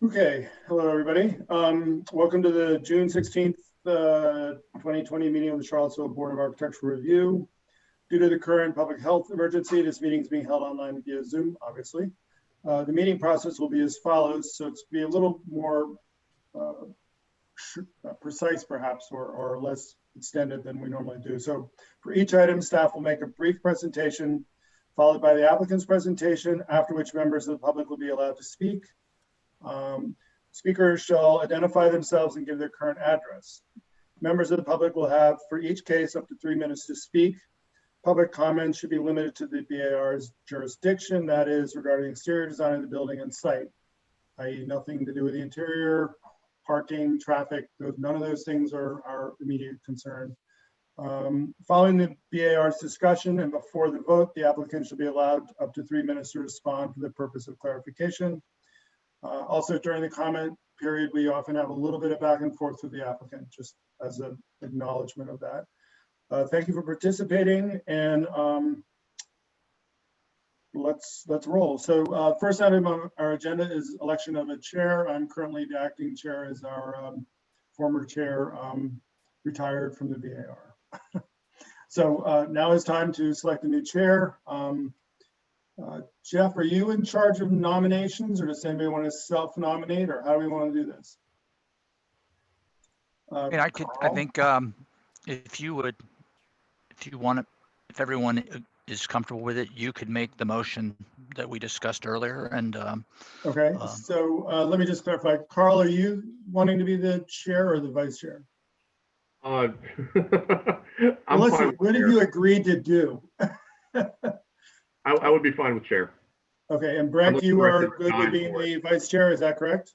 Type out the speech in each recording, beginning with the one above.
Okay, hello everybody. Welcome to the June 16th, 2020 meeting of the Charlottesville Board of Architectural Review. Due to the current public health emergency, this meeting is being held online via Zoom, obviously. The meeting process will be as follows, so it's be a little more precise perhaps, or less extended than we normally do. So for each item, staff will make a brief presentation, followed by the applicant's presentation, after which members of the public will be allowed to speak. Speakers shall identify themselves and give their current address. Members of the public will have, for each case, up to 3 minutes to speak. Public comments should be limited to the BAR's jurisdiction, that is, regarding exterior design of the building and site, i.e. nothing to do with the interior, parking, traffic. None of those things are our immediate concern. Following the BAR's discussion and before the vote, the applicant should be allowed up to 3 minutes to respond for the purpose of clarification. Also, during the comment period, we often have a little bit of back and forth with the applicant, just as an acknowledgement of that. Thank you for participating, and let's roll. So first item on our agenda is election of a chair. I'm currently the acting chair, as our former chair retired from the BAR. So now is time to select a new chair. Jeff, are you in charge of nominations, or does anybody want to self-nominate, or how do we want to do this? And I think if everyone is comfortable with it, you could make the motion that we discussed earlier. And okay, so let me just clarify. Carl, are you wanting to be the chair or the vice chair? I'm listen, what did you agree to do? I would be fine with chair. Okay, and Breck, you are good with being the vice chair, is that correct?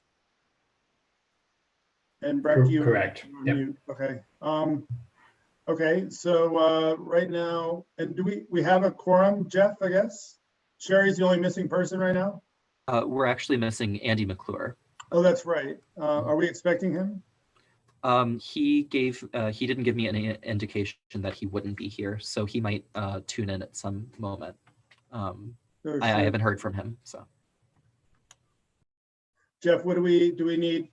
And Breck, you correct. Yep. Okay. Okay, so right now, and do we have a quorum, Jeff, I guess? Sherry's the only missing person right now? We're actually missing Andy McClure. Oh, that's right. Are we expecting him? He didn't give me any indication that he wouldn't be here, so he might tune in at some moment. I haven't heard from him, so. Jeff, what do we need?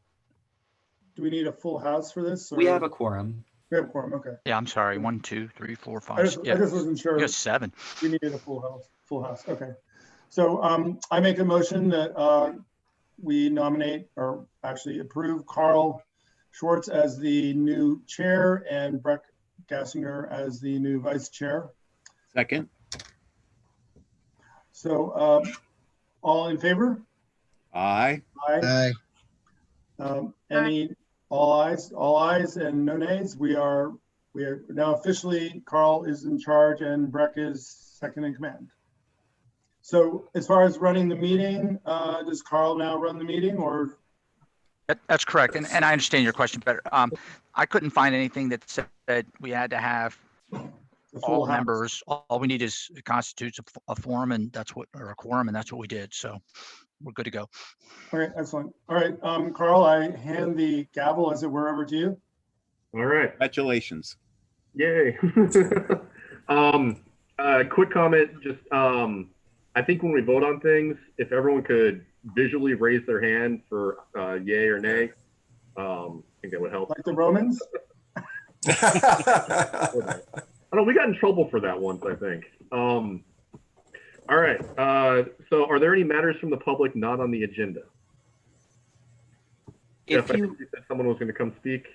Do we need a full house for this? Or? We have a quorum. We have a quorum, okay. yeah, I'm sorry, 1, 2, 3, 4, 5. I just wasn't sure. Yes, 7. We needed a full house. Okay. So I make a motion that we nominate, or actually approve, Carl Schwartz as the new chair and Breck Gassinger as the new vice chair. Second. So all in favor? Aye. Aye. Any all ayes and no nays? We are now officially, Carl is in charge and Breck is second in command. So as far as running the meeting, does Carl now run the meeting, or? That's correct, and I understand your question better. I couldn't find anything that said we had to have all members. All we need is, it constitutes a forum, and that's what, or a quorum, and that's what we did. So we're good to go. All right, excellent. All right, Carl, I hand the gavel, as it were, over to you. All right. Congratulations. Yay. Quick comment, just I think when we vote on things, if everyone could visually raise their hand for yay or nay, I think that would help. Like the Romans? I don't know, we got in trouble for that once, I think. All right, so are there any matters from the public not on the agenda? If Jeff, I think you said someone was going to come speak.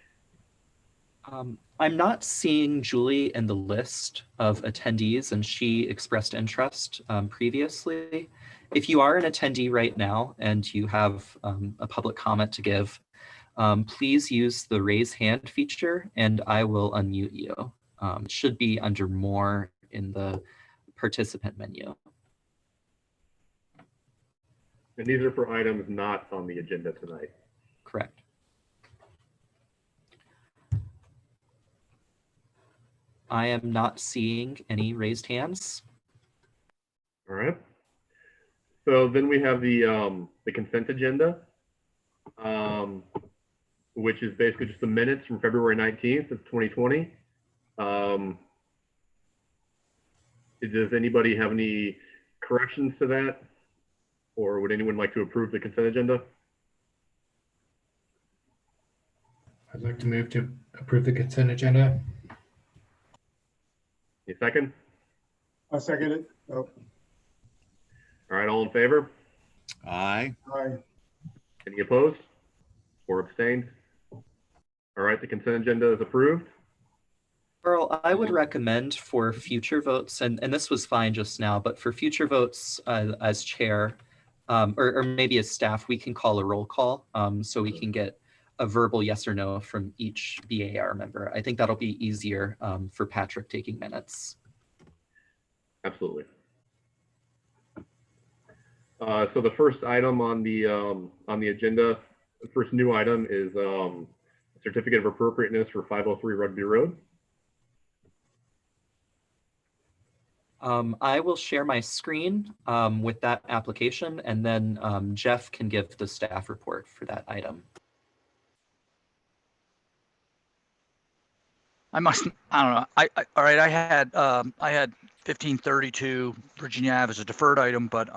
I'm not seeing Julie in the list of attendees, and she expressed interest previously. If you are an attendee right now and you have a public comment to give, please use the raise hand feature and I will unmute you. It should be under more in the participant menu. And these are for items not on the agenda tonight. Correct. I am not seeing any raised hands. All right. So then we have the consent agenda, which is basically just the minutes from February 19th of 2020. Does anybody have any corrections to that? Or would anyone like to approve the consent agenda? I'd like to move to approve the consent agenda. A second? I second it. Oh, All right, all in favor? Aye. aye. Any opposed or abstained? All right, the consent agenda is approved. Earl, I would recommend for future votes, and this was fine just now, but for future votes as chair, or maybe as staff, we can call a roll call so we can get a verbal yes or no from each BAR member. I think that'll be easier for Patrick taking minutes. Absolutely. So the first item on the agenda, the first new item is certificate of appropriateness for 503 Rugby Road. I will share my screen with that application, and then Jeff can give the staff report for that item. I don't know. All right. I had 1532 Virginia Ave as a deferred item, but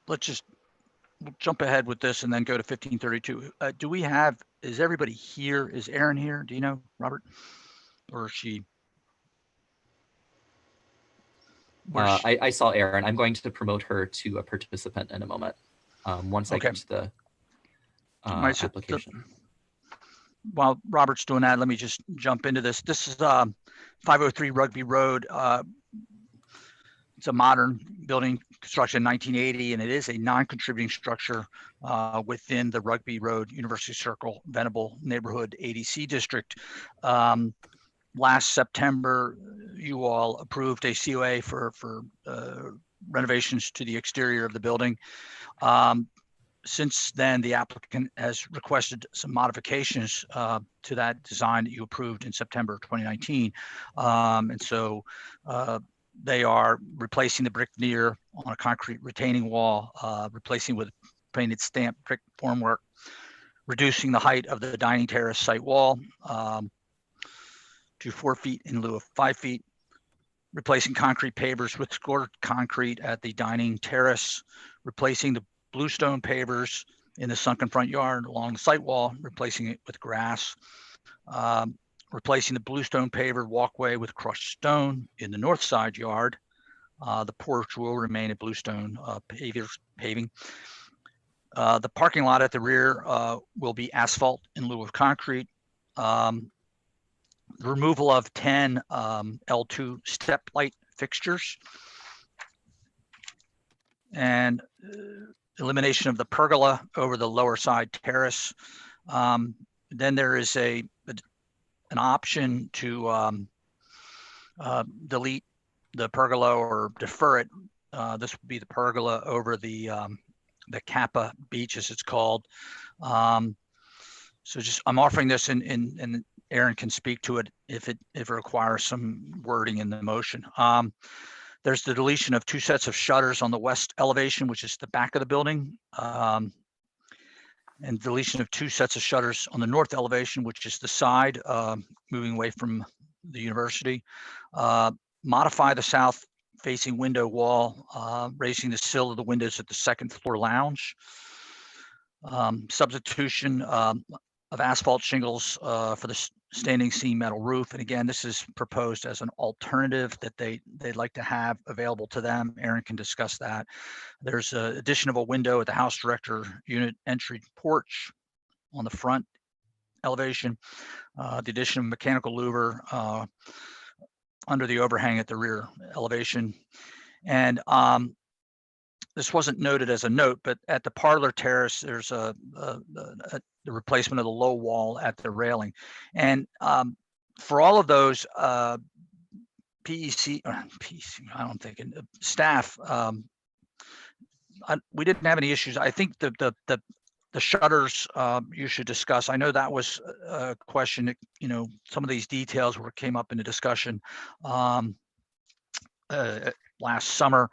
let's just we'll jump ahead with this and then go to 1532. Do we have, is everybody here? Is Erin here? Do you know, Robert? Or is she? I saw Erin. I'm going to promote her to a participant in a moment once I get to the application. While Robert's doing that, let me just jump into this. This is 503 Rugby Road. It's a modern building construction, 1980, and it is a non-contributing structure within the Rugby Road University Circle Venable Neighborhood ADC district. Last September, you all approved a COA for renovations to the exterior of the building. Since then, the applicant has requested some modifications to that design that you approved in September 2019. And so they are replacing the brick veneer on a concrete retaining wall, replacing with painted stamped brick formwork, reducing the height of the dining terrace site wall to 4 feet in lieu of 5 feet, replacing concrete pavers with scored concrete at the dining terrace, replacing the bluestone pavers in the sunken front yard along the site wall, replacing it with grass, replacing the bluestone paver walkway with crushed stone in the north side yard. The porch will remain a bluestone paving. The parking lot at the rear will be asphalt in lieu of concrete. The removal of 10 L2 step light fixtures and elimination of the pergola over the lower side terrace. Then there is an option to delete the pergola or defer it. This would be the pergola over the Kappa Beach, as it's called. So just I'm offering this and Erin can speak to it if it requires some wording in the motion. There's the deletion of 2 sets of shutters on the west elevation, which is the back of the building, and deletion of 2 sets of shutters on the north elevation, which is the side, moving away from the university. Modify the south facing window wall, raising the sill of the windows at the second floor lounge. Substitution of asphalt shingles for the standing seam metal roof. And again, this is proposed as an alternative that they'd like to have available to them. Erin can discuss that. There's an addition of a window at the house director unit entry porch on the front elevation. The addition of mechanical louver under the overhang at the rear elevation. And this wasn't noted as a note, but at the parlor terrace, there's the replacement of the low wall at the railing. And for all of those PEC, I don't think, staff, we didn't have any issues. I think the shutters you should discuss. I know that was a question that, some of these details came up in the discussion last summer.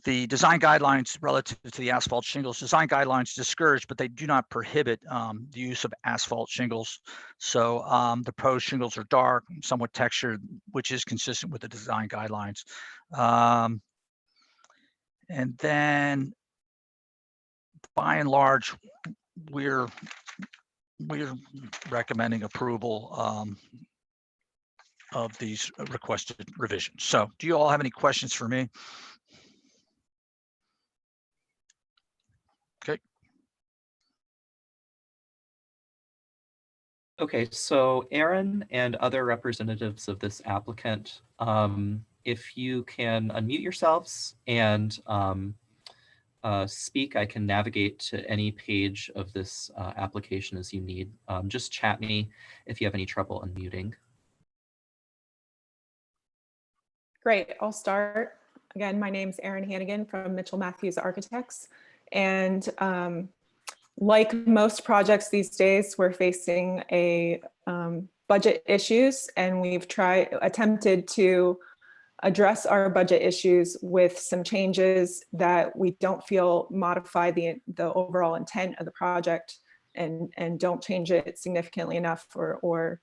The design guidelines relative to the asphalt shingles, design guidelines discourage, but they do not prohibit the use of asphalt shingles. So the proposed shingles are dark, somewhat textured, which is consistent with the design guidelines. And then by and large, we're recommending approval of these requested revisions. So do you all have any questions for me? Okay. Okay, so Aaron and other representatives of this applicant, if you can unmute yourselves and speak, I can navigate to any page of this application as you need. Just chat me if you have any trouble unmuting. Great, I'll start. Again, my name's Erin Hannigan from Mitchell Matthews Architects. And like most projects these days, we're facing a budget issues, and we've attempted to address our budget issues with some changes that we don't feel modify the overall intent of the project and don't change it significantly enough or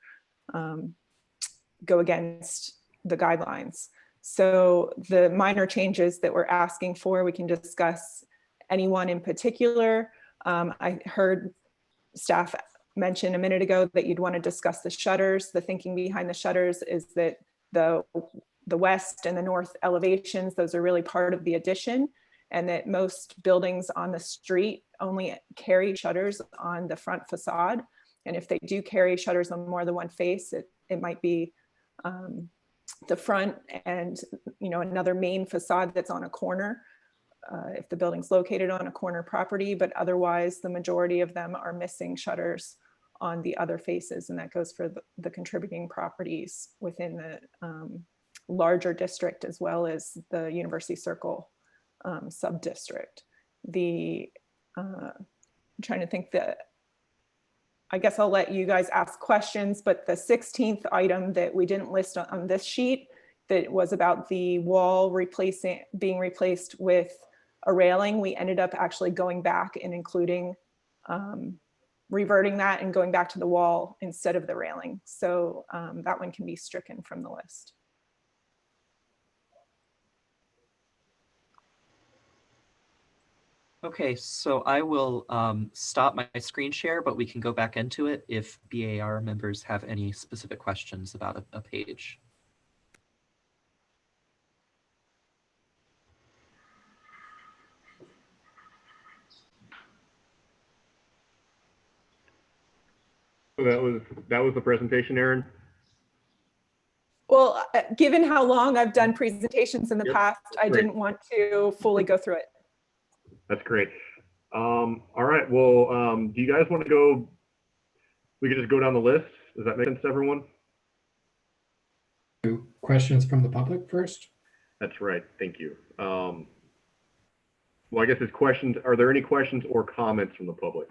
go against the guidelines. So the minor changes that we're asking for, we can discuss any one in particular. I heard staff mention a minute ago that you'd want to discuss the shutters. The thinking behind the shutters is that the west and the north elevations, those are really part of the addition, and that most buildings on the street only carry shutters on the front facade. And if they do carry shutters on more than one face, it might be the front and another main facade that's on a corner. If the building's located on a corner property, but otherwise the majority of them are missing shutters on the other faces, and that goes for the contributing properties within the larger district as well as the University Circle sub-district. I'm trying to think I guess I'll let you guys ask questions, but the 16th item that we didn't list on this sheet that was about the wall being replaced with a railing, we ended up actually going back and including, reverting that and going back to the wall instead of the railing. So that one can be stricken from the list. Okay, so I will stop my screen share, but we can go back into it if BAR members have any specific questions about a page. So that was the presentation, Aaron? Well, given how long I've done presentations in the Yep, past, I great. didn't want to fully go through it. That's great. All right. Well, do you guys want to go? We could just go down the list. Does that make sense to everyone? Questions from the public first? That's right. Thank you. Well, I guess it's questions. Are there any questions or comments from the public?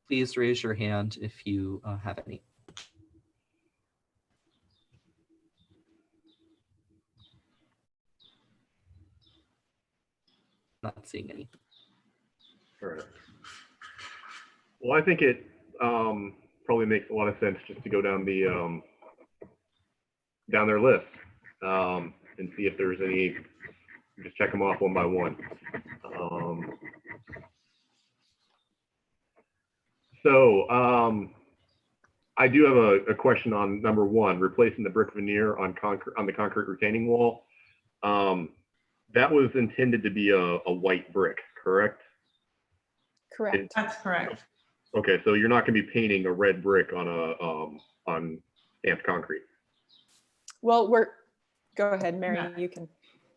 Please raise your hand if you have any. Not seeing any. All right. Well, I think it probably makes a lot of sense just to go down down their list and see if there's any. Just check them off one by one. I do have a question on number one, replacing the brick veneer on the concrete retaining wall. That was intended to be a white brick, correct? Correct. That's correct. Okay, so you're not going to be painting a red brick on on stamped concrete. Well, go ahead, Mary, Yeah. you can.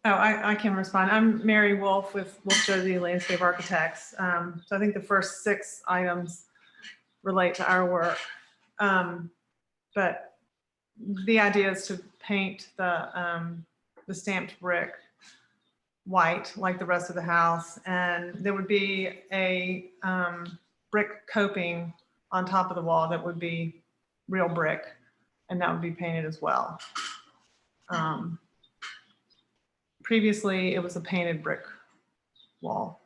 Oh, I can respond. I'm Mary Wolf with Wolf Josie Landscape Architects. So I think the first 6 items relate to our work. But the idea is to paint the stamped brick white like the rest of the house, and there would be a brick coping on top of the wall that would be real brick, and that would be painted as well. Previously, it was a painted brick wall.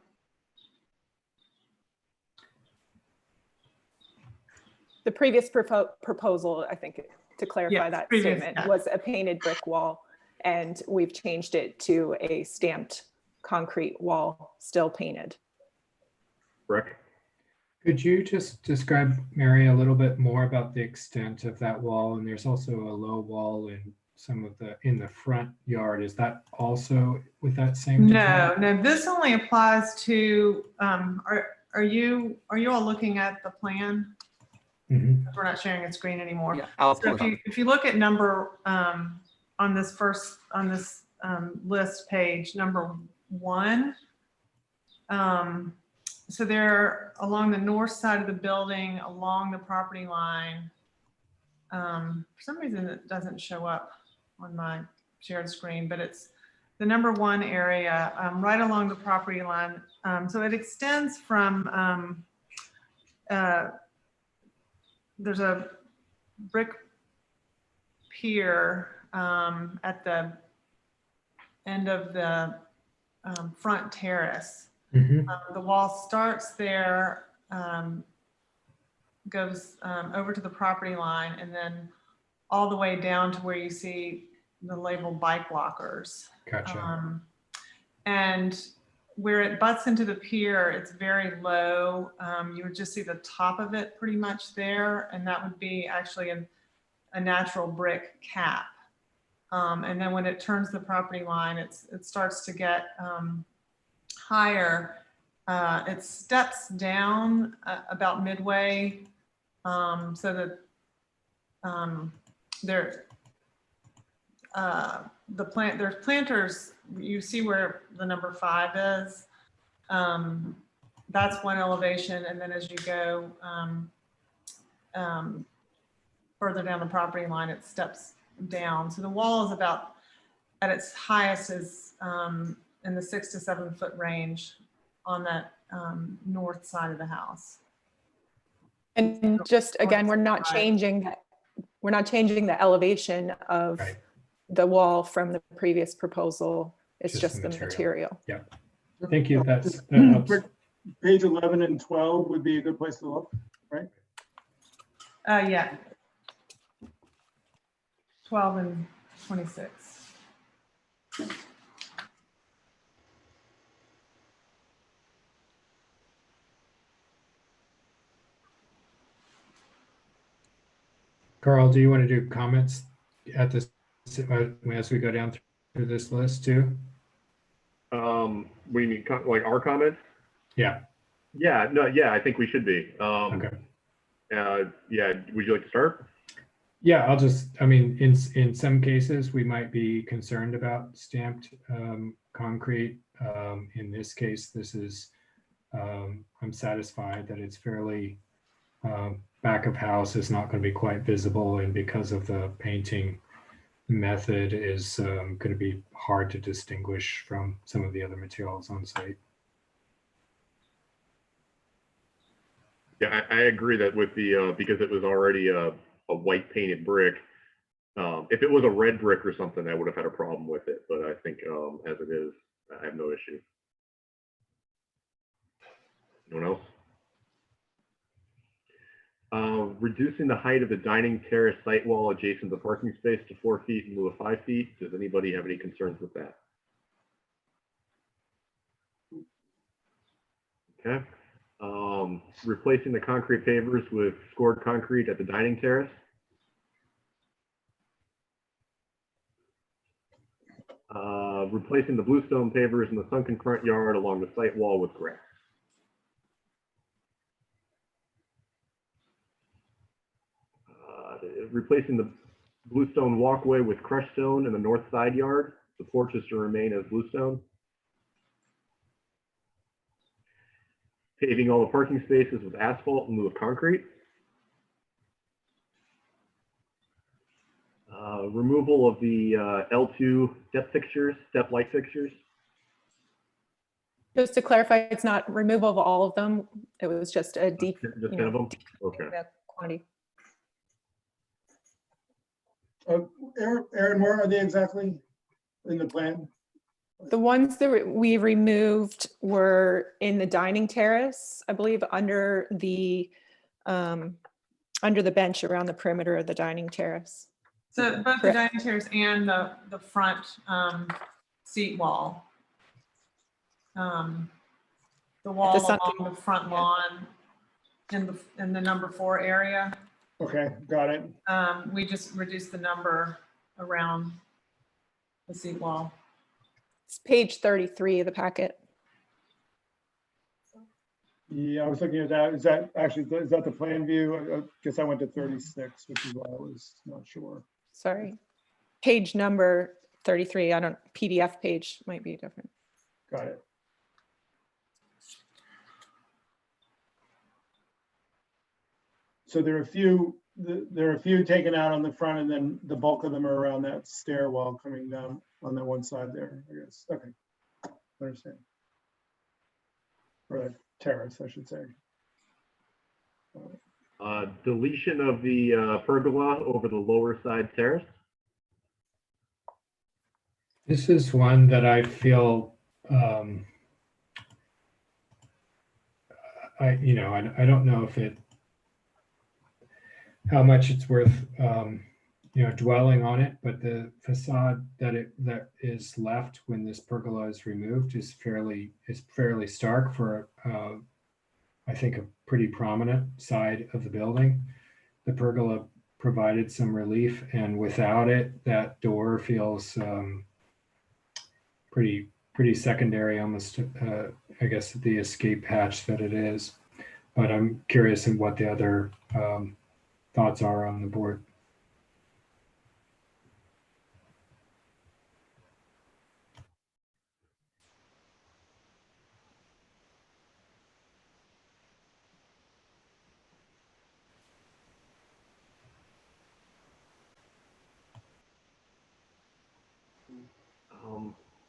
The previous proposal, I think, to clarify Yes, that previous, statement, yeah. was a painted brick wall, and we've changed it to a stamped concrete wall, still painted. brick. Could you just describe, Mary, a little bit more about the extent of that wall? And there's also a low wall in some of in the front yard. Is that also with that same design? No, this only applies to, are you all looking at the plan? Mhm. We're not sharing a screen anymore. Yeah, I'll So pull it up. if you look at number, on this list page, number 1, so they're along the north side of the building, along the property line. For some reason, it doesn't show up on my shared screen, but it's the number 1 area, right along the property line. So it extends from, there's a brick pier at the end of the front terrace. Mhm. The wall starts there, goes over to the property line, and then all the way down to where you see the labeled bike lockers. Gotcha. And where it butts into the pier, it's very low. You would just see the top of it pretty much there, and that would be actually a natural brick cap. And then when it turns the property line, it starts to get higher. It steps down about midway, so that there's planters. You see where the number 5 is. That's one elevation, and then as you go further down the property line, it steps down. So the wall is about at its highest is in the 6 to 7 foot range on that north side of the house. And just again, we're not changing the elevation of Right. the wall from the previous proposal. It's Just just the the material. material. Thank you. That helps. Page 11 and 12 would be a good place to look, right? Yeah. 12 and 26. Carl, do you want to do comments at this as we go down through this list too? What do you mean, like our comments? Yeah. Yeah, no, yeah, I think we should be. Okay. Yeah, would you like to start? Yeah, I mean, in some cases, we might be concerned about stamped concrete. In this case, this is, I'm satisfied that it's fairly back of house is not going to be quite visible, and because of the painting method is going to be hard to distinguish from some of the other materials on site. Yeah, I agree that with the, because it was already a white painted brick, if it was a red brick or something, I would have had a problem with it, but I think as it is, I have no issue. Anyone else? Reducing the height of the dining terrace site wall adjacent to the parking space to 4 feet in lieu of 5 feet. Does anybody have any concerns with that? Okay. Replacing the concrete pavers with scored concrete at the dining terrace. Replacing the bluestone pavers in the sunken front yard along the site wall with grass. Replacing the bluestone walkway with crushed stone in the north side yard. The porch is to remain as bluestone. Paving all the parking spaces with asphalt in lieu of concrete. Removal of the L2 step fixtures, step light fixtures. Just to clarify, it's not removal of all of them. It was just a Just 10 of them? Okay. quantity. Aaron, where are they exactly in the plan? The ones that we removed were in the dining terrace, I believe, under the bench around the perimeter of the dining terrace. So both the dining chairs and the front seat wall. The the wall sun- along the front lawn in the number 4 area. Okay, got it. We just reduced the number around the seat wall. It's page 33 of the packet. Yeah, I was looking at that. Is that the plan view? I guess I went to 36, which is why I was not sure. Sorry. Page number 33. PDF page might be different. Got it. So there are a few taken out on the front, and then the bulk of them are around that stairwell coming down on that one side there, I guess. Okay, understand. Or that terrace, I should say. Deletion of the pergola over the lower side terrace. This is one that I feel, I don't know if how much it's worth, dwelling on it, but the facade that is left when this pergola is removed is fairly stark for, I think, a pretty prominent side of the building. The pergola provided some relief, and without it, that door feels pretty secondary, almost, I guess, the escape hatch that it is. But I'm curious in what the other thoughts are on the board.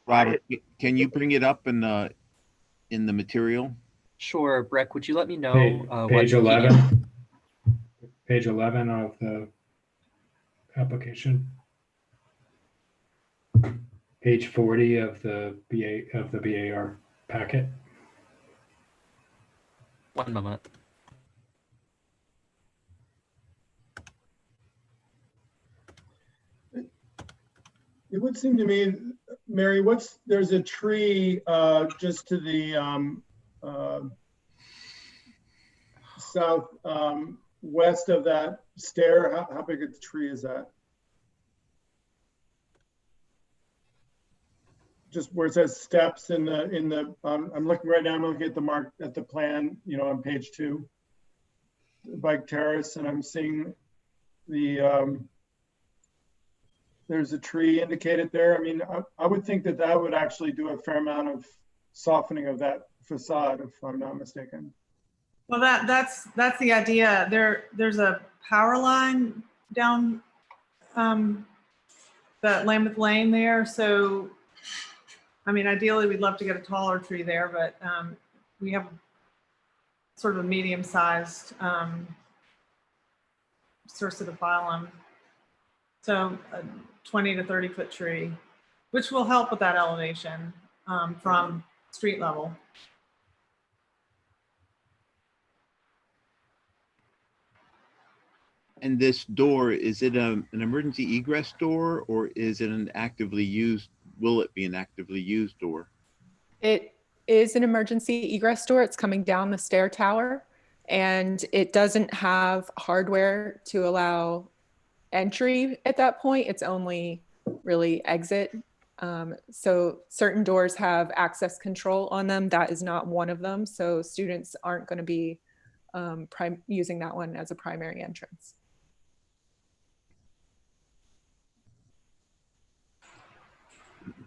Robert, can you bring it up in the material? Sure, Breck, would you let me know Page what 11. Page 11 of the application. Page 40 of the BAR packet. One moment. It would seem to me, Mary, there's a tree just to the south west of that stair. How big a tree is that? Just where it says steps in the I'm looking right now, I'm looking at the plan, on page 2, the bike terrace, and I'm seeing the there's a tree indicated there. I mean, I would think that would actually do a fair amount of softening of that facade, if I'm not mistaken. Well, that's the idea. There's a power line down that Lambeth Lane there. So, I mean, ideally, we'd love to get a taller tree there, but we have sort of a medium-sized Cercidophyllum. So a 20 to 30 foot tree, which will help with that elevation from street level. And this door, is it an emergency egress door, or is it will it be an actively used door? It is an emergency egress door. It's coming down the stair tower, and it doesn't have hardware to allow entry at that point. It's only really exit. So certain doors have access control on them. That is not one of them. So students aren't going to be using that one as a primary entrance.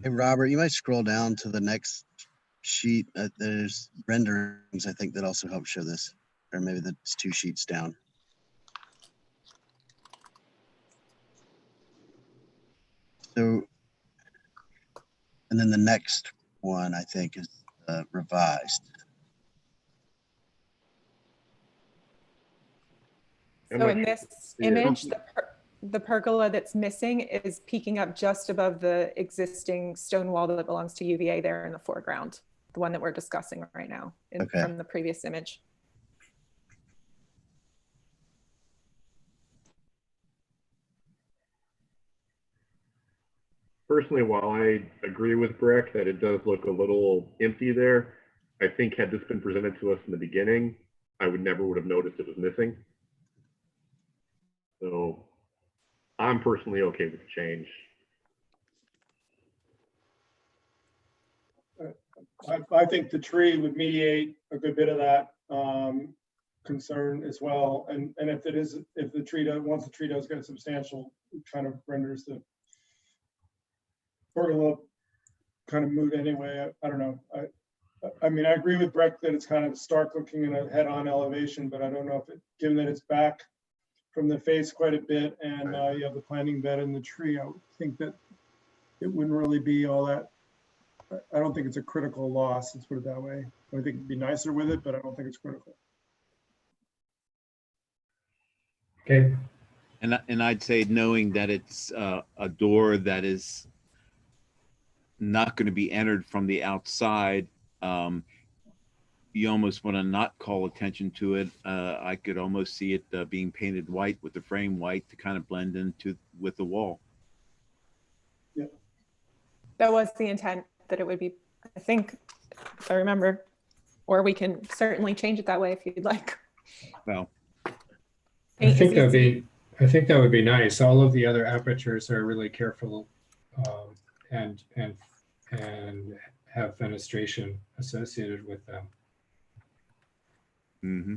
Hey, Robert, you might scroll down to the next sheet. There's renderings, I think, that also help show this, or maybe that's 2 sheets down. So, and then the next one, I think, is revised. So in this image, the pergola that's missing is peeking up just above the existing stone wall that belongs to UVA there in the foreground, the one that we're discussing right now from the previous image. Personally, while I agree with Breck that it does look a little empty there, I think had this been presented to us in the beginning, I would have noticed it was missing. So I'm personally okay with the change. I think the tree would mediate a good bit of that concern as well. And if the tree does, once the tree does get substantial, it kind of renders the pergola kind of moot anyway. I don't know. I mean, I agree with Breck that it's kind of stark looking in a head-on elevation, but I don't know if it, given that it's back from the face quite a bit and you have the planting bed and the tree, I would think that it wouldn't really be all that. I don't think it's a critical loss, let's put it that way. I think it'd be nicer with it, but I don't think it's critical. Okay, And I'd say knowing that it's a door that is not going to be entered from the outside, you almost want to not call attention to it. I could almost see it being painted white with the frame white to kind of blend into with the wall. Yeah. That was the intent, that it would be, I think, if I remember, or we can certainly change it that way if you'd like. Well, I think that would be nice. All of the other apertures are really careful and have fenestration associated with them. mm-hmm.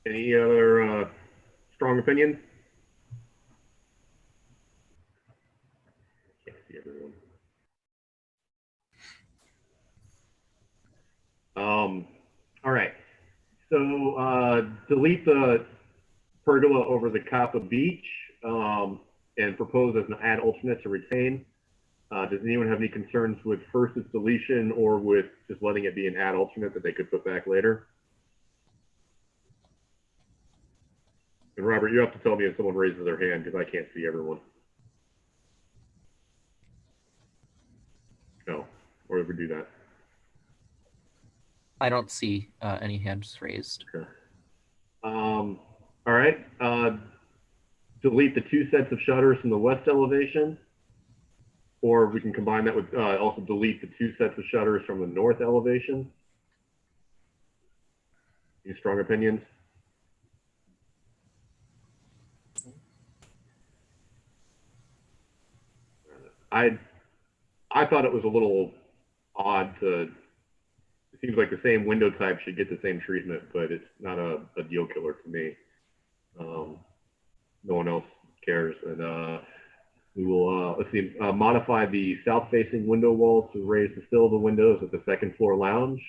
Any other strong opinions? Can't see everyone. All right. So delete the pergola over the Kappa Beach and propose as an add alternate to retain. Does anyone have any concerns with first its deletion or with just letting it be an add alternate that they could put back later? And Robert, you have to tell me if someone raises their hand because I can't see everyone. No, or if we do that. I don't see any hands raised. Okay. All right. Delete the 2 sets of shutters from the west elevation, or we can combine that with also delete the 2 sets of shutters from the north elevation. Any strong opinions? I thought it was a little odd to, it seems like the same window type should get the same treatment, but it's not a deal killer to me. No one else cares. And we will, let's see, modify the south facing window walls to raise the sill of the windows at the second floor lounge.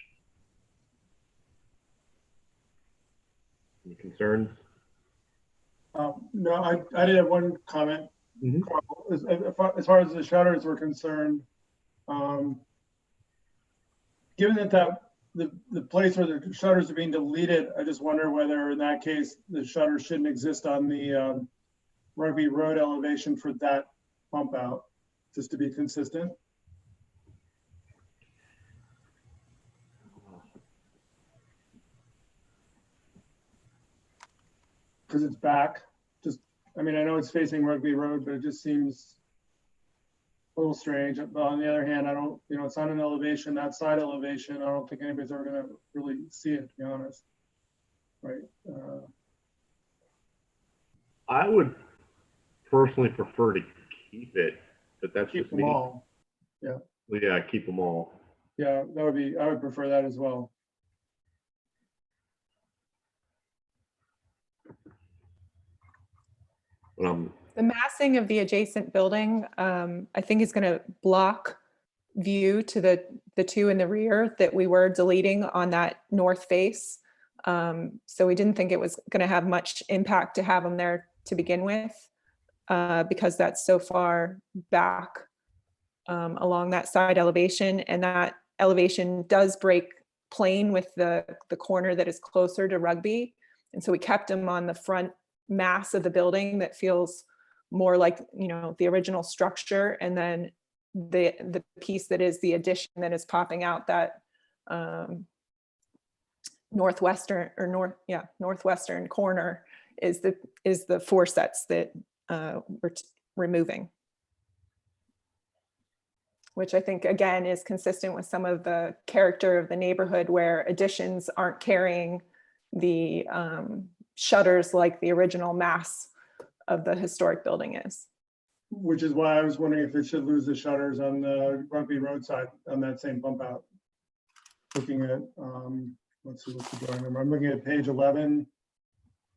Any concerns? No, I did have one comment. As far as the shutters were concerned, given that the place where the shutters are being deleted, I just wonder whether in that case the shutters shouldn't exist on the Rugby Road elevation for that pump out, just to be consistent. Because it's back. I mean, I know it's facing Rugby Road, but it just seems a little strange. But on the other hand, I don't, it's on an elevation, that side elevation. I don't think anybody's ever going to really see it, to be honest. Right. I would personally prefer to keep it, but that's Keep just them me. all. Yeah. Well, yeah, keep them all. Yeah, I would prefer that as well. The massing of the adjacent building, I think is going to block view to the 2 in the rear that we were deleting on that north face. So we didn't think it was going to have much impact to have them there to begin with, because that's so far back along that side elevation, and that elevation does break plane with the corner that is closer to Rugby. And so we kept them on the front mass of the building that feels more like, the original structure, and then the piece that is the addition that is popping out, that northwestern corner is the 4 sets that removing. Which I think, again, is consistent with some of the character of the neighborhood where additions aren't carrying the shutters like the original mass of the historic building is. Which is why I was wondering if it should lose the shutters on the Rugby Road side on that same bump out. Looking at, let's see, what's the drawing number? I'm looking at page 11.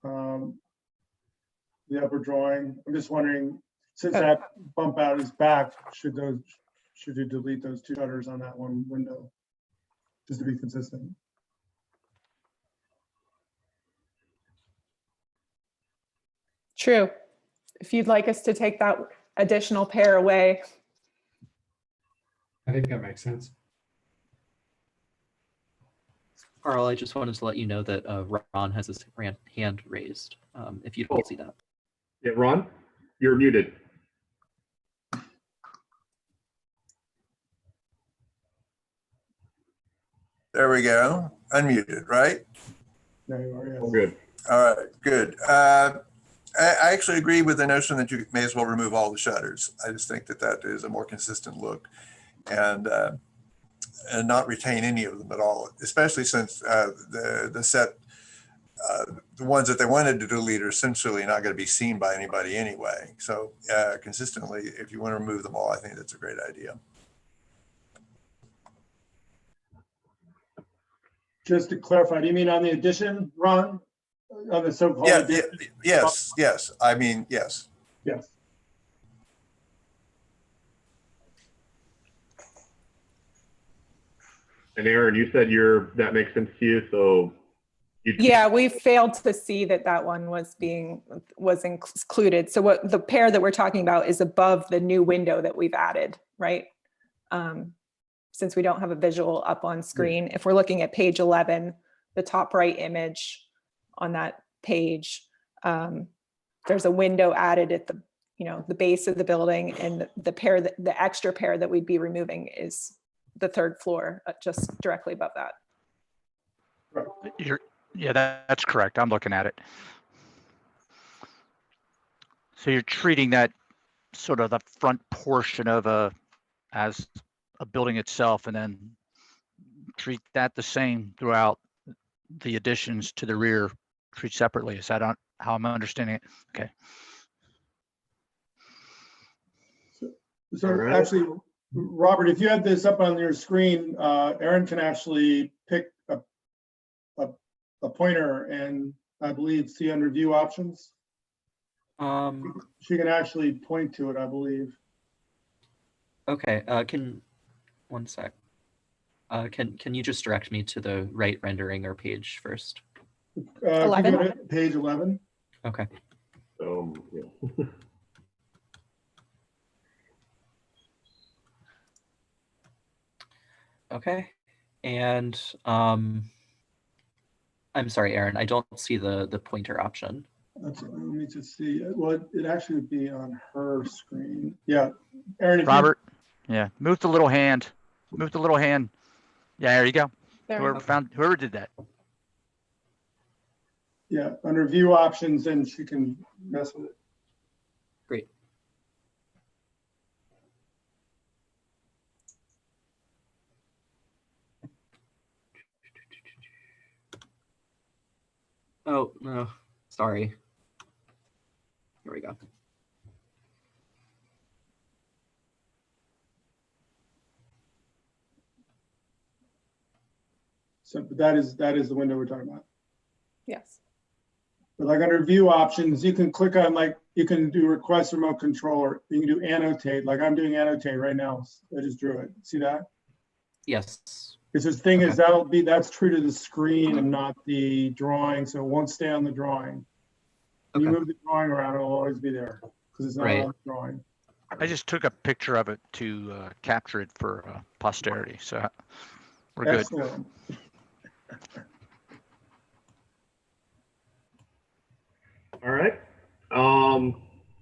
The upper drawing. I'm just wondering, since that bump out is back, should you delete those two shutters on that one window? Just to be consistent. True. If you'd like us to take that additional pair away. I think that makes sense. Carl, I just wanted to let you know that Ron has his hand raised, if you'd see that. Yeah, Ron, you're muted. There we go. Unmuted, right? There you are, yes. All good. All right, good. I actually agree with the notion that you may as well remove all the shutters. I just think that that is a more consistent look, and not retain any of them at all, especially since the set, the ones that they wanted to delete are essentially not going to be seen by anybody anyway. So consistently, if you want to remove them all, I think that's a great idea. Just to clarify, do you mean on the addition, Ron? On the so-called Yeah, addition? yes. I mean, yes. Yes. And Aaron, you said that makes sense to you, so Yeah, we failed to see that one was included. So what the pair that we're talking about is above the new window that we've added, right? Since we don't have a visual up on screen, if we're looking at page 11, the top right image on that page, there's a window added at the base of the building, and the extra pair that we'd be removing is the third floor, just directly above that. Yeah, that's correct. I'm looking at it. So you're treating that sort of the front portion of as a building itself, and then treat that the same throughout the additions to the rear, treat separately. Is that how I'm understanding it? Okay. So All right. actually, Robert, if you had this up on your screen, Aaron can actually pick a pointer and I believe see under view options. She can actually point to it, I believe. Okay, one sec. Can you just direct me to the right rendering or page first? 11. Go to page 11. Okay. yeah. Okay, and I'm sorry, Aaron, I don't see the pointer option. Let me just see. Well, it actually would be on her screen. Yeah, Aaron. Robert, yeah, move the little hand. Move the little hand. Yeah, there you go. There. Whoever did that. Yeah, under view options, and she can mess with it. Great. Oh, no, sorry. Here we go. So that is the window we're talking about. Yes. But like under view options, you can click on, like, you can do request remote control, or you can do annotate. Like I'm doing annotate right now. I just drew it. See that? Yes. Because the thing is, that's true to the screen and not the drawing, so it won't stay on the drawing. When you move the drawing around, it'll always be there because it's not on the drawing. I just took a picture of it to capture it for posterity. So we're good. Excellent. All right.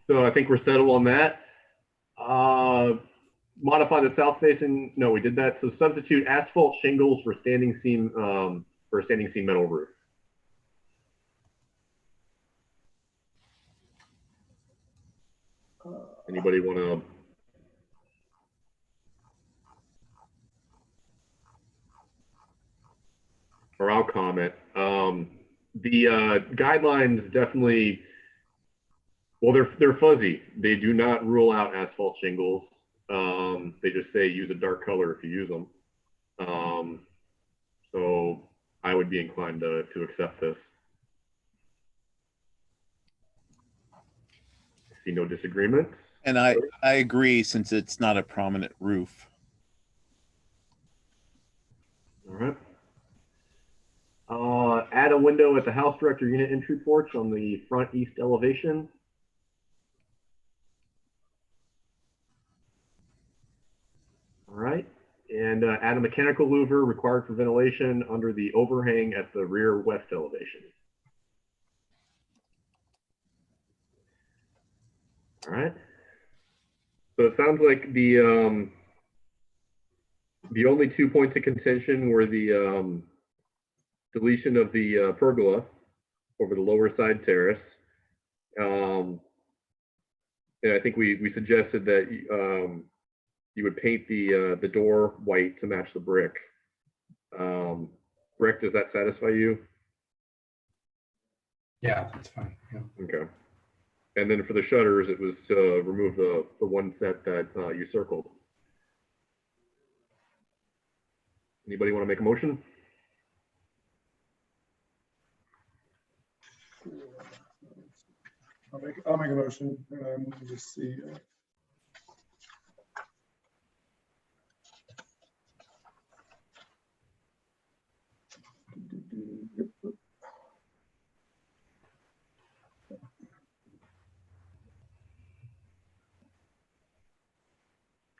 So I think we're settled on that. Modify the south facing. No, we did that. So substitute asphalt shingles for standing seam metal roof. Anybody want to? Or I'll comment. The guidelines definitely, well, they're fuzzy. They do not rule out asphalt shingles. They just say use a dark color if you use them. So I would be inclined to accept this. I see no disagreement. And I agree, since it's not a prominent roof. All right. Add a window at the house director unit entry porch on the front east elevation. All right. And add a mechanical louver required for ventilation under the overhang at the rear west elevation. All right. So it sounds like the only 2 points of contention were the deletion of the pergola over the lower side terrace. And I think we suggested that you would paint the door white to match the brick. Brick, does that satisfy you? Yeah, that's fine. Yeah. Okay. And then for the shutters, it was to remove the one set that you circled. Anybody want to make a motion? I'll make a motion. Just see.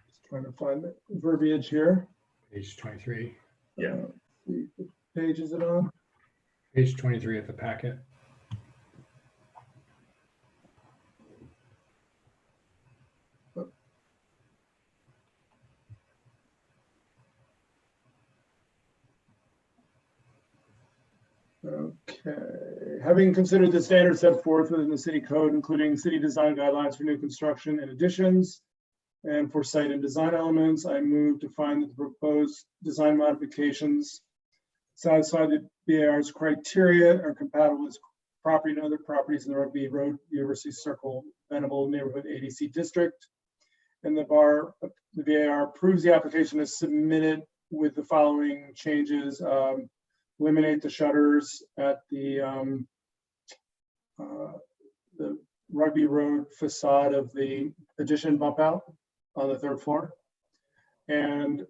Just trying to find the verbiage here. Page 23. Yeah. What page is it on? Page 23 of the packet. Okay. Having considered the standards set forth within the city code, including city design guidelines for new construction and additions, and for site and design elements, I move to find that the proposed design modifications satisfy the BAR's criteria, are compatible with property and other properties in the Rugby Road, University Circle, Venable Neighborhood ADC District. And the BAR approves the application as submitted with the following changes. Eliminate the shutters at the Rugby Road facade of the addition bump out on the 3rd floor. And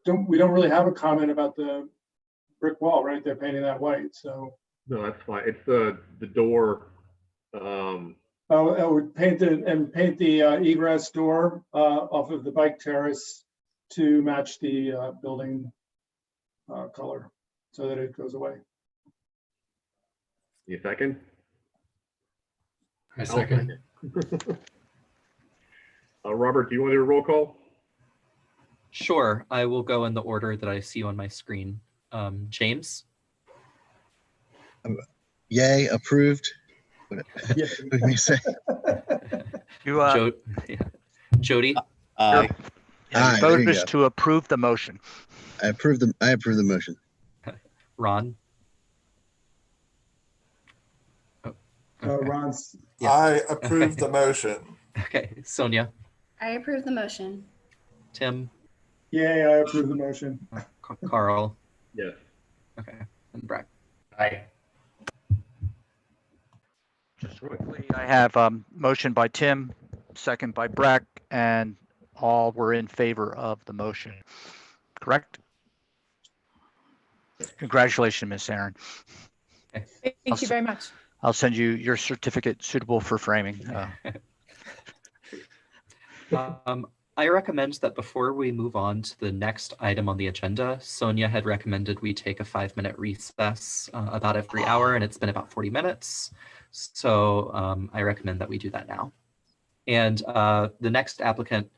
we don't really have a comment about the brick wall, right? They're painting that white, so. No, that's fine. It's the door. I would paint the egress door off of the bike terrace to match the building color so that it goes away. You second? I second. Robert, do you want to do a roll call? Sure, I will go in the order that I see on my screen. James? Yay, approved. What did we say? Jody? Aye, there you Voted go. to approve the motion. I approve the motion. Ron? Ron's. Yeah. I approve the motion. Okay, Sonia? I approve the motion. Tim? Yay, I approve the motion. Carl? Yes. Okay, and Breck? Aye. Just quickly, I have motion by Tim, second by Breck, and all were in favor of the motion. Correct? Congratulations, Miss Aaron. Thank you very much. I'll send you your certificate suitable for framing. I recommend that before we move on to the next item on the agenda, Sonia had recommended we take a 5-minute recess about every hour, and it's been about 40 minutes. So I recommend that we do that now. And the next applicant,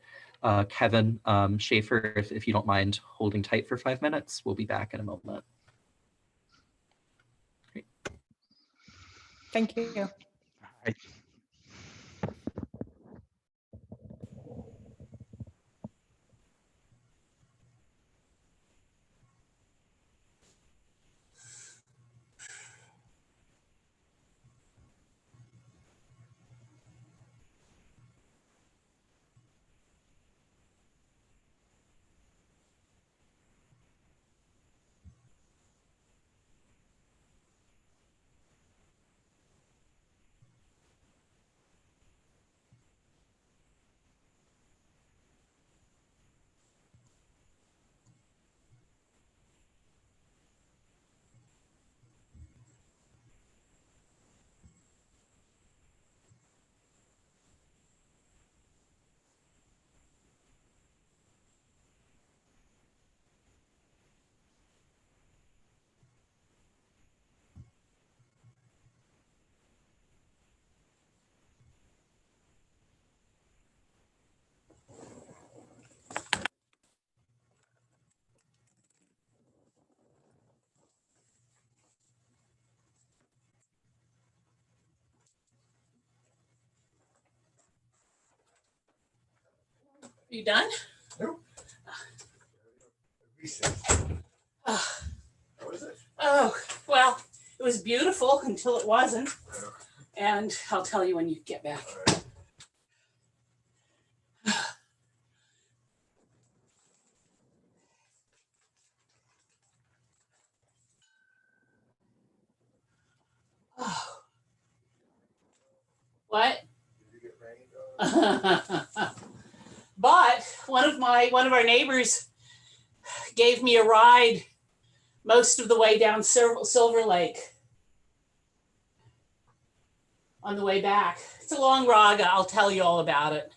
Kevin Schaefer, if you don't mind holding tight for 5 minutes, we'll be back in a moment. Great. Thank you. Right. You done? Nope. Oh, oh, well, it was beautiful until it wasn't. And I'll tell you when you get back. Oh. What? But one of our neighbors gave me a ride most of the way down Silver Lake on the way back. It's a long ride. I'll tell you all about it.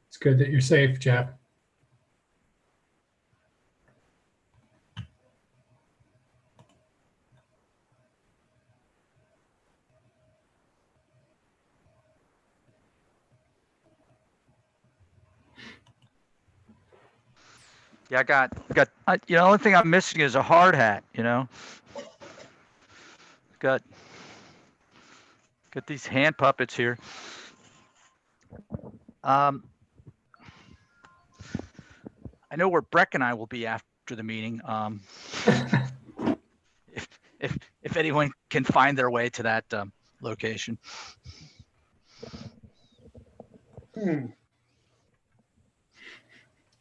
It's good that you're safe, Jeff. Yeah, I got, the only thing I'm missing is a hard hat, Got these hand puppets here. I know where Breck and I will be after the meeting. If anyone can find their way to that location.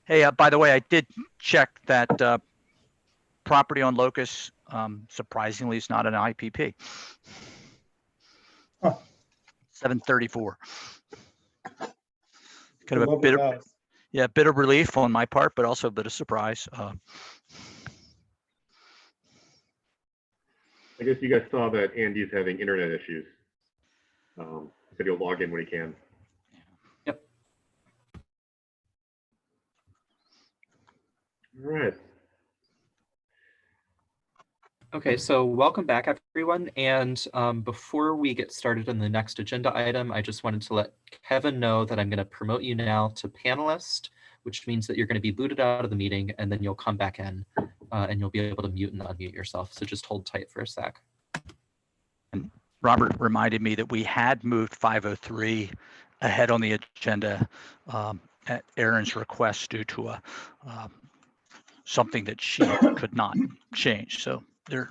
Hey, by the way, I did check that property on Locust. Surprisingly, it's not an IPP. Huh. 734. Kind of a Lovely bit of, house. yeah, bit of relief on my part, but also a bit of surprise. I guess you guys saw that Andy's having internet issues. Said he'll log in when he can. Yep. All right. Okay, so welcome back, everyone. And before we get started on the next agenda item, I just wanted to let Kevin know that I'm going to promote you now to panelist, which means that you're going to be booted out of the meeting, and then you'll come back in and you'll be able to mute and unmute yourself. So just hold tight for a sec. And Robert reminded me that we had moved 503 ahead on the agenda at Erin's request due to a something that she could not change. So there,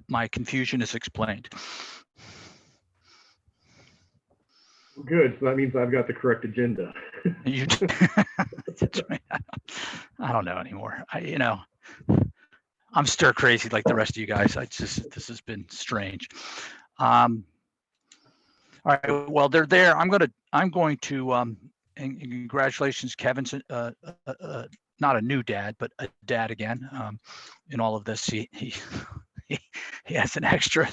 my confusion is explained. Good. So that means I've got the correct agenda. You, I don't know anymore. I'm stir crazy like the rest of you guys. This has been strange. All right. Well, they're there. I'm going to and congratulations, Kevin's not a new dad, but a dad again in all of this. He he has an extra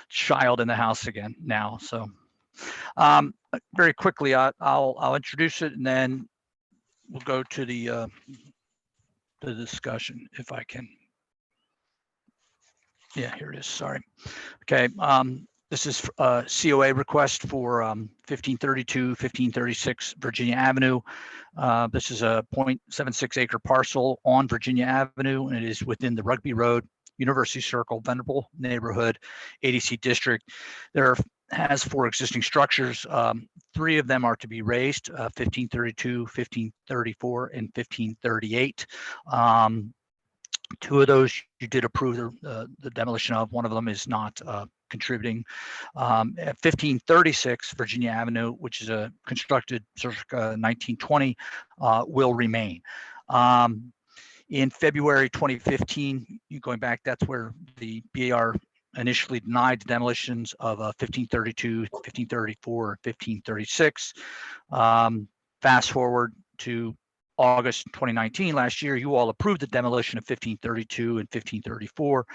child in the house again now. So very quickly, I'll introduce it and then we'll go to the discussion if I can. Yeah, here it is. Sorry. Okay. This is a COA request for 1532, 1536 Virginia Avenue. This is a 0.76 acre parcel on Virginia Avenue, and it is within the Rugby Road, University Circle, Venerable Neighborhood, ADC District. There has 4 existing structures. 3 of them are to be raised, 1532, 1534, and 1538. 2 of those you did approve the demolition of. One of them is not contributing. At 1536 Virginia Avenue, which is a constructed circa 1920, will remain. In February 2015, going back, that's where the BAR initially denied the demolitions of 1532, 1534, 1536. Fast forward to August 2019, last year, you all approved the demolition of 1532 and 1534.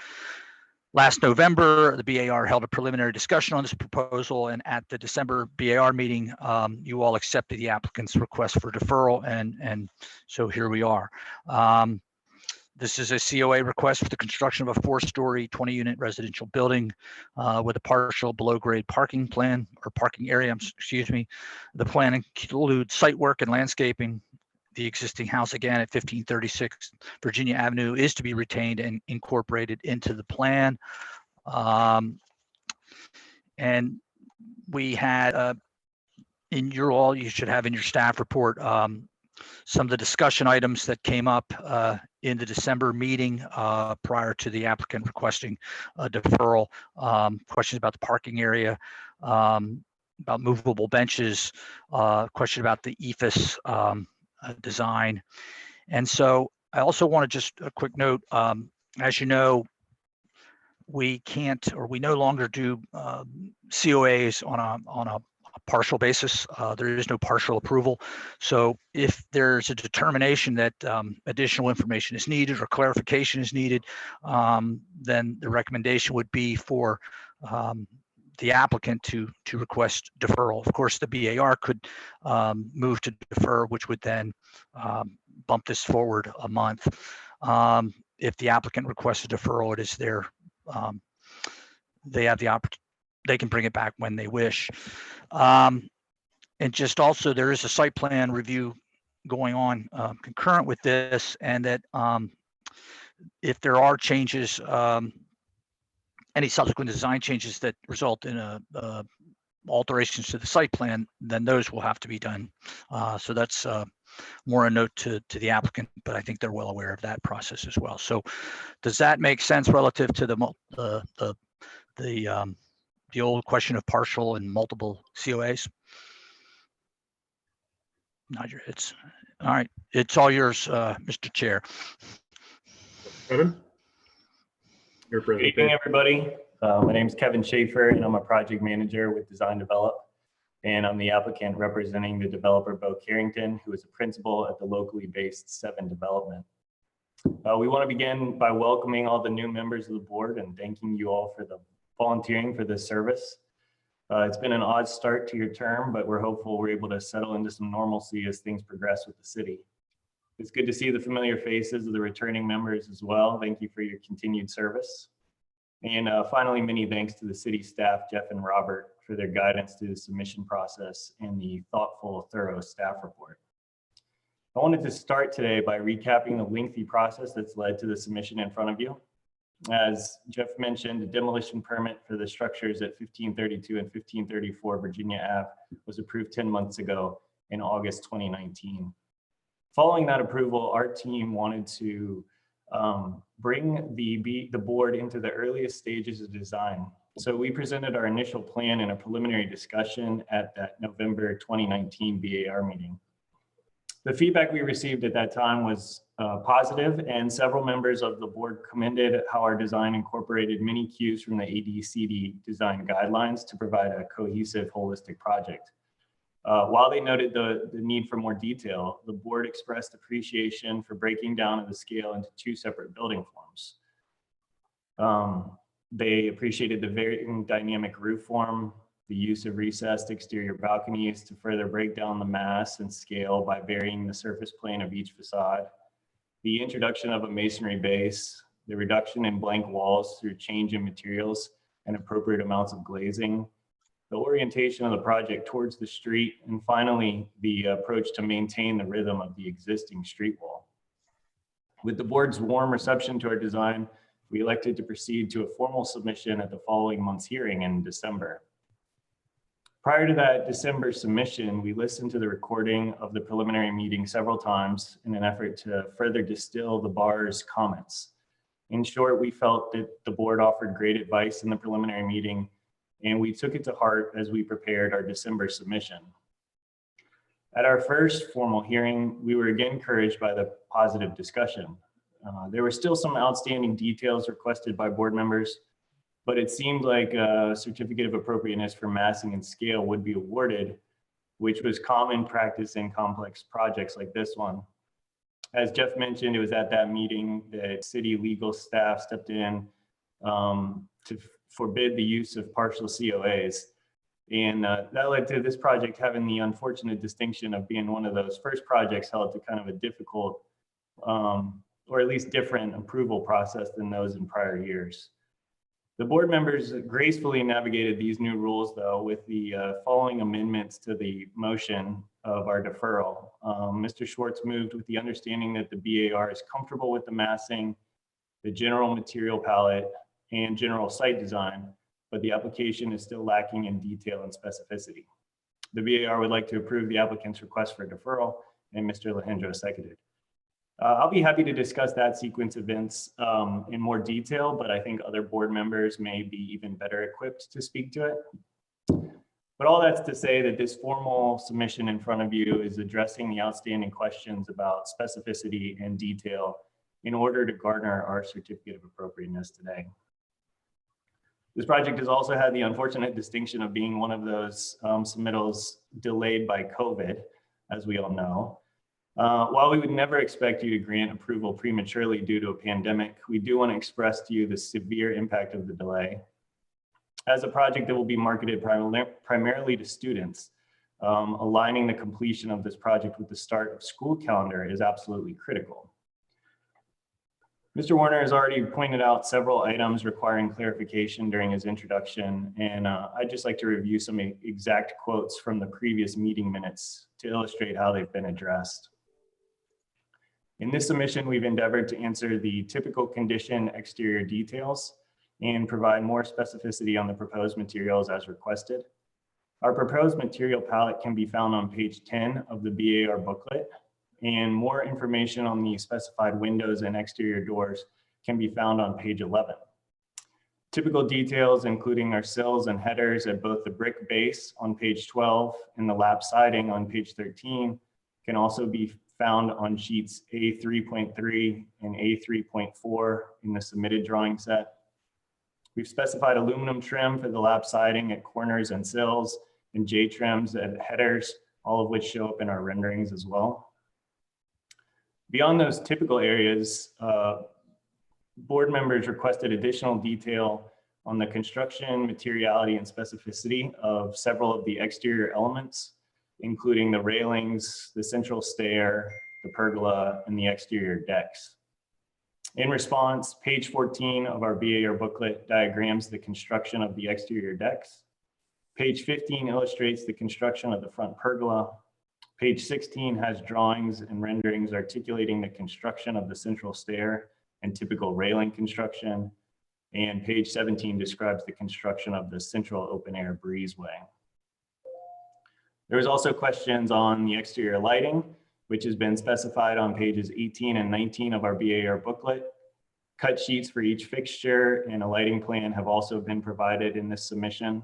Last November, the BAR held a preliminary discussion on this proposal, and at the December BAR meeting, you all accepted the applicant's request for deferral, and so here we are. This is a COA request for the construction of a 4-story, 20-unit residential building with a partial below-grade parking plan or parking area. Excuse me. The plan includes site work and landscaping. The existing house, again, at 1536 Virginia Avenue, is to be retained and incorporated into the plan. And we had you should have in your staff report some of the discussion items that came up in the December meeting prior to the applicant requesting a deferral. Questions about the parking area, about movable benches, question about the Eaves design. And so I also want to just a quick note, as you know, we can't, or we no longer do COAs on a partial basis. There is no partial approval. So if there's a determination that additional information is needed or clarification is needed, then the recommendation would be for the applicant to request deferral. Of course, the BAR could move to defer, which would then bump this forward a month. If the applicant requests a deferral, it is their, they have the opportunity, they can bring it back when they wish. And just also, there is a site plan review going on concurrent with this, and that if there are changes, any subsequent design changes that result in alterations to the site plan, then those will have to be done. So that's more a note to the applicant, but I think they're well aware of that process as well. So does that make sense relative to the old question of partial and multiple COAs? Nod your heads. All right, it's all yours, Mr. Chair. Kevin? Your Good evening, everybody. My name is Kevin Schaefer, and I'm a project manager with Design Develop. And I'm the applicant representing the developer, Bo Carrington, who is a principal at the locally based 7 development. We want to begin by welcoming all the new members of the board and thanking you all for the volunteering for this service. It's been an odd start to your term, but we're hopeful we're able to settle into some normalcy as things progress with the city. It's good to see the familiar faces of the returning members as well. Thank you for your continued service. And finally, many thanks to the city staff, Jeff and Robert, for their guidance through the submission process and the thoughtful, thorough staff report. I wanted to start today by recapping the lengthy process that's led to the submission in front of you. As Jeff mentioned, the demolition permit for the structures at 1532 and 1534 Virginia Ave was approved 10 months ago in August 2019. Following that approval, our team wanted to bring the board into the earliest stages of design. So we presented our initial plan in a preliminary discussion at that November 2019 BAR meeting. The feedback we received at that time was positive, and several members of the board commended how our design incorporated many cues from the ADCD design guidelines to provide a cohesive, holistic project. While they noted the need for more detail, the board expressed appreciation for breaking down the scale into 2 separate building forms. They appreciated the very dynamic roof form, the use of recessed exterior balconies to further break down the mass and scale by varying the surface plane of each facade, the introduction of a masonry base, the reduction in blank walls through change in materials and appropriate amounts of glazing, the orientation of the project towards the street, and finally, the approach to maintain the rhythm of the existing street wall. With the board's warm reception to our design, we elected to proceed to a formal submission at the following month's hearing in December. Prior to that December submission, we listened to the recording of the preliminary meeting several times in an effort to further distill the bar's comments. In short, we felt that the board offered great advice in the preliminary meeting, and we took it to heart as we prepared our December submission. At our first formal hearing, we were again encouraged by the positive discussion. There were still some outstanding details requested by board members, but it seemed like a certificate of appropriateness for massing and scale would be awarded, which was common practice in complex projects like this one. As Jeff mentioned, it was at that meeting that city legal staff stepped in to forbid the use of partial COAs. And that led to this project having the unfortunate distinction of being one of those first projects held to kind of a difficult, or at least different approval process than those in prior years. The board members gracefully navigated these new rules though with the following amendments to the motion of our deferral. Mr. Schwartz moved with the understanding that the BAR is comfortable with the massing, the general material palette, and general site design, but the application is still lacking in detail and specificity. The BAR would like to approve the applicant's request for deferral, and Mr. Alejandro seconded. I'll be happy to discuss that sequence of events in more detail, but I think other board members may be even better equipped to speak to it. But all that's to say that this formal submission in front of you is addressing the outstanding questions about specificity and detail in order to garner our certificate of appropriateness today. This project has also had the unfortunate distinction of being one of those submittals delayed by COVID, as we all know. While we would never expect you to grant approval prematurely due to a pandemic, we do want to express to you the severe impact of the delay. As a project that will be marketed primarily to students, aligning the completion of this project with the start of school calendar is absolutely critical. Mr. Warner has already pointed out several items requiring clarification during his introduction, and I'd just like to review some exact quotes from the previous meeting minutes to illustrate how they've been addressed. In this submission, we've endeavored to answer the typical condition exterior details and provide more specificity on the proposed materials as requested. Our proposed material palette can be found on page 10 of the BAR booklet, and more information on the specified windows and exterior doors can be found on page 11. Typical details, including our sills and headers at both the brick base on page 12 and the lap siding on page 13, can also be found on sheets A3.3 and A3.4 in the submitted drawing set. We've specified aluminum trim for the lap siding at corners and sills, and J trims at headers, all of which show up in our renderings as well. Beyond those typical areas, board members requested additional detail on the construction, materiality, and specificity of several of the exterior elements, including the railings, the central stair, the pergola, and the exterior decks. In response, page 14 of our BAR booklet diagrams the construction of the exterior decks. Page 15 illustrates the construction of the front pergola. Page 16 has drawings and renderings articulating the construction of the central stair and typical railing construction. And page 17 describes the construction of the central open air breezeway. There was also questions on the exterior lighting, which has been specified on pages 18 and 19 of our BAR booklet. Cut sheets for each fixture and a lighting plan have also been provided in this submission.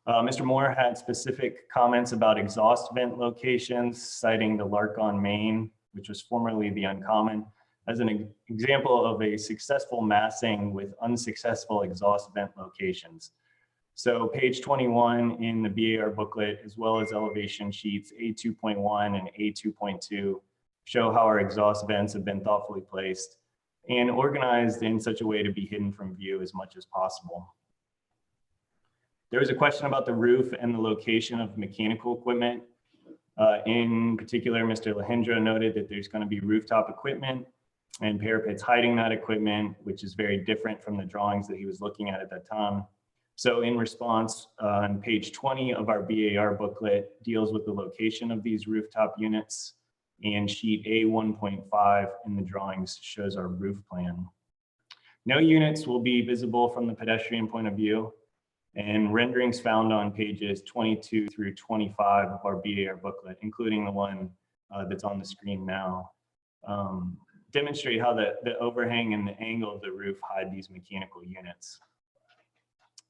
Mr. Moore had specific comments about exhaust vent locations, citing the Lark-on Main, which was formerly the Uncommon, as an example of a successful massing with unsuccessful exhaust vent locations. So page 21 in the BAR booklet, as well as elevation sheets A2.1 and A2.2, show how our exhaust vents have been thoughtfully placed. and organized in such a way to be hidden from view as much as possible. There was a question about the roof and the location of mechanical equipment. In particular, Mr. Alejandro noted that there's going to be rooftop equipment and Parapet's hiding that equipment, which is very different from the drawings that he was looking at that time. So in response, on page 20 of our BAR booklet deals with the location of these rooftop units, and sheet A1.5 in the drawings shows our roof plan. No units will be visible from the pedestrian point of view, and renderings found on pages 22 through 25 of our BAR booklet, including the one that's on the screen now, demonstrate how the overhang and the angle of the roof hide these mechanical units.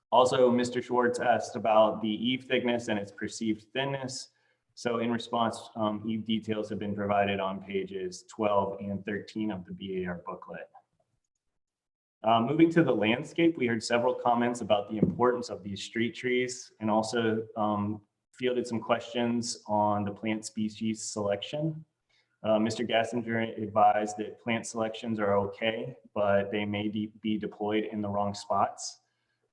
Also, Mr. Schwartz asked about the eave thickness and its perceived thinness. So in response, eave details have been provided on pages 12 and 13 of the BAR booklet. Moving to the landscape, we heard several comments about the importance of these street trees, and also fielded some questions on the plant species selection. Mr. Gassinger advised that plant selections are okay, but they may be deployed in the wrong spots.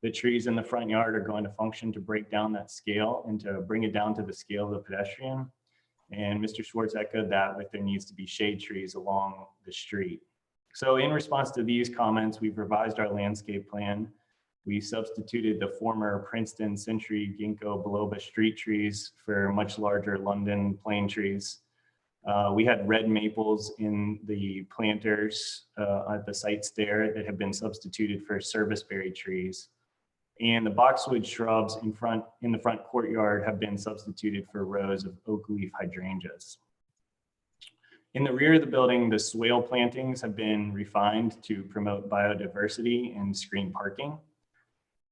The trees in the front yard are going to function to break down that scale and to bring it down to the scale of the pedestrian. And Mr. Schwartz echoed that with there needs to be shade trees along the street. So in response to these comments, we've revised our landscape plan. We substituted the former Princeton, Century, Ginkgo, biloba street trees for much larger London plane trees. We had red maples in the planters at the sites there that have been substituted for serviceberry trees. And the boxwood shrubs in the front courtyard have been substituted for rows of oak leaf hydrangeas. In the rear of the building, the swale plantings have been refined to promote biodiversity and screen parking.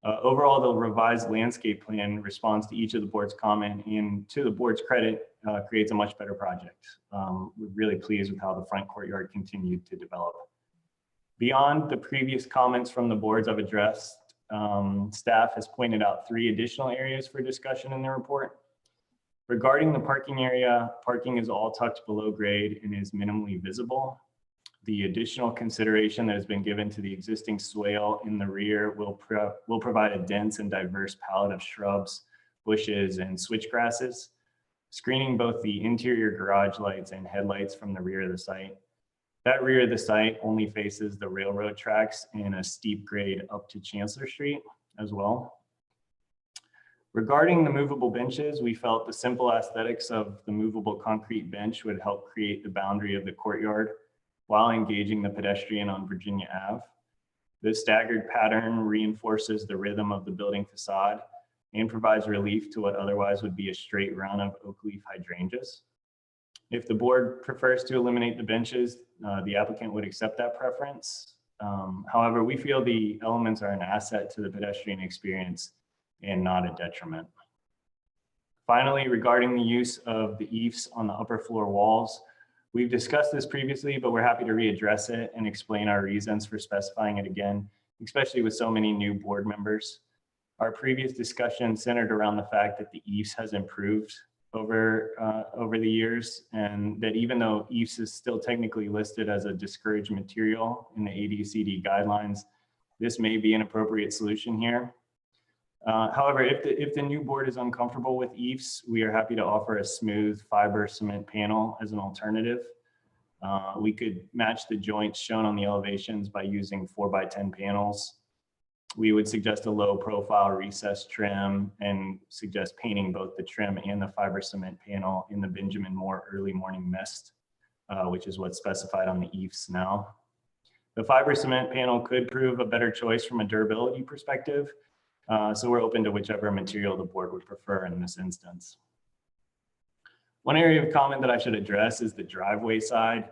Overall, the revised landscape plan responds to each of the board's comment, and to the board's credit, creates a much better project. We're really pleased with how the front courtyard continued to develop. Beyond the previous comments from the boards I've addressed, staff has pointed out 3 additional areas for discussion in their report. Regarding the parking area, parking is all tucked below grade and is minimally visible. The additional consideration that has been given to the existing swale in the rear will provide a dense and diverse palette of shrubs, bushes, and switchgrasses, screening both the interior garage lights and headlights from the rear of the site. That rear of the site only faces the railroad tracks and a steep grade up to Chancellor Street as well. Regarding the movable benches, we felt the simple aesthetics of the movable concrete bench would help create the boundary of the courtyard while engaging the pedestrian on Virginia Ave. This staggered pattern reinforces the rhythm of the building facade and provides relief to what otherwise would be a straight round of oak leaf hydrangeas. If the board prefers to eliminate the benches, the applicant would accept that preference. However, we feel the elements are an asset to the pedestrian experience and not a detriment. Finally, regarding the use of the eaves on the upper floor walls, we've discussed this previously, but we're happy to readdress it and explain our reasons for specifying it again, especially with so many new board members. Our previous discussion centered around the fact that the eaves has improved over the years, and that even though eaves is still technically listed as a discouraged material in the ADCD guidelines, this may be an appropriate solution here. However, if the new board is uncomfortable with eaves, we are happy to offer a smooth fiber cement panel as an alternative. We could match the joints shown on the elevations by using 4x10 panels. We would suggest a low profile recessed trim and suggest painting both the trim and the fiber cement panel in the Benjamin Moore early morning mist, which is what's specified on the eaves now. The fiber cement panel could prove a better choice from a durability perspective, so we're open to whichever material the board would prefer in this instance. One area of comment that I should address is the driveway side.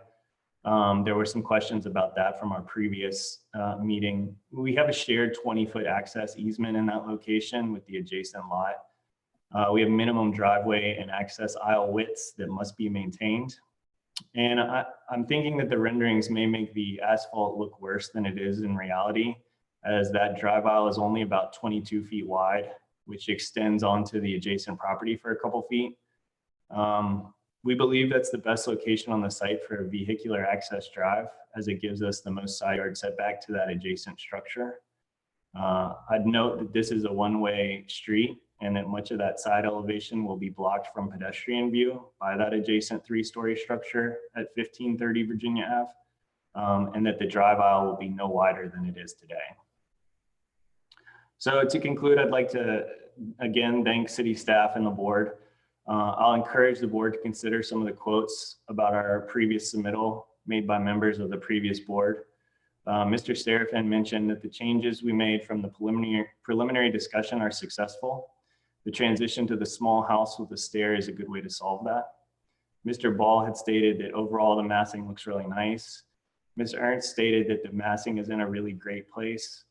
There were some questions about that from our previous meeting. We have a shared 20-foot access easement in that location with the adjacent lot. We have minimum driveway and access aisle widths that must be maintained. And I'm thinking that the renderings may make the asphalt look worse than it is in reality, as that drive aisle is only about 22 feet wide, which extends onto the adjacent property for a couple feet. We believe that's the best location on the site for a vehicular access drive, as it gives us the most side yard setback to that adjacent structure. I'd note that this is a one-way street and that much of that side elevation will be blocked from pedestrian view by that adjacent 3-story structure at 1530 Virginia Ave, and that the drive aisle will be no wider than it is today. So to conclude, I'd like to again thank city staff and the board. I'll encourage the board to consider some of the quotes about our previous submittal made by members of the previous board. Mr. Serafin mentioned that the changes we made from the preliminary discussion are successful. The transition to the small house with the stair is a good way to solve that. Mr. Ball had stated that overall the massing looks really nice. Ms. Ernst stated that the massing is in a really great place.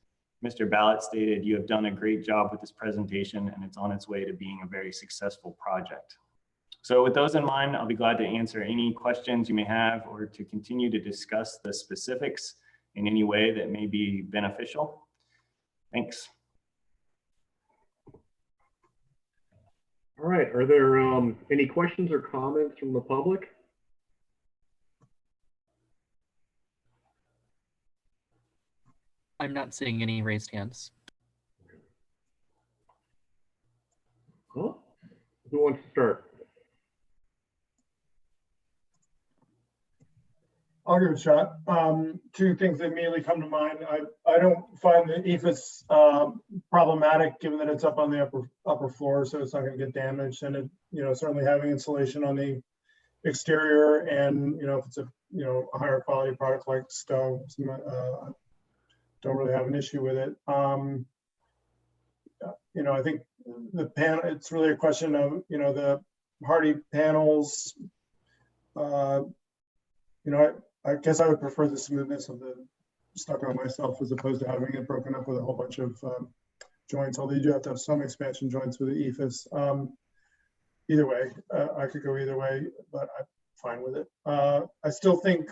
Mr. Ballot stated, "You have done a great job with this presentation and it's on its way to being a very successful project." So with those in mind, I'll be glad to answer any questions you may have or to continue to discuss the specifics in any way that may be beneficial. Thanks. All right, are there any questions or comments from the public? I'm not seeing any raised hands. Huh? Who wants to start? I'll give it a shot. Two things that immediately come to mind. I don't find the EFS problematic, given that it's up on the upper floor, so it's not going to get damaged. And it, certainly having insulation on the exterior, and if it's a a higher quality product like stone, don't really have an issue with it. I think the panel. It's really a question of the hardy panels. I guess I would prefer the smoothness of the stucco myself, as opposed to having it broken up with a whole bunch of joints, although you do have to have some expansion joints with the EFS. Either way, I could go either way, but I'm fine with it. I still think,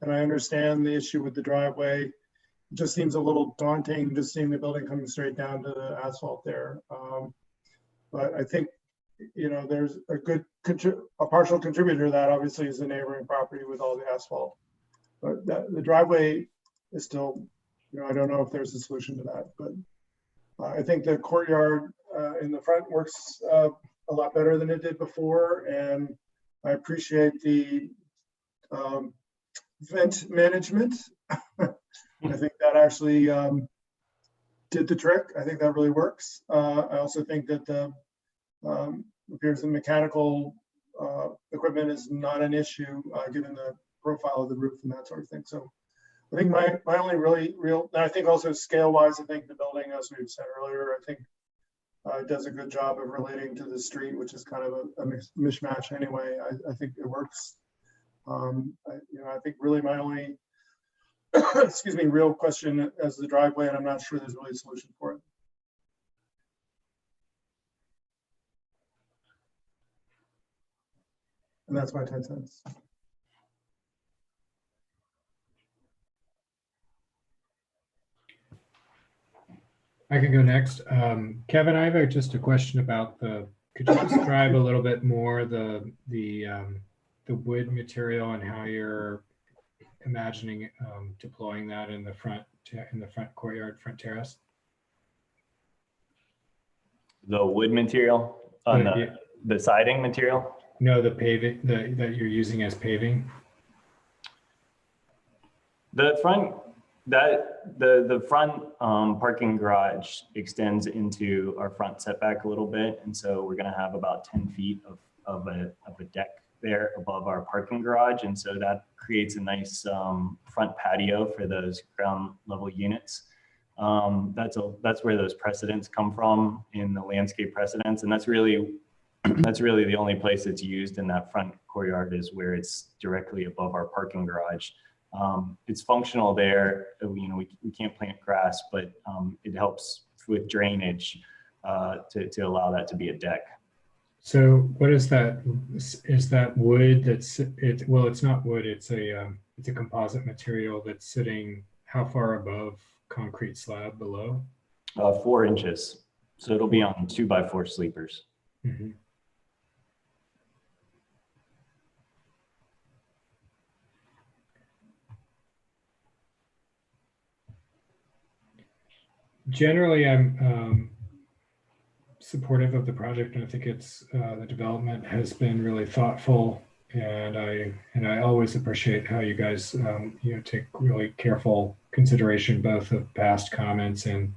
and I understand the issue with the driveway, it just seems a little daunting just seeing the building coming straight down to the asphalt there. But I think there's a partial contributor to that, obviously, is the neighboring property with all the asphalt. But the driveway is still, I don't know if there's a solution to that. But I think the courtyard in the front works a lot better than it did before. And I appreciate the vent management. I think that actually did the trick. I think that really works. I also think that the appears the mechanical equipment is not an issue given the profile of the roof and that sort of thing. So I think my only real, and I think also scale wise, I think the building, as we've said earlier, I think it does a good job of relating to the street, which is kind of a mishmash anyway. I think it works. I think really my only, excuse me, real question as the driveway, and I'm not sure there's really a solution for it. And that's my 10 cents. I can go next. Kevin, I have just a question about could you describe a little bit more the wood material and how you're imagining deploying that in the front courtyard, front terrace? The wood material on the siding material? No, the paving that you're using as paving. The front parking garage extends into our front setback a little bit, and so we're going to have about 10 feet of a deck there above our parking garage, and so that creates a nice front patio for those ground level units. That's where those precedents come from in the landscape precedents, and that's really the only place it's used in that front courtyard is where it's directly above our parking garage. It's functional there. We can't plant grass, but it helps with drainage to allow that to be a deck. So what is that? Is that wood well, it's not wood. It's a composite material that's sitting how far above concrete slab below? 4 inches. So it'll be on 2x4 sleepers. Mm-hmm. Generally, I'm supportive of the project, and I think it's the development has been really thoughtful, and I always appreciate how you guys take really careful consideration both of past comments and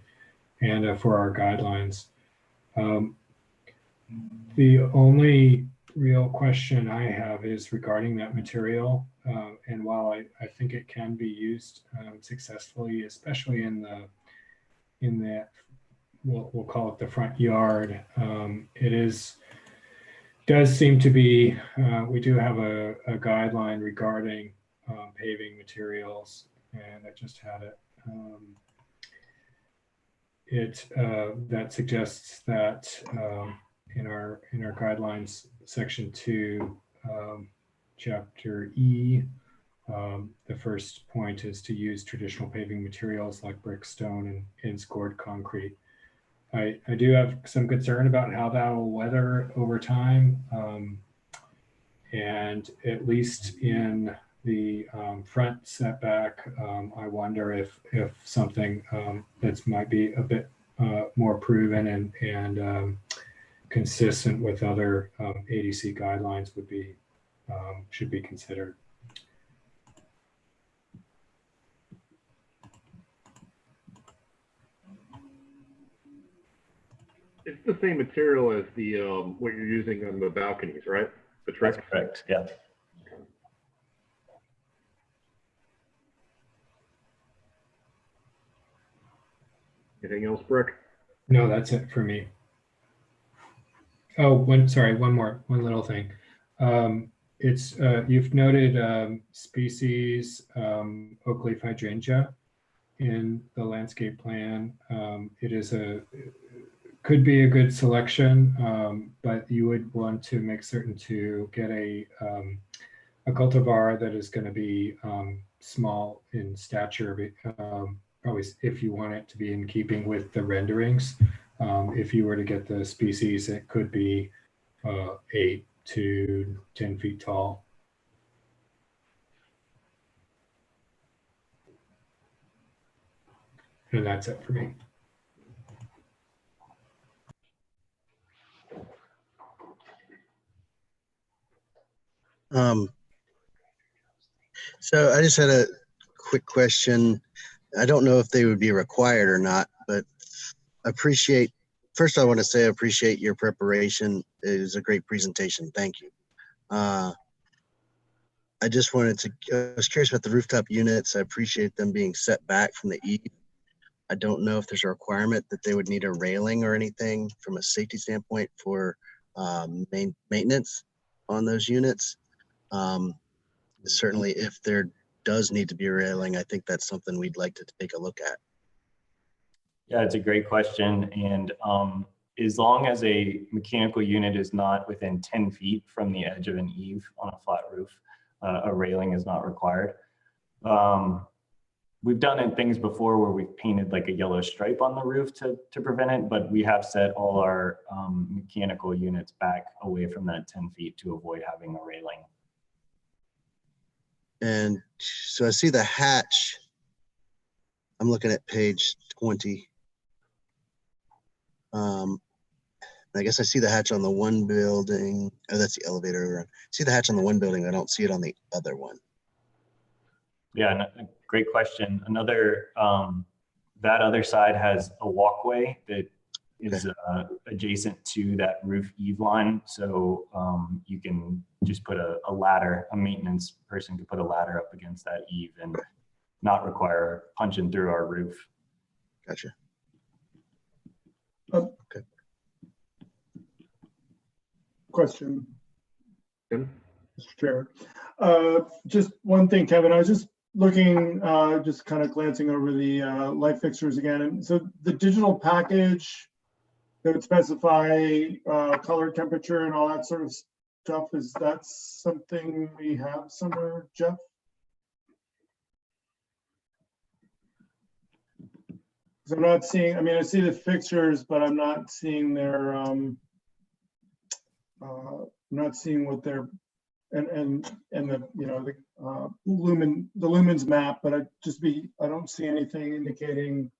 for our guidelines. The only real question I have is regarding that material, and while I think it can be used successfully, especially in the we'll call it the front yard. It does seem to be, we do have a guideline regarding paving materials, and I just had it. That suggests that in our guidelines, section 2, chapter E, the first point is to use traditional paving materials like brick, stone, and scored concrete. I do have some concern about how that will weather over time. And at least in the front setback, I wonder if something that might be a bit more proven and consistent with other ADC guidelines would be should be considered. It's the same material as the what you're using on the balconies, right? The Trex? That's correct, yeah. Anything else, Brick? No, that's it for me. Oh, one little thing. It's you've noted species oak leaf hydrangea in the landscape plan. It is could be a good selection, but you would want to make certain to get a cultivar that is going to be small in stature, probably if you want it to be in keeping with the renderings. If you were to get the species, it could be 8 to 10 feet tall. And that's it for me. So I just had a quick question. I don't know if they would be required or not, but first I want to say I appreciate your preparation. It was a great presentation. Thank you. I just wanted I was curious about the rooftop units. I appreciate them being set back from the eave. I don't know if there's a requirement that they would need a railing or anything from a safety standpoint for maintenance on those units. Certainly if there does need to be a railing, I think that's something we'd like to take a look at. Yeah, it's a great question. And as long as a mechanical unit is not within 10 feet from the edge of an eave on a flat roof, a railing is not required. We've done things before where we've painted like a yellow stripe on the roof to prevent it, but we have set all our mechanical units back away from that 10 feet to avoid having a railing. And so I see the hatch. I'm looking at page 20. I guess I see the hatch on the one building. Oh, that's the elevator. I see the hatch on the one building. I don't see it on the other one. Yeah, great question. Another, that other side has a walkway that is adjacent to that roof eave line. So you can just put a ladder, a maintenance person could put a ladder up against that eave and not require punching through our roof. Gotcha. Okay. Question. Tim? Mr. Chair. Just one thing, Kevin, I was just looking, just kind of glancing over the light fixtures again. And so the digital package that would specify color, temperature, and all that sort of stuff, is that something we have somewhere, Jeff? Because I'm not seeing, I mean, I see the fixtures, but I'm not seeing their, I'm not seeing what they're, and the, you know, the lumens map, but I don't see anything indicating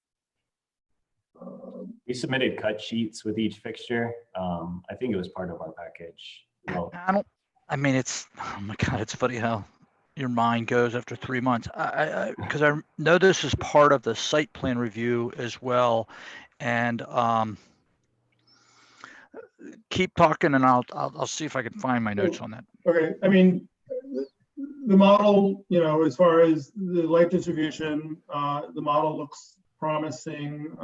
We submitted cut sheets with each fixture. I think it was part of our package. Well, I mean, oh my God, it's funny how your mind goes after 3 months. Because I know this is part of the site plan review as well. And keep talking and I'll see if I can find my notes on that. Okay, I mean, the model, as far as the light distribution, the model looks promising.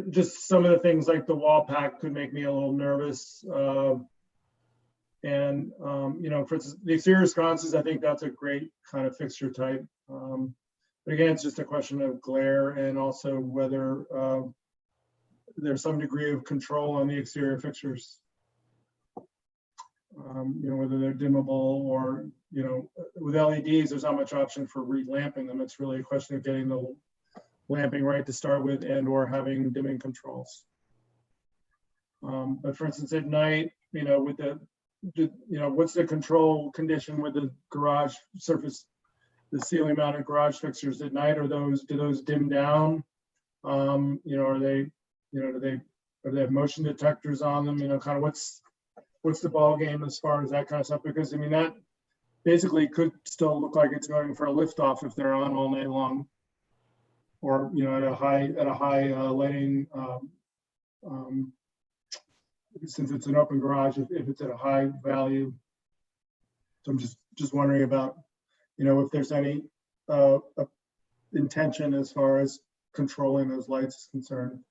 Just some of the things like the wall pack could make me a little nervous. For instance, the exterior sconces, I think that's a great kind of fixture type. But again, it's just a question of glare and also whether there's some degree of control on the exterior fixtures. Whether they're dimmable or, with LEDs, there's not much option for relamping them. It's really a question of getting the lamping right to start with and or having dimming controls. But for instance, at night, with what's the control condition with the garage surface, the ceiling mounted garage fixtures at night? Do those dim down? Are they, do they have motion detectors on them? Kind of what's the ball game as far as that kind of stuff? Because I mean, that basically could still look like it's going for a lift off if they're on all night long, or at a high lighting. Since it's an open garage, if it's at a high value. So I'm just wondering about, if there's any intention as far as controlling those lights is concerned,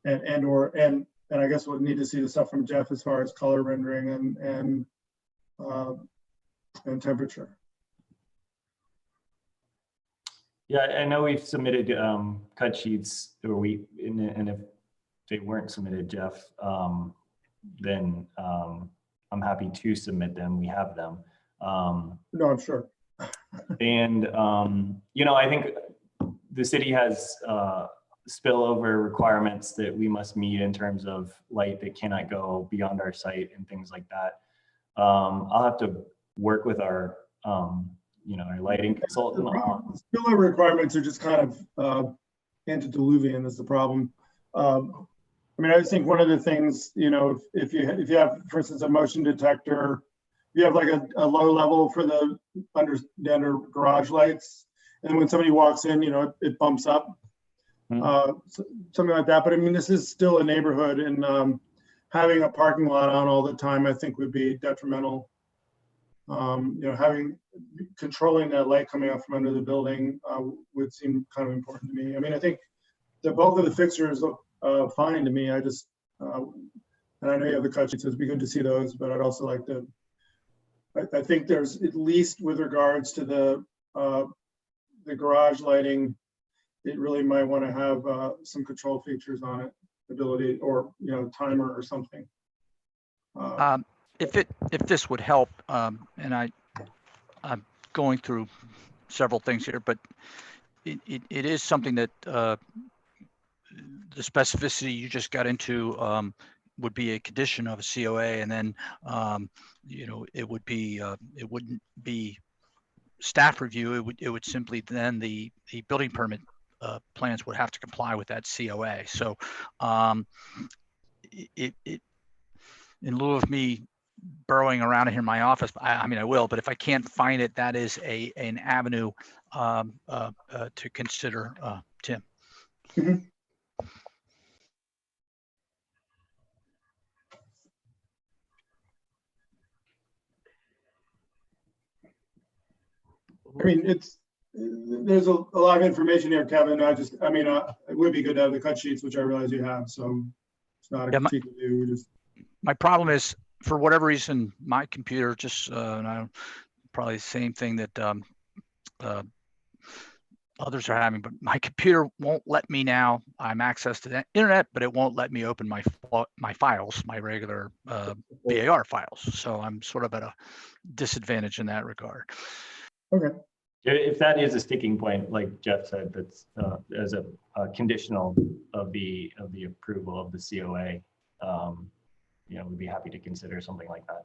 and I guess we'll need to see the stuff from Jeff as far as color rendering and temperature. yeah, I know we've submitted cut sheets, and if they weren't submitted, Jeff, then I'm happy to submit them. We have them. No, I'm sure. And I think the city has spillover requirements that we must meet in terms of light that cannot go beyond our site and things like that. I'll have to work with our our lighting consultant. Spillover requirements are just kind of antediluvian is the problem. I mean, I just think one of the things, if you have, for instance, a motion detector, you have like a low level for the under garage lights, and when somebody walks in, it bumps up, something like that. But I mean, this is still a neighborhood, and having a parking lot on all the time, I think, would be detrimental. Controlling that light coming out from under the building would seem kind of important to me. I mean, I think the bulk of the fixtures look fine to me. I just, and I know you have the cut sheets, so it'd be good to see those, but I'd also like to, I think there's, at least with regards to the garage lighting, it really might want to have some control features on it, ability, or, timer or something. If this would help, and I'm going through several things here, but it is something that the specificity you just got into would be a condition of a COA, and then it would be it wouldn't be staff review. It would simply then the building permit plans would have to comply with that COA. So it in lieu of me burrowing around here in my office, I mean I will, but if I can't find it, that is an avenue to consider, Tim. Mm-hmm. I mean, there's a lot of information here, Kevin. It would be good to have the cut sheets, which I realize you have. So it's not a critique of you. My problem is, for whatever reason, my computer just, and I probably the same thing that others are having, but my computer won't let me now. I'm access to the internet, but it won't let me open my files, my regular BAR files. So I'm sort of at a disadvantage in that regard. Okay. If that is a sticking point, like Jeff said, that's as a conditional of the approval of the COA, we'd be happy to consider something like that.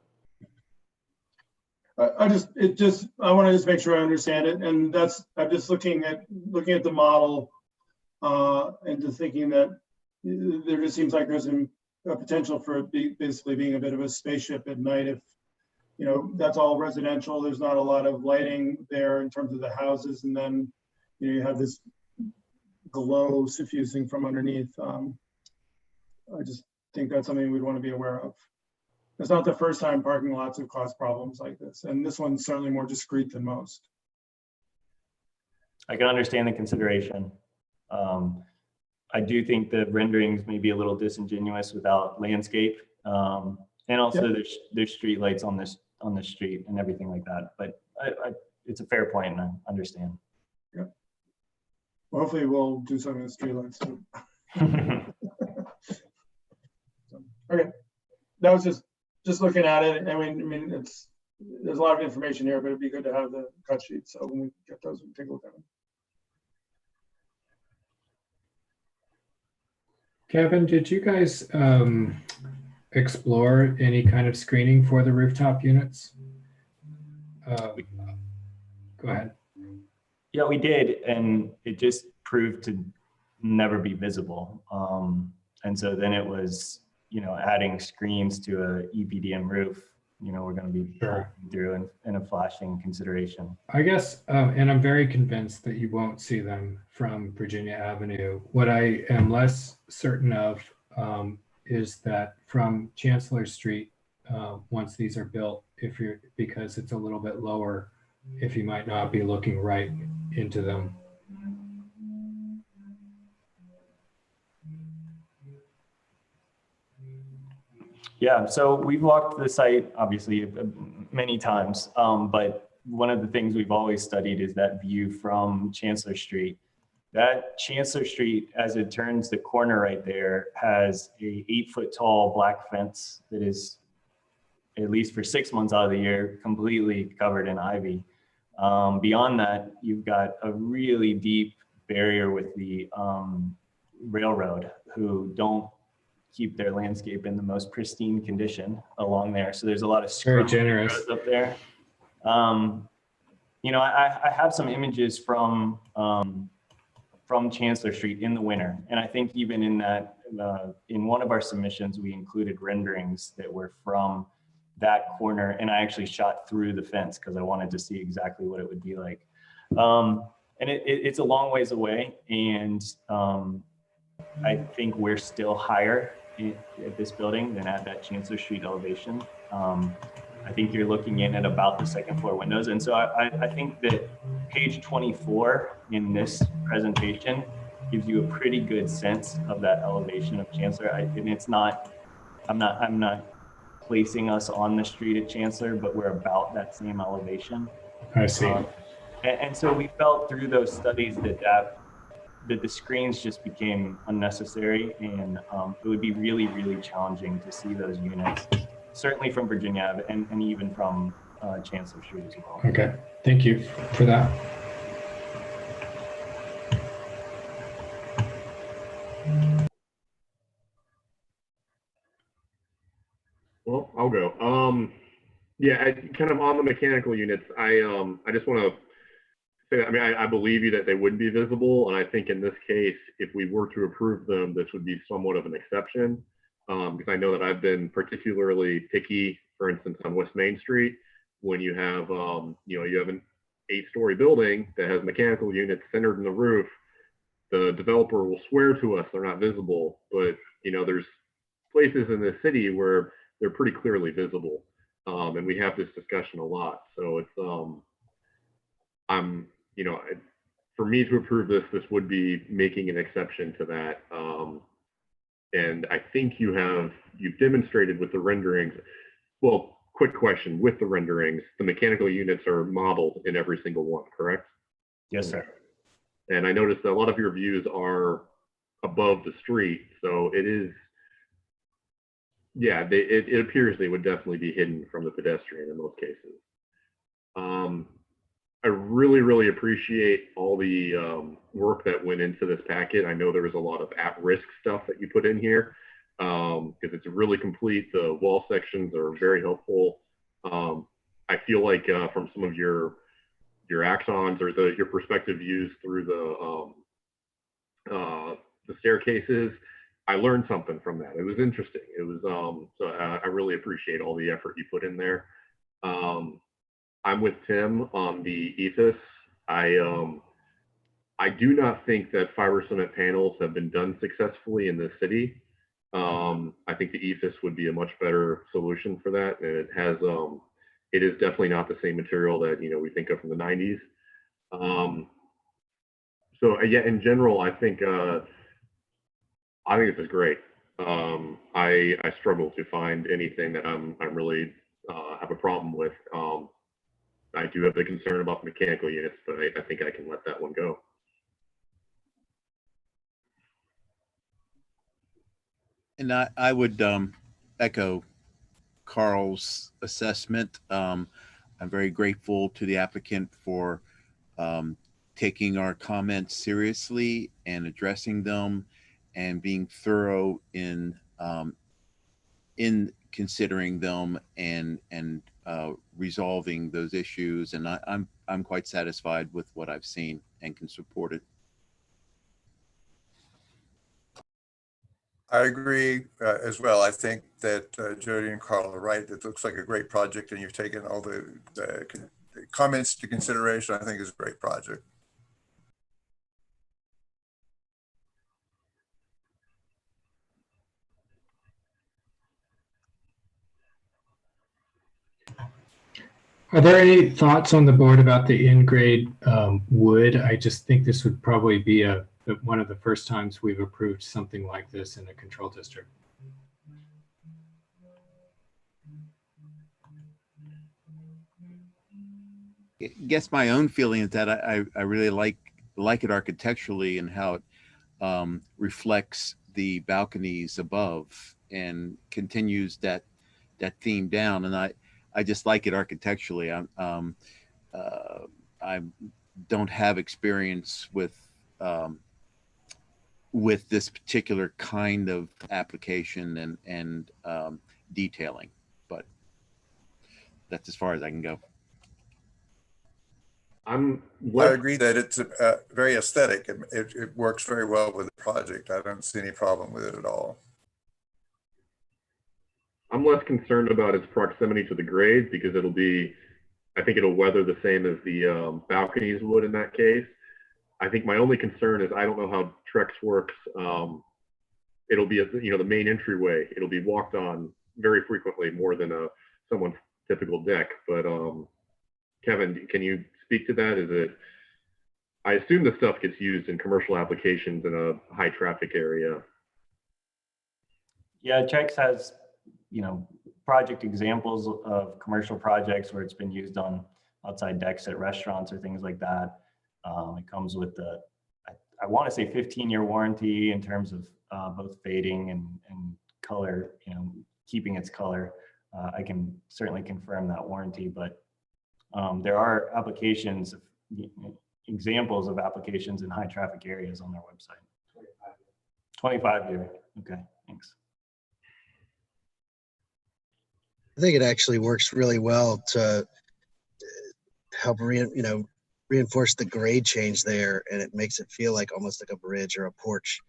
I want to just make sure I understand it, and I'm just looking at the model. into thinking that there just seems like there's a potential for it basically being a bit of a spaceship at night. If, you know, that's all residential, there's not a lot of lighting there in terms of the houses. And then, you know, you have this glow suffusing from underneath. I just think that's something we'd want to be aware of. It's not the first time parking lots have caused problems like this. And this one's certainly more discreet than most. I can understand the consideration. I do think the renderings may be a little disingenuous without landscape. And also there's street lights on this street and everything like that. But it's a fair point, and I understand. Yeah. Well, hopefully we'll do something with streetlights too. So, okay, that was just looking at it. I mean, there's a lot of information here, but it'd be good to have the cut sheet. So when we get those, we can take a look at them. Kevin, did you guys explore any kind of screening for the rooftop units? Go ahead. Yeah, we did, and it just proved to never be visible. And so then it was, you know, adding screens to a EPDM roof. You know, we're going to be through in a flashing consideration. I guess, and I'm very convinced that you won't see them from Virginia Avenue. What I am less certain of is that from Chancellor Street, once these are built, because it's a little bit lower, if you might not be looking right into them. Yeah, so we've walked the site obviously many times, but one of the things we've always studied is that view from Chancellor Street. That Chancellor Street, as it turns the corner right there, has a 8-foot tall black fence that is, at least for 6 months out of the year, completely covered in ivy. Beyond that, you've got a really deep barrier with the railroad, who don't keep their landscape in the most pristine condition along there. So there's a lot of very generous up there. You know, I have some images from Chancellor Street in the winter. And I think even in that, in one of our submissions, we included renderings that were from that corner. And I actually shot through the fence because I wanted to see exactly what it would be like. And it's a long ways away. And I think we're still higher at this building than at that Chancellor Street elevation. I think you're looking in at about the second floor windows. And so I think that page 24 in this presentation gives you a pretty good sense of that elevation of Chancellor. And it's not, I'm not placing us on the street at Chancellor, but we're about that same elevation. I see. And so we felt through those studies that the screens just became unnecessary, and it would be really, really challenging to see those units, certainly from Virginia Ave and even from Chancellor Street as well. Okay, thank you for that. Well, I'll go. Yeah, kind of on the mechanical units, I just want to say, I mean, I believe you that they would be visible, and I think in this case, if we were to approve them, this would be somewhat of an exception, because I know that I've been particularly picky, for instance, on West Main Street, when you have, you know, you have an 8-story building that has mechanical units centered in the roof. The developer will swear to us they're not visible, but you know, there's places in the city where they're pretty clearly visible, and we have this discussion a lot. So it's, you know, for me to approve this would be making an exception to that. And I think you've demonstrated with the renderings. Well, quick question, with the renderings, the mechanical units are modeled in every single one, correct? Yes, sir. And I noticed that a lot of your views are above the street, so it is, yeah, it appears they would definitely be hidden from the pedestrian in most cases. I really, really appreciate all the work that went into this packet. I know there was a lot of at-risk stuff that you put in here, because it's really complete. The wall sections are very helpful. I feel like from some of your axons or your perspective views through the the staircases. I learned something from that. It was interesting. It was so I really appreciate all the effort you put in there. I'm with Tim on the ethos. I do not think that fiber cement panels have been done successfully in the city. I think the ethos would be a much better solution for that, and it is definitely not the same material that we think of from the 90s. So yeah, in general, I think this is great. I struggle to find anything that I'm really have a problem with. I do have the concern about the mechanical units, but I think I can let that one go. And I would echo Carl's assessment. I'm very grateful to the applicant for taking our comments seriously and addressing them and being thorough in considering them and resolving those issues. And I'm quite satisfied with what I've seen and can support it. I agree as well. I think that Jody and Carl are right. It looks like a great project, and you've taken all the comments to consideration. I think it's a great project. Are there any thoughts on the board about the in-grade wood? I just think this would probably be one of the first times we've approved something like this in a control district. I guess my own feeling is that I really like it architecturally and how it reflects the balconies above and continues that theme down. And I just like it architecturally. I don't have experience with this particular kind of application and detailing, but that's as far as I can go. I agree that it's very aesthetic. It works very well with the project. I don't see any problem with it at all. I'm less concerned about its proximity to the grades because I think it'll weather the same as the balconies would in that case. I think my only concern is I don't know how Trex works. It'll be the main entryway. It'll be walked on very frequently, more than someone's typical deck. But Kevin, can you speak to that? I assume this stuff gets used in commercial applications in a high traffic area. Yeah, Trex has project examples of commercial projects where it's been used on outside decks at restaurants or things like that. It comes with I want to say 15-year warranty in terms of both fading and color, keeping its color. I can certainly confirm that warranty, but there are applications, examples of applications in high traffic areas on their website. 25-year. Okay, thanks. I think it actually works really well to help reinforce the grade change there, and it makes it feel like almost like a bridge or a porch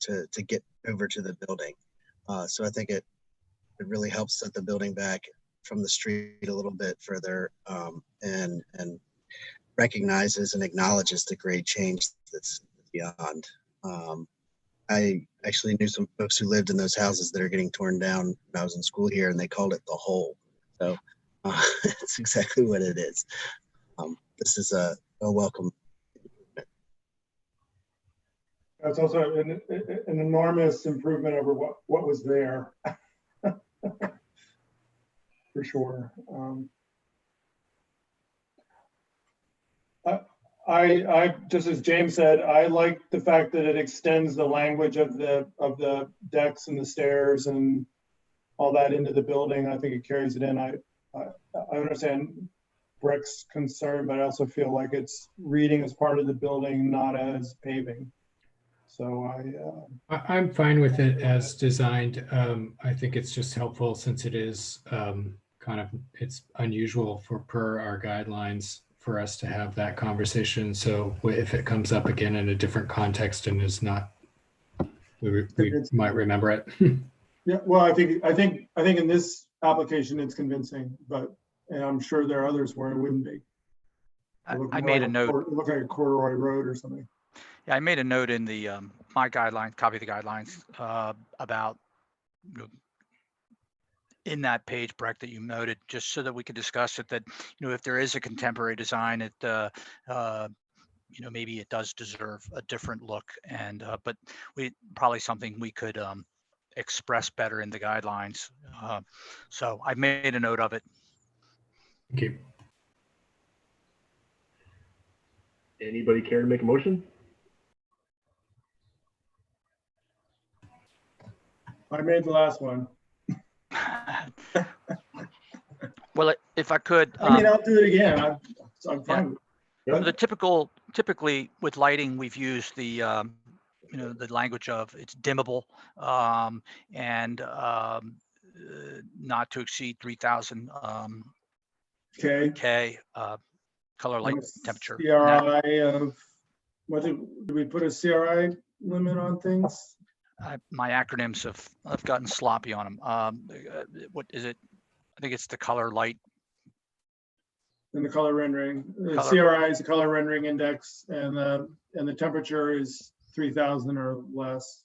to get over to the building. So I think it really helps set the building back from the street a little bit further, and recognizes and acknowledges the grade change that's beyond. I actually knew some folks who lived in those houses that are getting torn down when I was in school here, and they called it the hole. So it's exactly what it is. This is a welcome. That's also an enormous improvement over what was there. For sure. I just as James said, I like the fact that it extends the language of the decks and the stairs and all that into the building. I think it carries it in. I understand Brick's concern, but I also feel like it's reading as part of the building, not as paving. So I'm fine with it as designed. I think it's just helpful since it is it's unusual per our guidelines for us to have that conversation. So if it comes up again in a different context and is not, we might remember it. Yeah, well, I think in this application it's convincing, and I'm sure there are others where it wouldn't be. I made a note. It looked like a corduroy road or something. Yeah, I made a note in the my guidelines, copy of the guidelines about in that page, Breck, that you noted, just so that we could discuss it. That if there is a contemporary design, it maybe it does deserve a different look, and but we probably something we could express better in the guidelines. So I made a note of it. Thank you. Anybody care to make a motion? I made the last one. Well, if I could, I mean, I'll do it again. I'm fine. Yeah. Typically with lighting, we've used the the language of it's dimmable and not to exceed 3,000 K color, light, temperature. CRI of what did we put a CRI limit on things? My acronyms have gotten sloppy on them. What is it? I think it's the color, light, and the color rendering. The CRI is the color rendering index, and the temperature is 3,000 or less.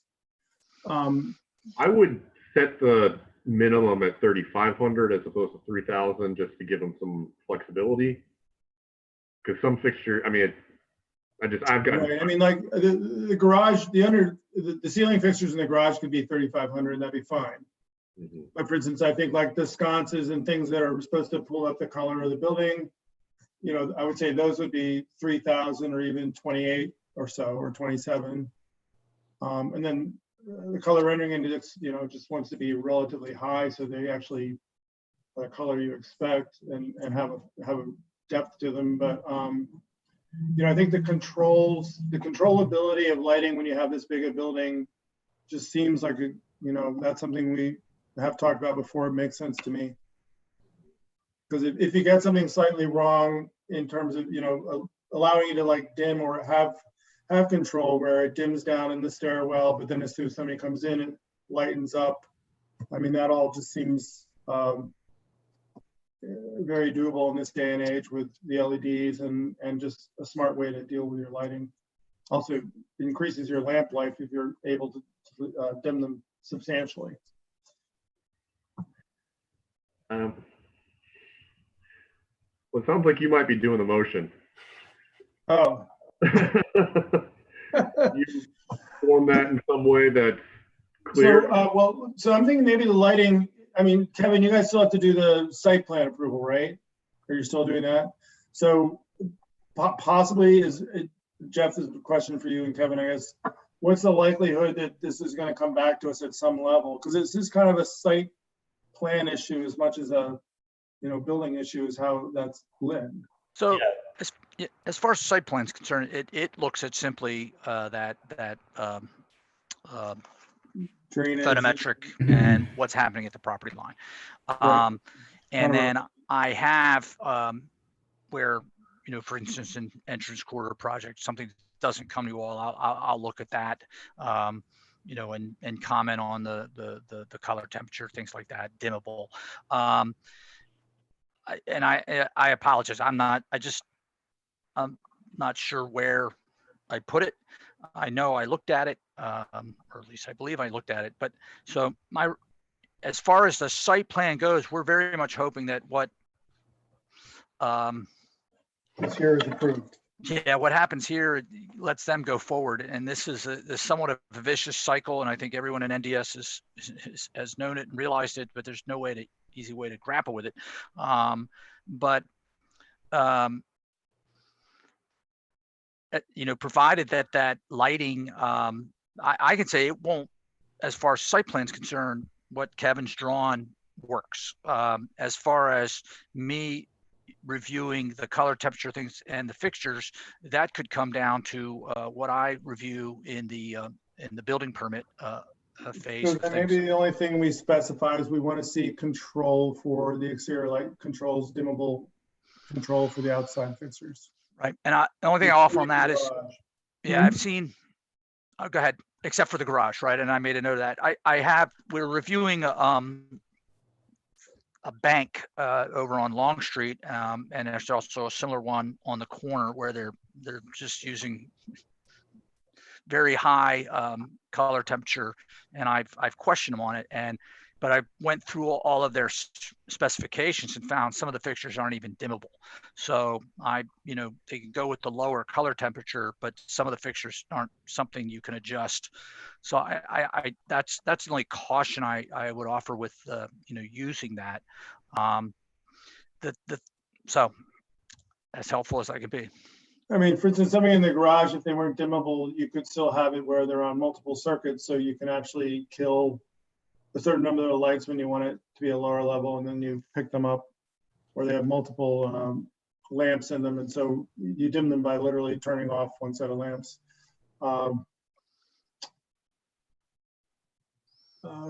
I would set the minimum at 3,500 as opposed to 3,000, just to give them some flexibility. Because some fixture, I mean, I've got. Right. I mean, like the garage, the ceiling fixtures in the garage could be 3,500, and that'd be fine. Mm-hmm. But for instance, I think like the sconces and things that are supposed to pull up the color of the building, I would say those would be 3,000 or even 28 or so, or 27. And then the color rendering index, just wants to be relatively high, so they actually the color you expect and have a depth to them. But I think the controllability of lighting when you have this big a building just seems like that's something we have talked about before. It makes sense to me, because if you get something slightly wrong in terms of allowing you to like dim or have control where it dims down in the stairwell, but then as soon as somebody comes in, it lightens up. I mean, that all just seems very doable in this day and age with the LEDs and just a smart way to deal with your lighting. Also increases your lamp life if you're able to dim them substantially. Well, it sounds like you might be doing the motion. Oh. You form that in some way that's clear. So I'm thinking maybe the lighting. I mean, Kevin, you guys still have to do the site plan approval, right? Or you're still doing that? So possibly Jeff, this is a question for you and Kevin, I guess. What's the likelihood that this is going to come back to us at some level? Because this is kind of a site plan issue as much as a building issue is how that's lit. So as far as site plan is concerned, it looks at simply that drainage, photometric and what's happening at the property line. Right. And then I have where, for instance, in entrance corridor project, something doesn't come to you all, I'll look at that, and comment on the color, temperature, things like that, dimmable. I apologize. I'm not sure where I put it. I know I looked at it, or at least I believe I looked at it. But so as far as the site plan goes, we're very much hoping that what this here is approved. Yeah, what happens here lets them go forward, and this is somewhat of a vicious cycle. And I think everyone in NDS has known it and realized it, but there's no easy way to grapple with it. Provided that lighting, I can say it won't, as far as site plan is concerned, what Kevin's drawn works. As far as me reviewing the color, temperature things and the fixtures, that could come down to what I review in the building permit phase. So maybe the only thing we specify is we want to see control for the exterior light controls, dimmable control for the outside fixtures. Right. And the only thing I'll offer on that is, Garage. yeah, I've seen, go ahead, except for the garage, right? And I made a note of that. We're reviewing a bank over on Long Street, and there's also a similar one on the corner where they're just using very high color temperature, and I've questioned them on it, but I went through all of their specifications and found some of the fixtures aren't even dimmable. So they can go with the lower color temperature, but some of the fixtures aren't something you can adjust. So that's the only caution I would offer with using that. So as helpful as I could be. I mean, for instance, something in the garage, if they weren't dimmable, you could still have it where they're on multiple circuits, so you can actually kill a certain number of lights when you want it to be a lower level, and then you pick them up where they have multiple lamps in them, and so you dim them by literally turning off one set of lamps.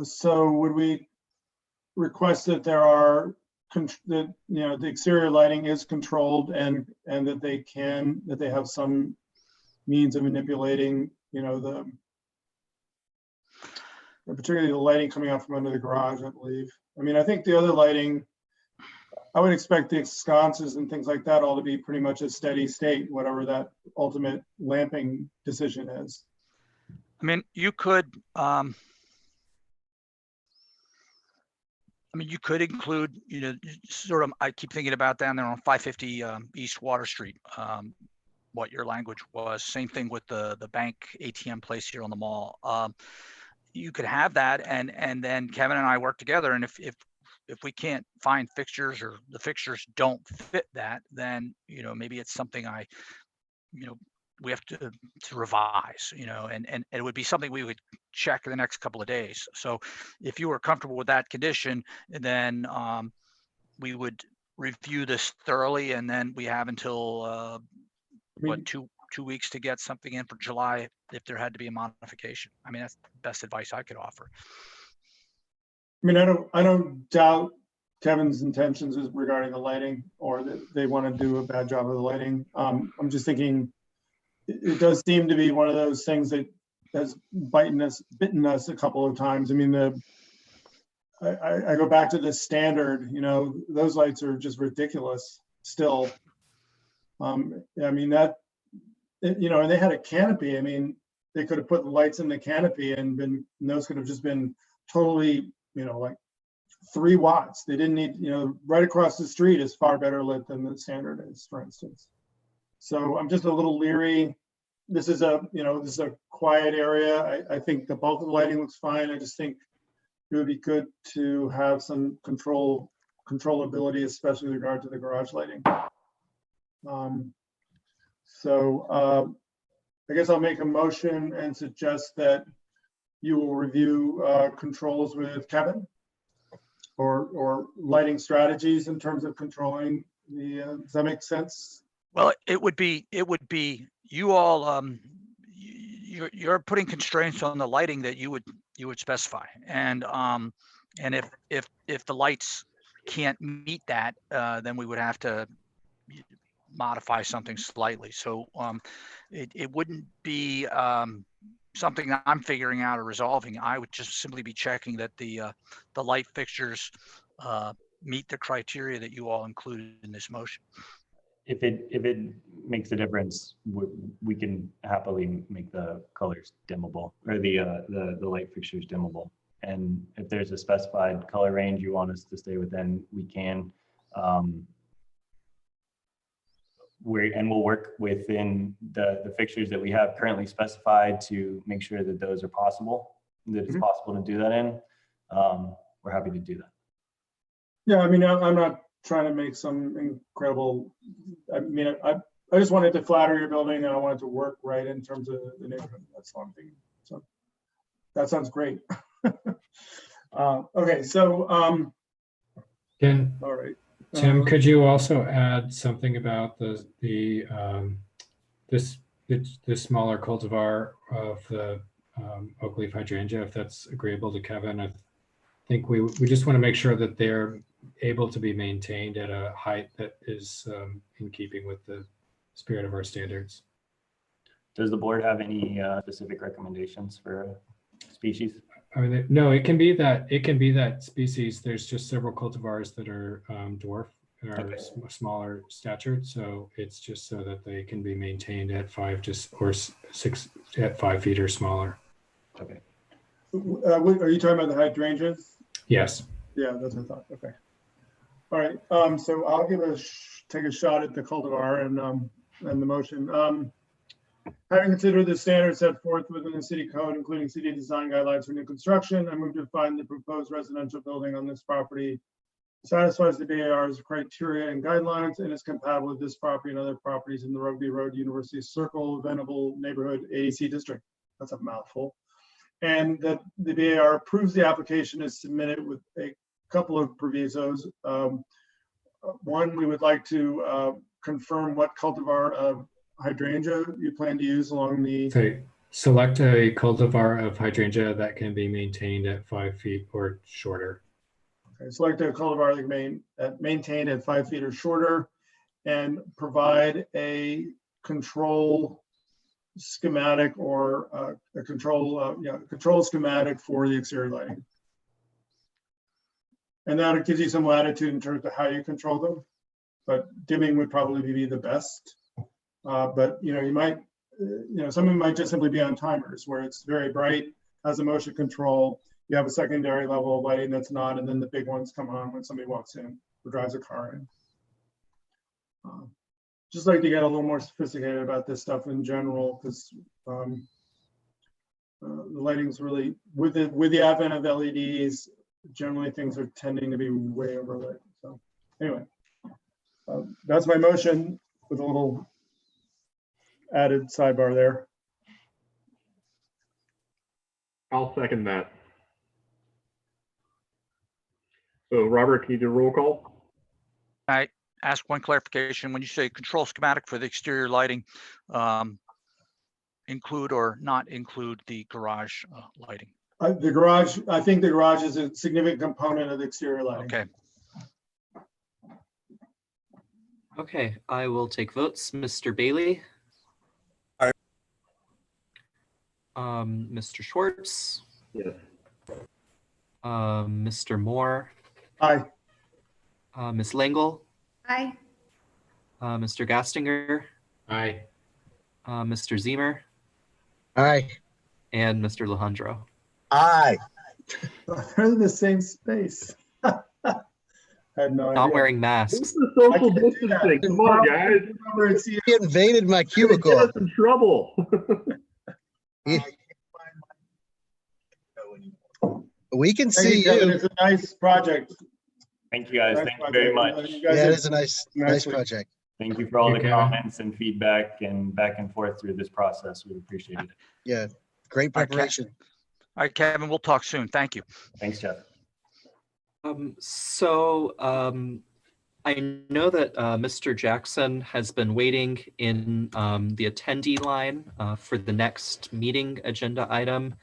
So would we request that there are that the exterior lighting is controlled and that they have some means of manipulating particularly the lighting coming out from under the garage, I believe. I mean, I think the other lighting, I would expect the sconces and things like that all to be pretty much a steady state, whatever that ultimate lamping decision is. I mean, you could include, sort of, I keep thinking about down there on 550 East Water Street, what your language was. Same thing with the bank ATM place here on the mall. You could have that, and then Kevin and I work together, and if we can't find fixtures or the fixtures don't fit that, then maybe it's something we have to revise, and it would be something we would check in the next couple of days. So if you were comfortable with that condition, then we would review this thoroughly, and then we have until two weeks to get something in for July if there had to be a modification. I mean, that's the best advice I could offer. I mean, I don't doubt Kevin's intentions is regarding the lighting, or that they want to do a bad job of the lighting. I'm just thinking it does seem to be one of those things that has bitten us a couple of times. I mean, I go back to the standard, those lights are just ridiculous still. I mean, and they had a canopy. I mean, they could have put the lights in the canopy and those could have just been totally, like 3 watts. They didn't need, right across the street is far better lit than the standard is, for instance. So I'm just a little leery. This is a quiet area. I think the bulk of the lighting looks fine. I just think it would be good to have some controllability, especially with regard to the garage lighting. So I guess I'll make a motion and suggest that you will review controls with Kevin or lighting strategies in terms of controlling the, does that make sense? Well, it would be you all, you're putting constraints on the lighting that you would specify. And if the lights can't meet that, then we would have to modify something slightly. So it wouldn't be something that I'm figuring out or resolving. I would just simply be checking that the light fixtures meet the criteria that you all included in this motion. If it makes a difference, we can happily make the colors dimmable, or the light fixtures dimmable. And if there's a specified color range you want us to stay within, we can. We'll work within the fixtures that we have currently specified to make sure that those are possible, that it's possible to do that in. We're happy to do that. Yeah, I mean, I'm not trying to make some incredible, I mean, I just wanted to flatter your building, and I wanted to work right in terms of the neighborhood. That's what I'm thinking. So that sounds great. Okay, so all right. Tim, could you also add something about this smaller cultivar of the oak leaf hydrangea, if that's agreeable to Kevin? I think we just want to make sure that they're able to be maintained at a height that is in keeping with the spirit of our standards. Does the board have any specific recommendations for species? I mean, no, it can be that species. There's just several cultivars that are dwarf and are Okay. smaller statured. So it's just so that they can be maintained at 5 or 6 at 5 feet or smaller. Okay. Are you talking about the hydrangeas? Yes. Yeah, that's what I thought. Okay. All right. So I'll take a shot at the cultivar and the motion. Having considered the standards set forth within the city code, including city design guidelines for new construction, I move to find the proposed residential building on this property satisfies the BAR's criteria and guidelines and is compatible with this property and other properties in the Rugby Road University Circle Venable Neighborhood AEC District. That's a mouthful. And that the BAR approves the application is submitted with a couple of provisos. One, we would like to confirm what cultivar of hydrangea you plan to use along the. Okay. Select a cultivar of hydrangea that can be maintained at 5 feet or shorter. Okay, select a cultivar that maintained at 5 feet or shorter, and provide a control schematic or a control schematic for the exterior lighting. And that gives you some latitude in terms of how you control them, but dimming would probably be the best. But you might, some of them might just simply be on timers where it's very bright, has a motion control. You have a secondary level of lighting that's not, and then the big ones come on when somebody walks in or drives a car in. Just like to get a little more sophisticated about this stuff in general, because the lighting's really, with the advent of LEDs, generally things are tending to be way overlit. So anyway, that's my motion with a little added sidebar there. I'll second that. So Robert, can you do a roll call? I ask one clarification. When you say control schematic for the exterior lighting, include or not include the garage lighting? The garage, I think the garage is a significant component of the exterior lighting. Okay. Okay, I will take votes. Mr. Bailey? Aye. Mr. Schwartz? Yes. Mr. Moore? Aye. Ms. Langle? Aye. Mr. Gastinger? Aye. Mr. Zemer? Aye. And Mr. Alejandro? Aye. They're in the same space. I had no Not idea. wearing masks. This is social I can't do that. distancing. Come on, guys. Remember, it's He invaded my Get cubicle. us in trouble. We can Thank see Kevin. you. It's a nice project. Thank you guys. Nice Thank you very project. much. You guys Yeah, did it is a nice nicely. project. Thank you for all Thank the you, Kevin. comments and feedback and back and forth through this process. We appreciate it. Yeah, great Okay. preparation. All right, Kevin, we'll talk soon. Thank you. Thanks, Jeff. I know that Mr. Jackson has been waiting in the attendee line for the next meeting agenda item,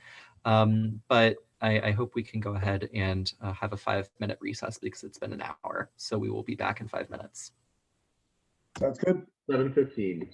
but I hope we can go ahead and have a 5-minute recess because it's been an hour. So we will be back in 5 minutes. Sounds good. 7:15.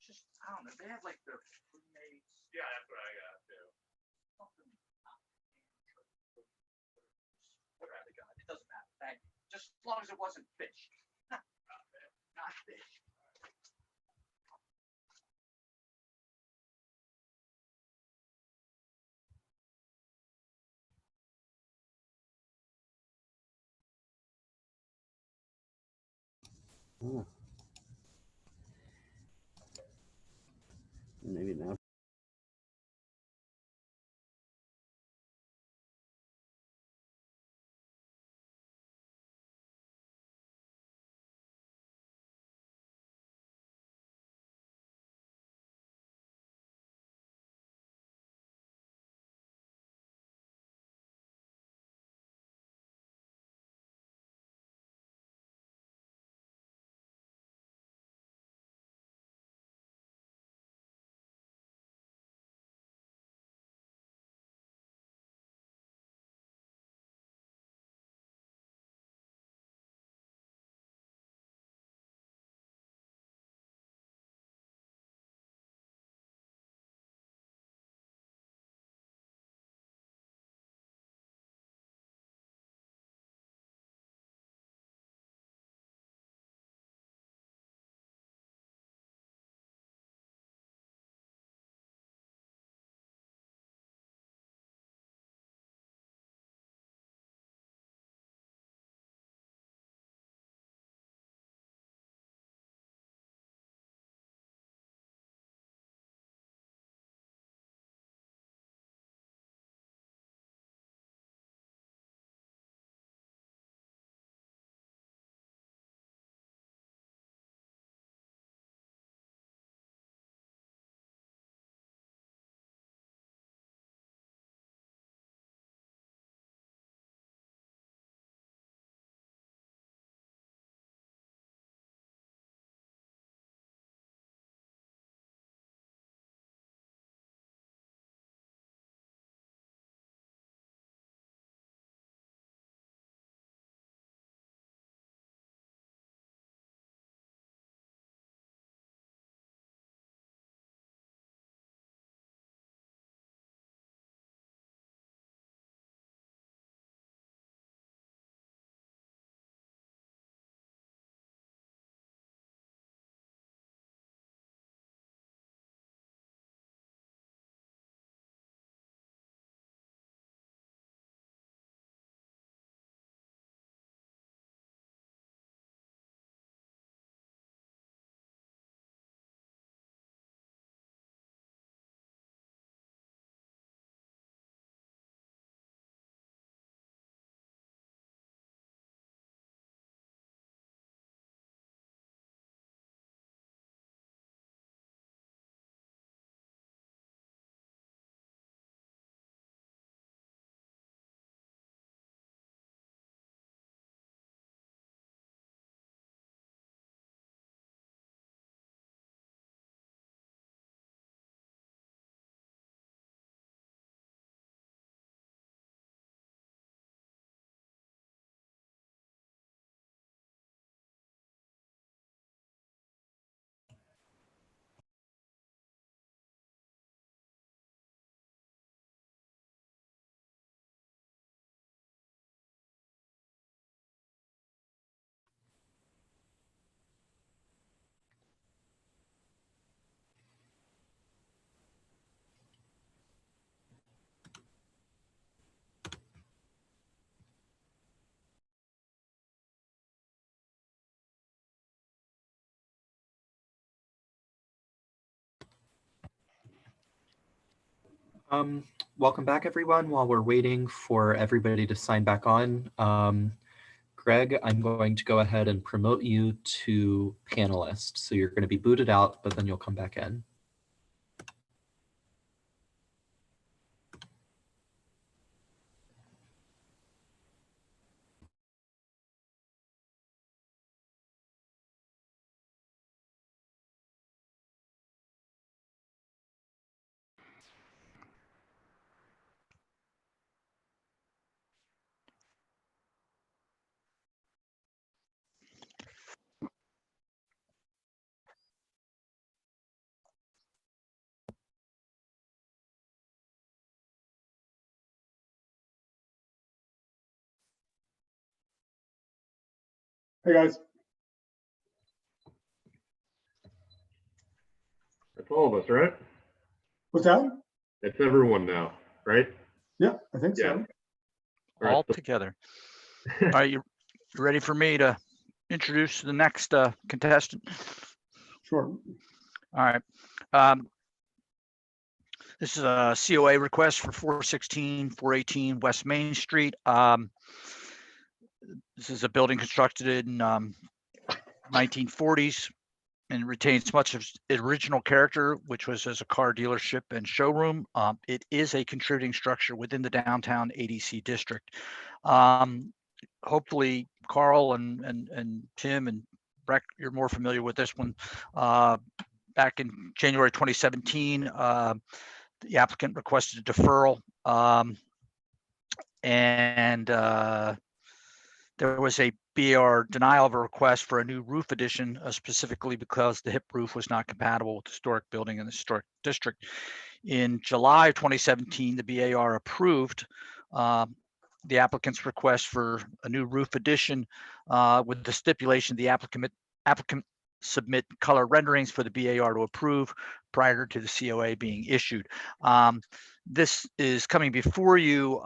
Just, I don't know, they have like their roommates. Yeah, that's what I got too. Something. Whatever they got, it doesn't matter, thank you. Just as long as it wasn't fish. Not fish. Maybe now. Welcome back, everyone. While we're waiting for everybody to sign back on, Greg, I'm going to go ahead and promote you to panelist. So you're going to be booted out, but then you'll come back in. Hey, guys. That's all of us, right? What's that? That's everyone now, right? Yeah, I think Yeah. so. All All right. together. All right, you ready for me to introduce the next contestant? Sure. All right. This is a COA request for 416, 418 West Main Street. This is a building constructed in 1940s and retains much of its original character, which was as a car dealership and showroom. It is a contributing structure within the downtown ADC district. Hopefully Carl and Tim and Breck, you're more familiar with this one. Back in January 2017, the applicant requested a deferral, and there was a BAR denial of a request for a new roof addition, specifically because the hip roof was not compatible with the historic building in the historic district. In July of 2017, the BAR approved the applicant's request for a new roof addition with the stipulation the applicant submit color renderings for the BAR to approve prior to the COA being issued. This is coming before you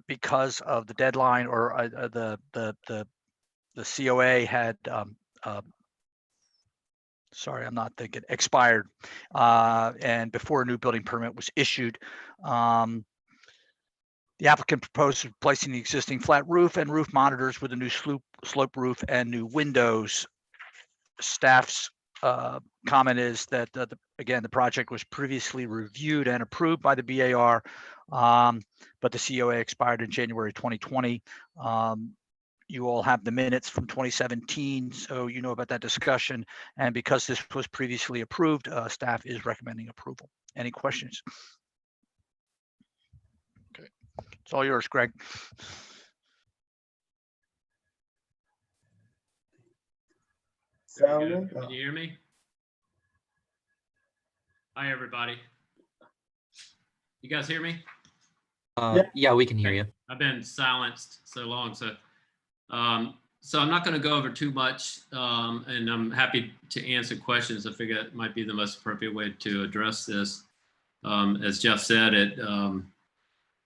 because of the deadline, or the COA had sorry, I'm not thinking, expired, and before a new building permit was issued. The applicant proposed replacing the existing flat roof and roof monitors with a new slope roof and new windows. Staff's comment is that, again, the project was previously reviewed and approved by the BAR, but the COA expired in January 2020. You all have the minutes from 2017, so you know about that discussion. And because this was previously approved, staff is recommending approval. Any questions? Okay, it's all yours, Greg. Sound Good. good? Can you hear me? Hi, everybody. You guys hear me? Yeah, we can hear you. I've been silenced so long, so I'm not going to go over too much, and I'm happy to answer questions. I figure it might be the most appropriate way to address this. As Jeff said,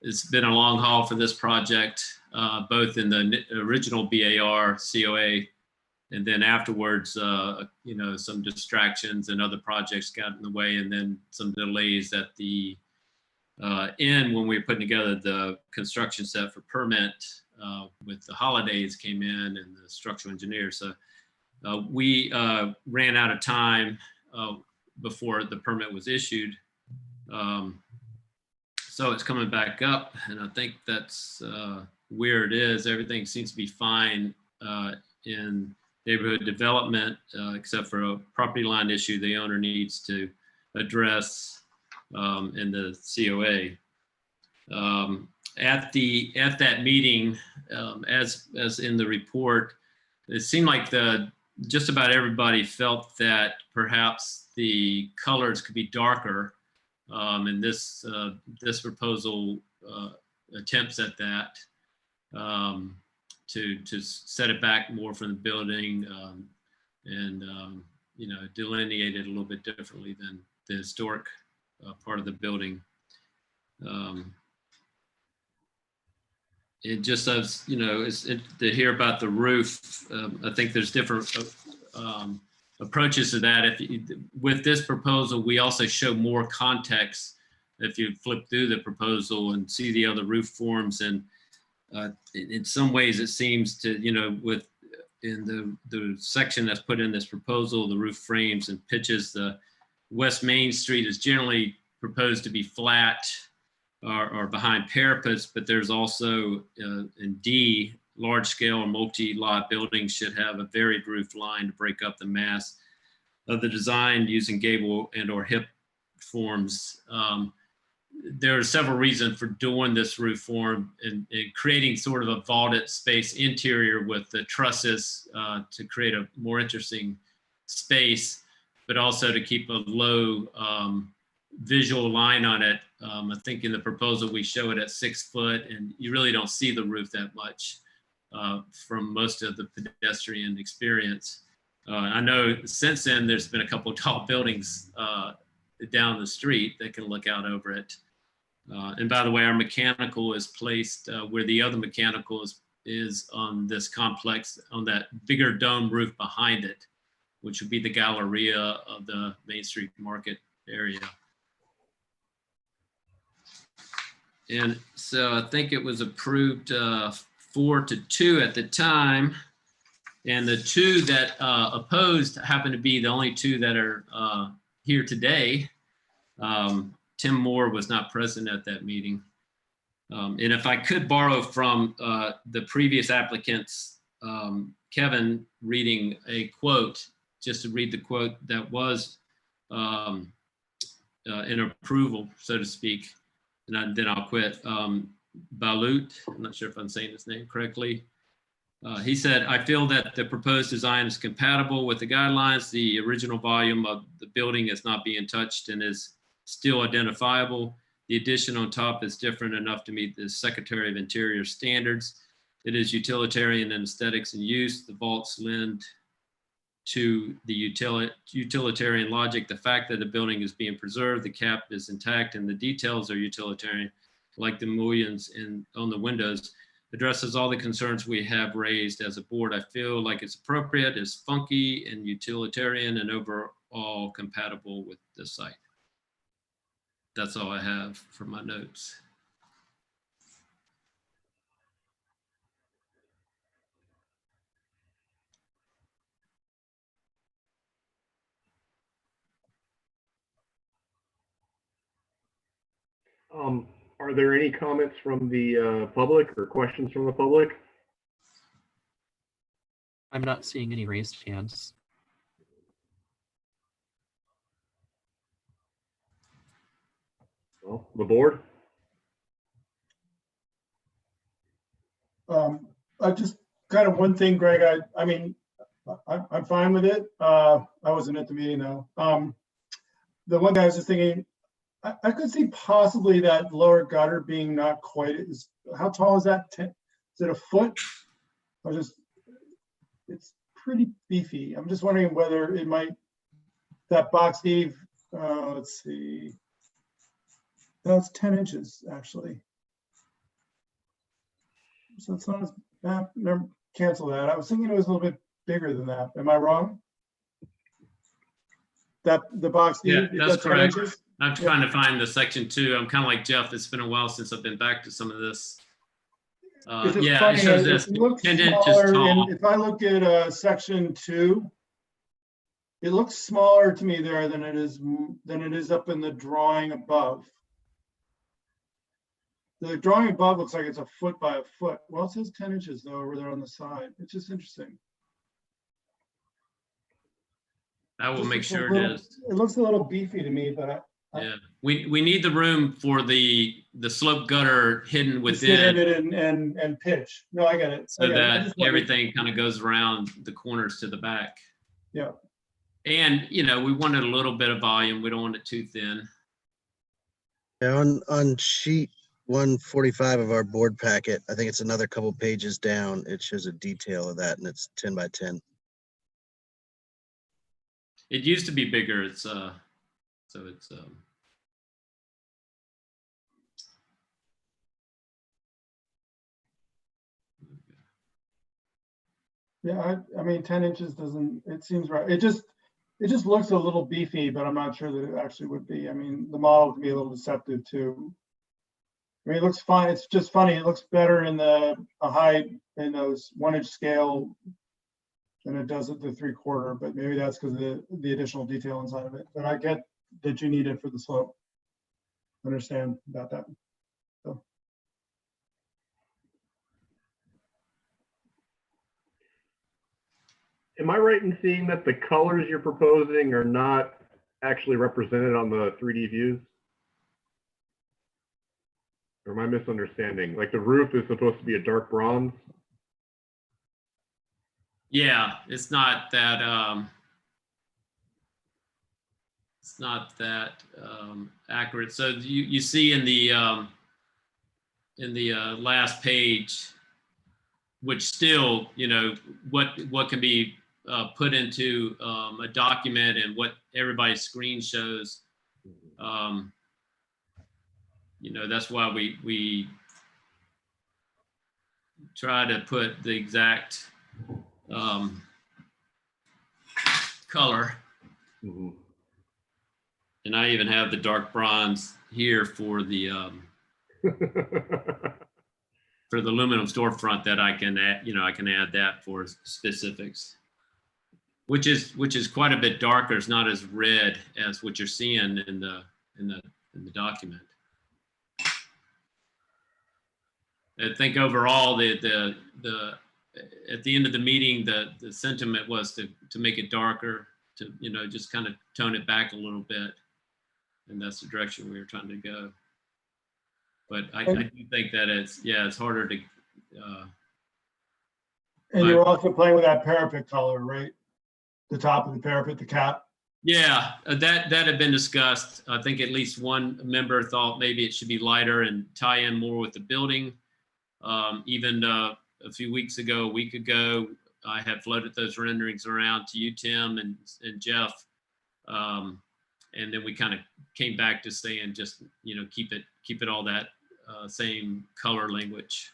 it's been a long haul for this project, both in the original BAR COA, and then afterwards, some distractions and other projects got in the way, and then some delays at the end when we were putting together the construction set for permit with the holidays came in and the structural engineer. So we ran out of time before the permit was issued. So it's coming back up, and I think that's where it is. Everything seems to be fine in neighborhood development, except for a property line issue the owner needs to address in the COA. At that meeting, as in the report, it seemed like just about everybody felt that perhaps the colors could be darker, and this proposal attempts at that. To set it back more from the building and delineate it a little bit differently than the historic part of the building. It just does, to hear about the roof. I think there's different approaches to that. With this proposal, we also show more context. If you flip through the proposal and see the other roof forms, and in some ways it seems to, in the section that's put in this proposal, the roof frames and pitches, the West Main Street is generally proposed to be flat or behind parapets, but there's also in D, large scale or multi-lot buildings should have a varied roof line to break up the mass of the design using gable and or hip forms. There are several reasons for doing this roof form and creating sort of a vaulted space interior with the trusses to create a more interesting space, but also to keep a low visual line on it. I think in the proposal we show it at 6 foot, and you really don't see the roof that much. from most of the pedestrian experience. I know since then there's been a couple of tall buildings down the street that can look out over it. And by the way, our mechanical is placed where the other mechanical is on this complex, on that bigger dome roof behind it, which would be the Galleria of the Main Street Market area. And so I think it was approved 4-2 at the time. And the two that opposed happen to be the only two that are here today. Tim Moore was not present at that meeting. And if I could borrow from the previous applicants, Kevin reading a quote, just to read the quote that was in approval, so to speak, and then I'll quit. Balut, I'm not sure if I'm saying his name correctly. He said, I feel that the proposed design is compatible with the guidelines. The original volume of the building is not being touched and is still identifiable. The addition on top is different enough to meet the Secretary of Interior standards. It is utilitarian in aesthetics and use. The vaults lend to the utilitarian logic. The fact that the building is being preserved, the cap is intact, and the details are utilitarian, like the mullions on the windows, addresses all the concerns we have raised as a board. I feel like it's appropriate, it's funky and utilitarian, and overall compatible with the site. That's all I have for my notes. Are there any comments from the public or questions from the public? I'm not seeing any raised hands. Well, the board? I just kind of one thing, Greg, I mean, I'm fine with it. I wasn't at the meeting though. The one thing I was just thinking, I could see possibly that lower gutter being not quite as, how tall is that? Is it a foot? Or just, it's pretty beefy. I'm just wondering whether it might, that box Eve, let's see. No, it's 10 inches actually. So it's not as bad. Never cancel that. I was thinking it was a little bit bigger than that. Am I wrong? That the box Yeah, Eve, that's correct. inches? I'm trying to find the section 2. I'm kind of like Jeff. It's been a while since I've been back to some of this. It's just Yeah, funny, it shows it this looks 10 inches smaller, tall. and if I look at section 2, it looks smaller to me there than it is up in the drawing above. The drawing above looks like it's a foot by a foot. Well, it says 10 inches though over there on the side. It's just interesting. I will Just make looks sure a little, it is. It looks a little beefy to me, but Yeah, we need the room for the slope gutter hidden Just get within, in it and pitch. No, I get it. so I get it. I that just wondered. everything kind of goes around the corners to the back. Yeah. And, you know, we wanted a little bit of volume. We don't want it too thin. Yeah, on sheet 145 of our board packet, I think it's another couple pages down. It shows a detail of that, and it's 10 by 10. It used to be bigger. It's so it's Yeah, I mean, 10 inches doesn't, it seems right. It just looks a little beefy, but I'm not sure that it actually would be. I mean, the model can be a little deceptive too. I mean, it looks fine. It's just funny. It looks better in a height in those 1-inch scale than it does at the 3/4, but maybe that's because of the additional detail inside of it. But I get that you need it for the slope. Understand about that. So. Am I right in seeing that the colors you're proposing are not actually represented on the 3D views? Or am I misunderstanding? Like the roof is supposed to be a dark bronze? yeah, it's not that accurate. So you see in the last page, which still, what can be put into a document and what everybody's screen shows. That's why we try to put the exact color. Mm-hmm. And I even have the dark bronze here for the for the aluminum storefront that I can add, I can add that for specifics, which is quite a bit darker. It's not as red as what you're seeing in the document. I think overall at the end of the meeting, the sentiment was to make it darker, to just kind of tone it back a little bit, and that's the direction we were trying to go. But I do think that it's harder to. And you're also playing with that parapet color, right? The top of the parapet, the cap. Yeah, that had been discussed. I think at least one member thought maybe it should be lighter and tie in more with the building. Even a few weeks ago, a week ago, I had floated those renderings around to you, Tim, and Jeff. And then we kind of came back to saying just, keep it all that same color language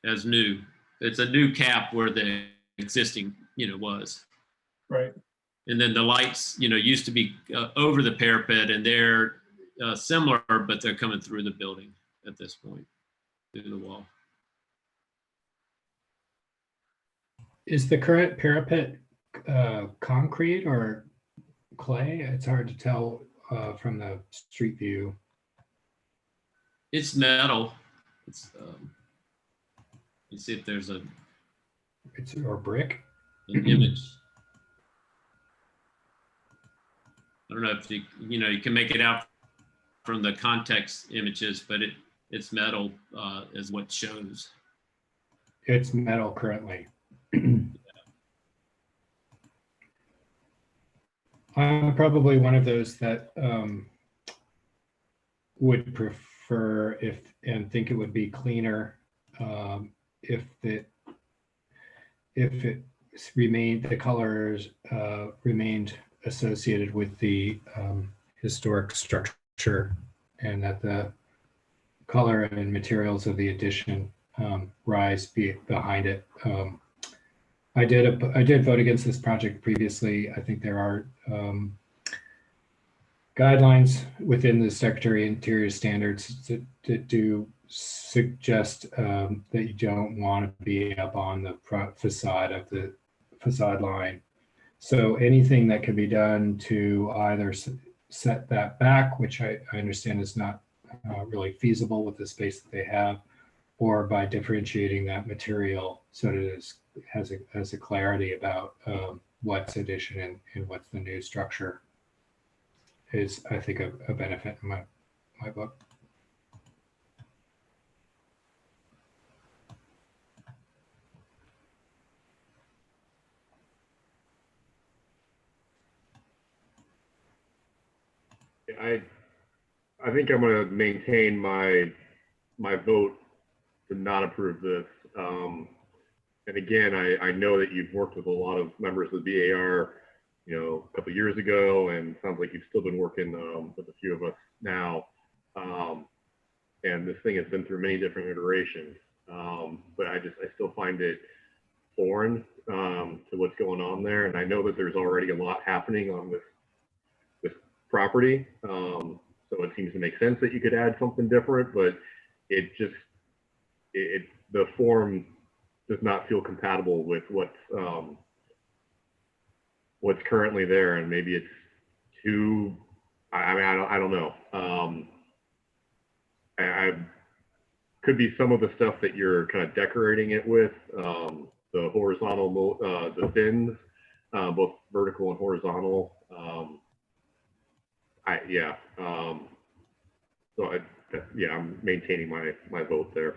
as new. It's a new cap where the existing, was. Right. And then the lights, used to be over the parapet, and they're similar, but they're coming through the building at this point, through the wall. Is the current parapet concrete or clay? It's hard to tell from the street view. It's metal. It's you see if there's or brick. An image. I don't know if you can make it out from the context images, but it's metal is what shows. It's metal currently. I'm probably one of those that would prefer and think it would be cleaner if it remained, the colors remained associated with the historic structure, and that the color and materials of the addition rise behind it. I did vote against this project previously. I think there are guidelines within the Secretary of Interior standards that do suggest that you don't want to be up on the front facade of the facade line. So anything that can be done to either set that back, which I understand is not really feasible with the space that they have, or by differentiating that material so that it has a clarity about what's addition and what's the new structure, is, I think, a benefit in my book. I think I'm going to maintain my vote to not approve this. And again, I know that you've worked with a lot of members of the BAR, a couple of years ago, and sounds like you've still been working with a few of us now. And this thing has been through many different iterations. But I still find it foreign to what's going on there. And I know that there's already a lot happening on this property. So it seems to make sense that you could add something different, but the form does not feel compatible with what's currently there, and maybe it's too. I don't know. I could be some of the stuff that you're kind of decorating it with, the horizontal, the fins, both vertical and horizontal. I'm maintaining my vote there.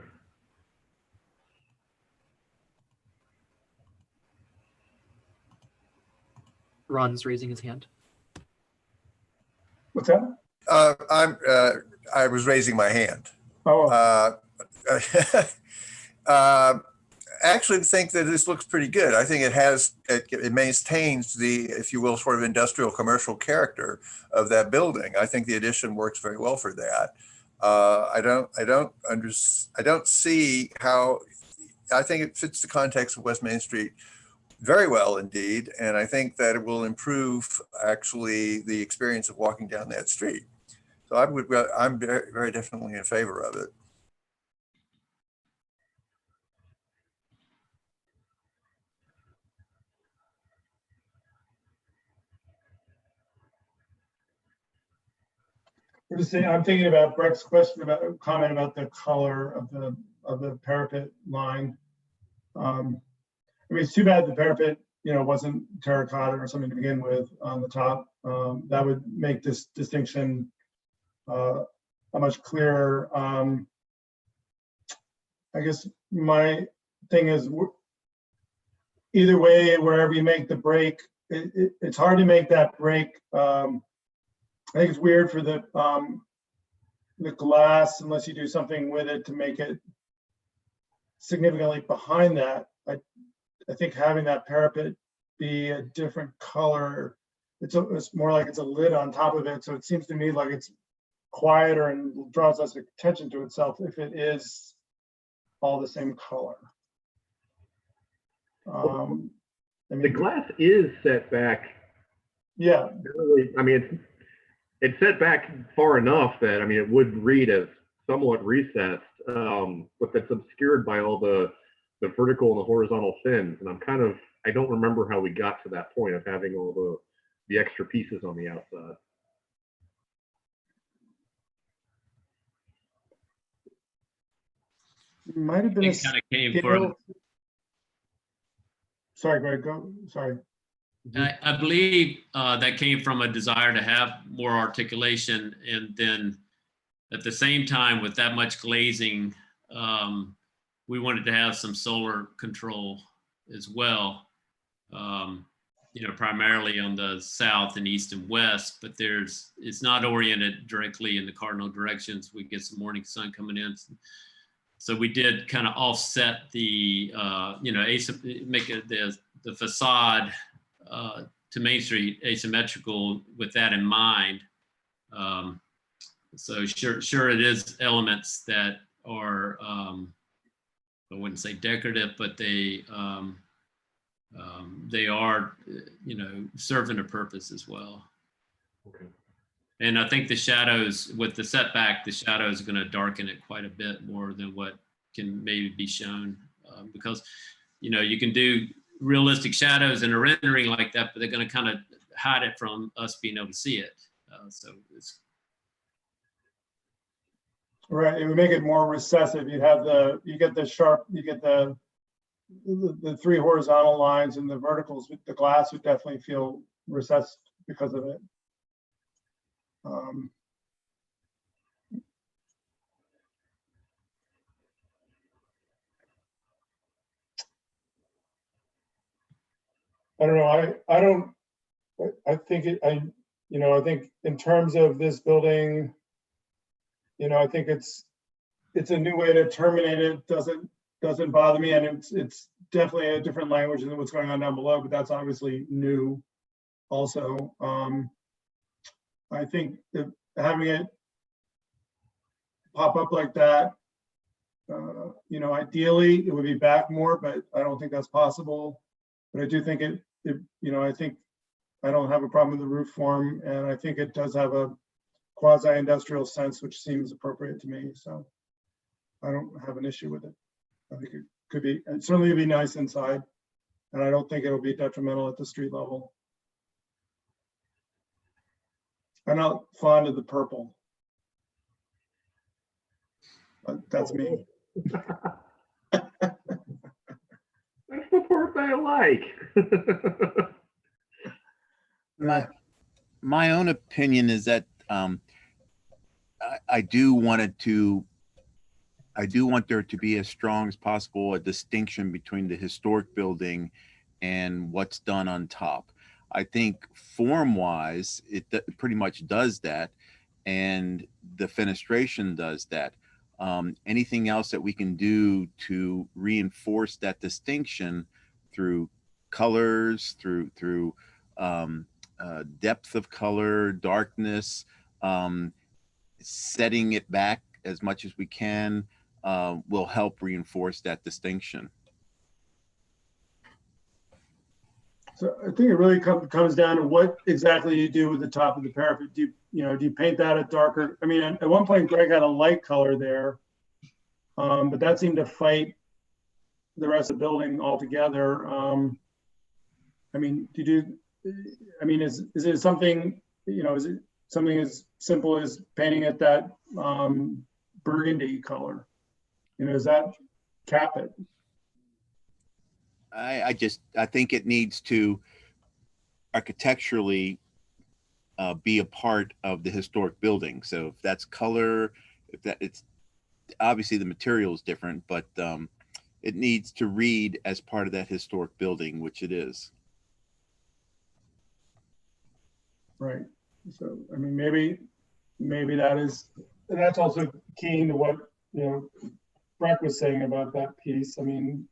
Ron's raising his hand. What's that? I was raising my hand. Oh. actually think that this looks pretty good. I think it maintains the, if you will, sort of industrial commercial character of that building. I think the addition works very well for that. I don't see how, I think it fits the context of West Main Street very well indeed. And I think that it will improve actually the experience of walking down that street. So I'm very, very definitely in favor of it. We're just saying, I'm thinking about Brett's question about comment about the color of the parapet line. I mean, it's too bad the parapet, wasn't terracotta or something to begin with on the top. That would make this distinction a much clearer. I guess my thing is, either way, wherever you make the break, it's hard to make that break. I think it's weird for the glass unless you do something with it to make it significantly behind that. I think having that parapet be a different color, it's more like it's a lid on top of it. So it seems to me like it's quieter and draws less attention to itself if it is all the same color. The glass is set back. Yeah. I mean, it's set back far enough that, I mean, it would read as somewhat recessed, but that's obscured by all the vertical and the horizontal fins. And I don't remember how we got to that point of having all the extra pieces on the outside. Might have been It kind of came from, sorry, Greg, go, sorry. I believe that came from a desire to have more articulation, and then at the same time, with that much glazing, we wanted to have some solar control as well. Primarily on the south and east and west, but it's not oriented directly in the cardinal directions. We get some morning sun coming in. So we did kind of offset the, make it the facade to Main Street asymmetrical with that in mind. So sure it is elements that are, I wouldn't say decorative, but they are, serving a purpose as well. Okay. And I think the shadows with the setback, the shadows are going to darken it quite a bit more than what can maybe be shown, because, you can do realistic shadows in a rendering like that, but they're going to kind of hide it from us being able to see it. So it's right. It would make it more recessive. You get the three horizontal lines and the verticals. The glass would definitely feel recessed because of it. I don't know. I think in terms of this building, I think it's a new way to terminate it. Doesn't bother me, and it's definitely a different language than what's going on down below, but that's obviously new also. I think that having it pop up like that, ideally it would be back more, but I don't think that's possible. But I do think I don't have a problem with the roof form, and I think it does have a quasi-industrial sense, which seems appropriate to me. So I don't have an issue with it. I think it could be, and certainly it'd be nice inside, and I don't think it'll be detrimental at the street level. I'm not fond of the purple, but that's me. That's the part I like. My own opinion is that I do want there to be as strong as possible a distinction between the historic building and what's done on top. I think form-wise, it pretty much does that, and the fenestration does that. Anything else that we can do to reinforce that distinction through colors, through depth of color, darkness, setting it back as much as we can, will help reinforce that distinction. So I think it really comes down to what exactly you do with the top of the parapet. Do you paint that a darker? I mean, at one point Greg had a light color there, but that seemed to fight the rest of the building altogether. I mean, is it something, is it something as simple as painting it that burgundy color? Does that cap it? I think it needs to architecturally be a part of the historic building. So if that's color, it's obviously the material is different, but it needs to read as part of that historic building, which it is. Right. So I mean, maybe that's also keying to what Breck was saying about that piece. I mean,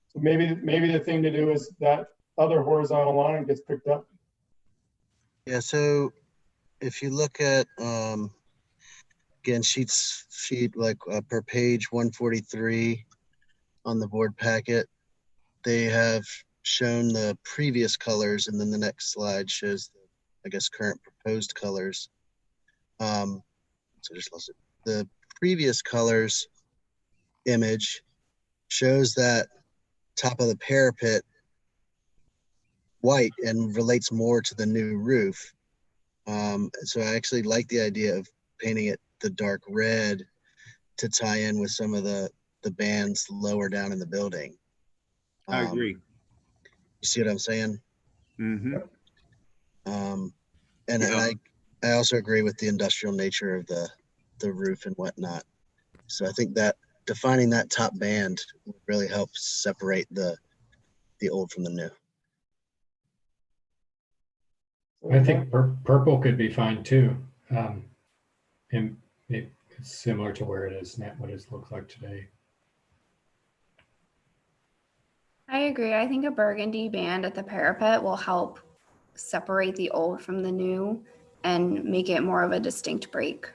so maybe the thing to do is that other horizontal line gets picked up. Yeah, so if you look at, again, sheet like per page 143 on the board packet, they have shown the previous colors, and then the next slide shows, I guess, current proposed colors. So I just lost it. The previous colors image shows that top of the parapet white and relates more to the new roof. So I actually like the idea of painting it the dark red to tie in with some of the bands lower down in the building. I agree. You see what I'm saying? Mm-hmm. And I also agree with the industrial nature of the roof and whatnot. So I think that defining that top band would really help separate the old from the new. I think purple could be fine too. And it's similar to where it is now, what it looks like today. I agree. I think a burgundy band at the parapet will help separate the old from the new and make it more of a distinct break.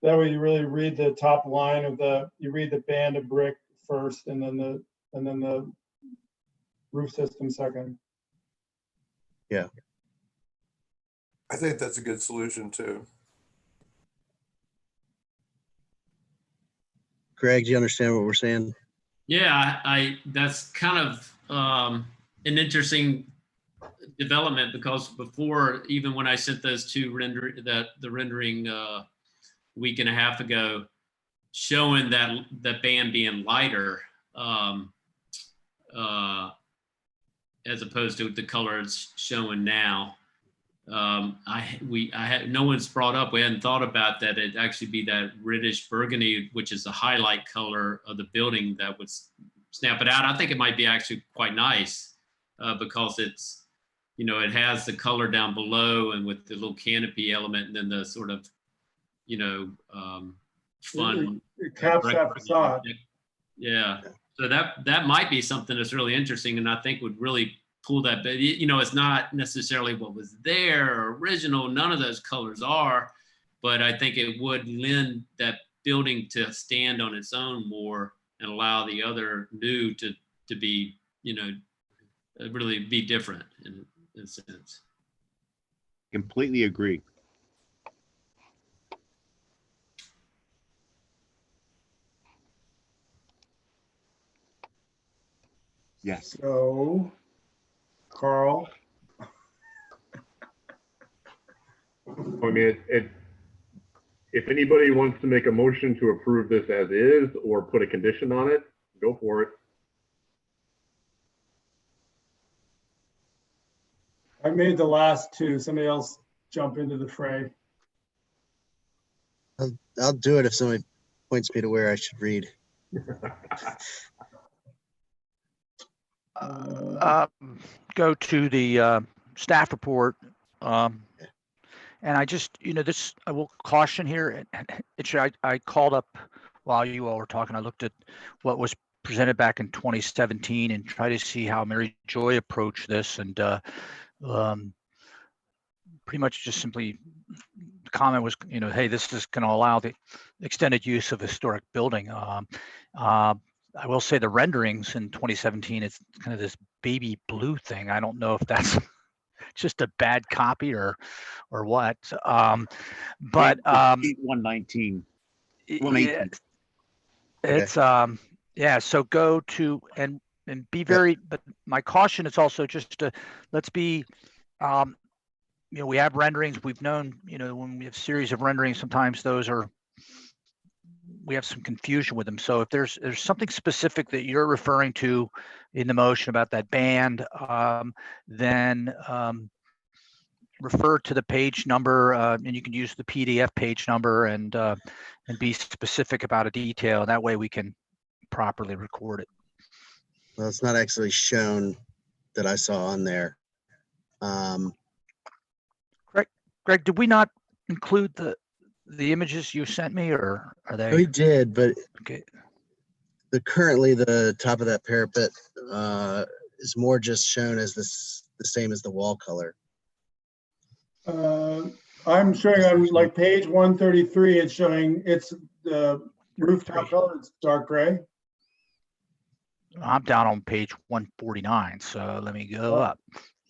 That way you really read the top line of you read the band of brick first, and then the roof system second. Yeah. I think that's a good solution too. Greg, do you understand what we're saying? Yeah, I that's kind of an interesting development, because before, even when I sent those two the rendering week and a half ago, showing that band being lighter as opposed to the color it's showing now. No one's brought up, we hadn't thought about that it'd actually be that reddish burgundy, which is the highlight color of the building, that would snap it out. I think it might be actually quite nice because it's, it has the color down below and with the little canopy element, and then the sort of, fun. It caps that facade. Yeah. So that might be something that's really interesting, and I think would really pull that bit. It's not necessarily what was there or original. None of those colors are, but I think it would lend that building to stand on its own more and allow the other new to be, really be different in a sense. Completely agree. Yes. So, Carl. I mean, if anybody wants to make a motion to approve this as is or put a condition on it, go for it. I made the last two. Somebody else jump into the fray. I'll do it if somebody points me to where I should read. Go to the staff report. And I just, this, I will caution here, I called up while you all were talking, I looked at what was presented back in 2017 and try to see how Mary Joy approached this, and pretty much just simply the comment was, hey, this is going to allow the extended use of historic building. I will say the renderings in 2017, it's kind of this baby blue thing. I don't know if that's just a bad copy or what. But 119. 118. It's yeah, so go to and be very, but my caution is also just to, let's be we have renderings, we've known, when we have series of renderings, sometimes those are, we have some confusion with them. So if there's something specific that you're referring to in the motion about that band, then refer to the page number, and you can use the PDF page number and be specific about a detail. That way we can properly record it. Well, it's not actually shown that I saw on there. Greg, did we not include the images you sent me, or are they? We did, but okay. Currently the top of that parapet is more just shown as the same as the wall color. I'm showing on like page 133, it's showing it's the rooftop color, it's dark gray. I'm down on page 149, so let me go up.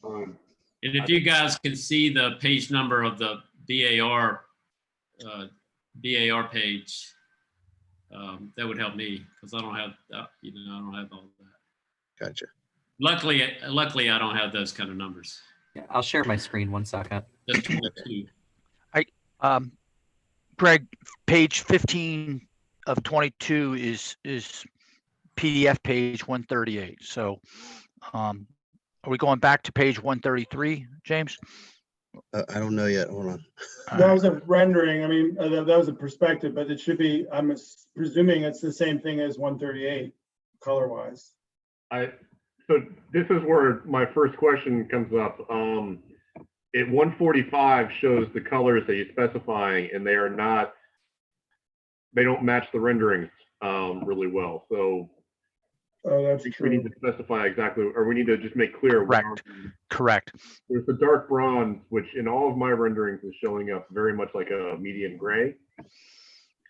And if you guys can see the page number of the BAR page, that would help me, because I don't have I don't have all that. Gotcha. Luckily, I don't have those kind of numbers. Yeah, I'll share my screen 1 second. Just 22. Greg, page 15 of 22 is PDF page 138. So are we going back to page 133, James? I don't know yet. Hold on. That was a rendering. I mean, that was a perspective, but it should be, I'm presuming it's the same thing as 138 color wise. So this is where my first question comes up. At 145 shows the colors that you're specifying, and they don't match the renderings really well. So that's true. We need to specify exactly, or we need to just make clear. Correct. There's the dark bronze, which in all of my renderings is showing up very much like a medium gray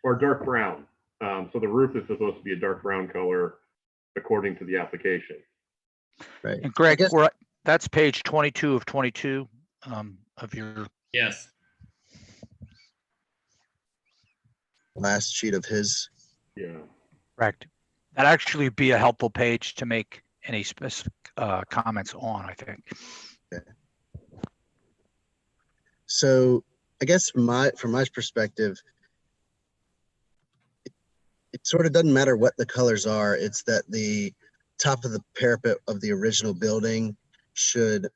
or dark brown. So the roof is supposed to be a dark brown color according to the application. Right. And Greg, that's page 22 of 22 of your. Yes. Last sheet of his. Yeah. Correct. That'd actually be a helpful page to make any specific comments on, I think. Okay. So I guess from my perspective, it sort of doesn't matter what the colors are. It's that the top of the parapet of the original building should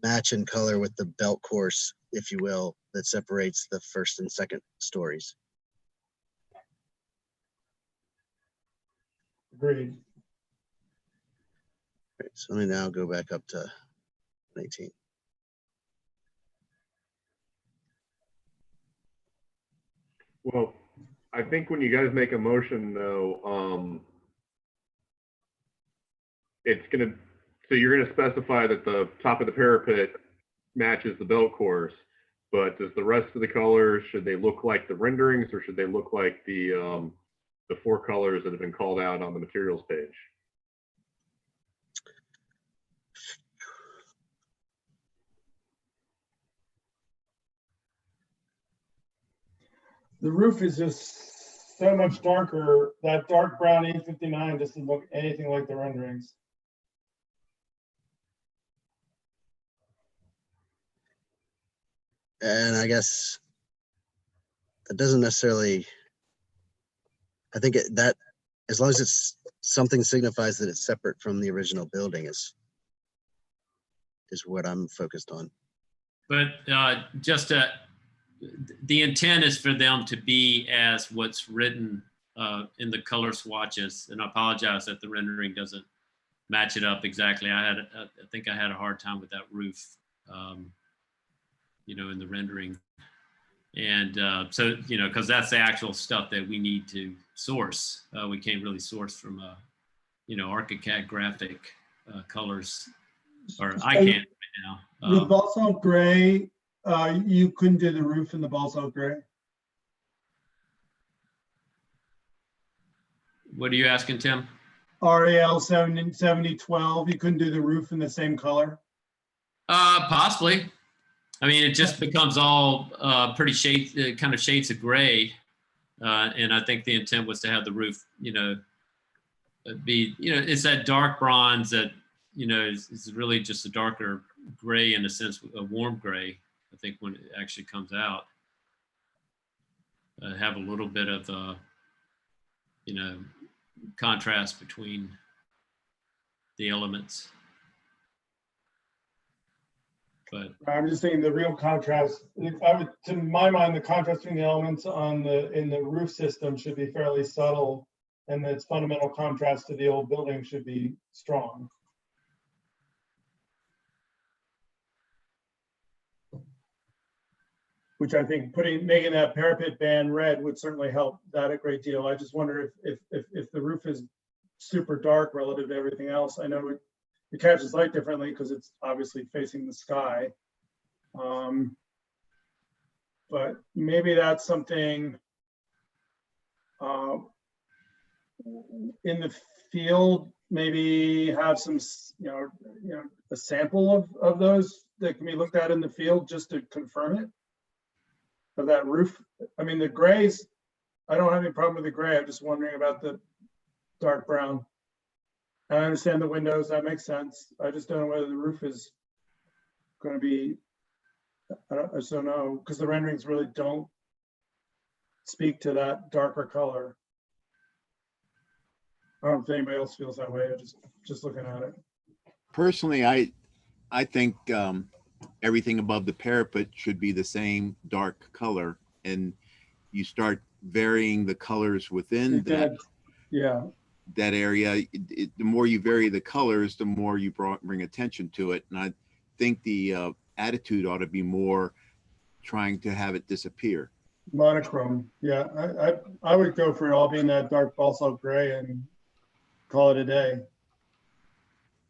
match in color with the belt course, if you will, that separates the first and second stories. Agreed. Right, so let me now go back up to 19. Well, I think when you guys make a motion though, so you're gonna specify that the top of the parapet matches the belt course, but does the rest of the colors, should they look like the renderings, or should they look like the 4 colors that have been called out on the materials page? The roof is just so much darker. That dark brown E59 doesn't look anything like the renderings. And I guess that doesn't necessarily, I think that as long as it's something signifies that it's separate from the original building is what I'm focused on. But the intent is for them to be as what's written in the color swatches. And I apologize that the rendering doesn't match it up exactly. I think I had a hard time with that roof. in the rendering. And so, because that's the actual stuff that we need to source. We can't really source from, ArchiCAD graphic colors, or I can't right now. The balsamic gray, you couldn't do the roof in the balsamic gray? What are you asking, Tim? RAL 7012, you couldn't do the roof in the same color? Possibly. I mean, it just becomes all pretty kind of shades of gray. And I think the intent was to have the roof, be, it's that dark bronze that, is really just a darker gray, in a sense, a warm gray, I think, when it actually comes out. Have a little bit of, contrast between the elements. But I'm just saying the real contrast, to my mind, the contrast between the elements in the roof system should be fairly subtle, and its fundamental contrast to the old building should be strong. Which I think making that parapet band red would certainly help that a great deal. I just wonder if the roof is super dark relative to everything else. I know it catches light differently because it's obviously facing the sky. But maybe that's something in the field, maybe have some, a sample of those that can be looked at in the field just to confirm it. Of that roof. I mean, the grays, I don't have any problem with the gray. I'm just wondering about the dark brown. I understand the windows, that makes sense. I just don't know whether the roof is going to be, I just don't know, because the renderings really don't speak to that darker color. I don't know if anybody else feels that way. I just looking at it. Personally, I think everything above the parapet should be the same dark color, and you start varying the colors within that area. The more you vary the colors, the more you bring attention to it. And I think the attitude ought to be more trying to have it disappear. Monochrome, yeah. I would go for it all being that dark balsamic gray and call it a day.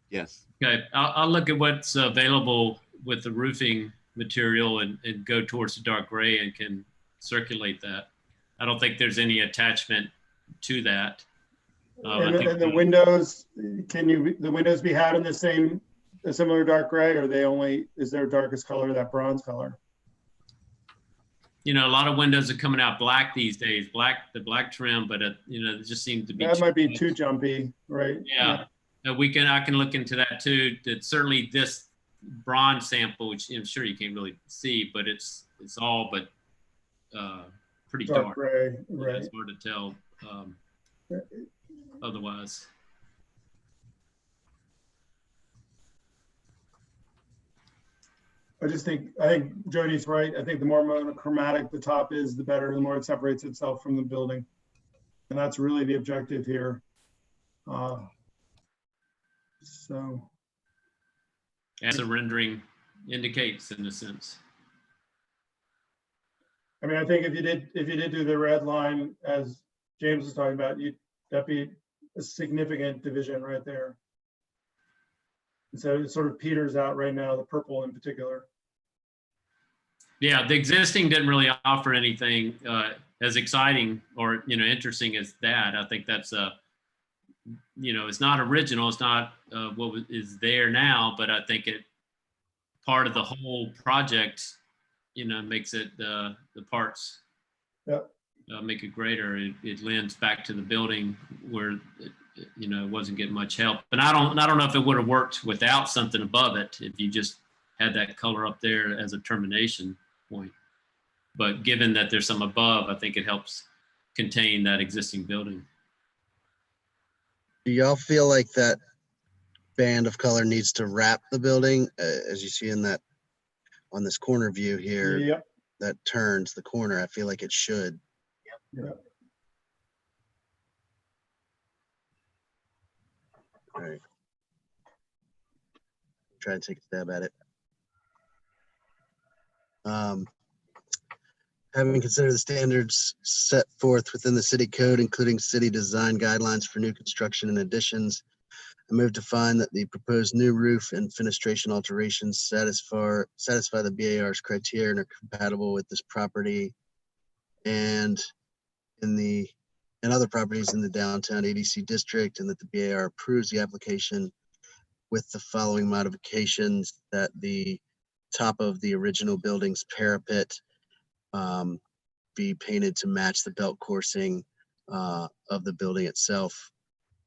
Yes. Okay, I'll look at what's available with the roofing material and go towards the dark gray and can circulate that. I don't think there's any attachment to that. And the windows, the windows be had in a similar dark gray, or is their darkest color that bronze color? A lot of windows are coming out black these days, the black trim, but it just seems to be. That might be too jumpy, right? Yeah. I can look into that too. That certainly this bronze sample, which I'm sure you can't really see, but it's all but pretty dark. Gray, right? It's hard to tell otherwise. I think Jody's right. I think the more monochromatic the top is, the better. The more it separates itself from the building, and that's really the objective here. So, as the rendering indicates, in a sense. I mean, I think if you did do the red line, as James was talking about, that'd be a significant division right there. And so it sort of peters out right now, the purple in particular. Yeah, the existing didn't really offer anything as exciting or interesting as that. I think that's it's not original. It's not what is there now, but I think it part of the whole project. Makes it the parts. Yep. Make it greater. It lends back to the building where it wasn't getting much help. And I don't know if it would have worked without something above it if you just had that color up there as a termination point. But given that there's some above, I think it helps contain that existing building. Do y'all feel like that band of color needs to wrap the building, as you see on this corner view here? Yep. That turns the corner? I feel like it should. Yep. All right. Try to take a stab at it. Having considered the standards set forth within the city code, including city design guidelines for new construction and additions, I move to find that the proposed new roof and fenestration alterations satisfy the BAR's criteria and are compatible with this property and other properties in the downtown ADC district, and that the BAR approves the application with the following modifications: that the top of the original building's parapet be painted to match the belt coursing of the building itself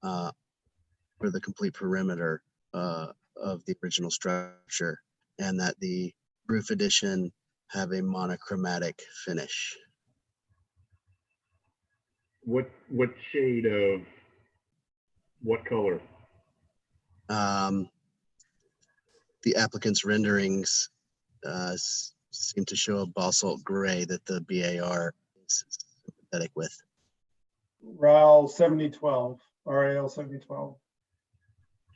for the complete perimeter of the original structure, and that the roof addition have a monochromatic finish. What shade of what color? The applicant's renderings seem to show a basalt gray that the BAR is sympathetic with. RAL 7012, RAL 7012.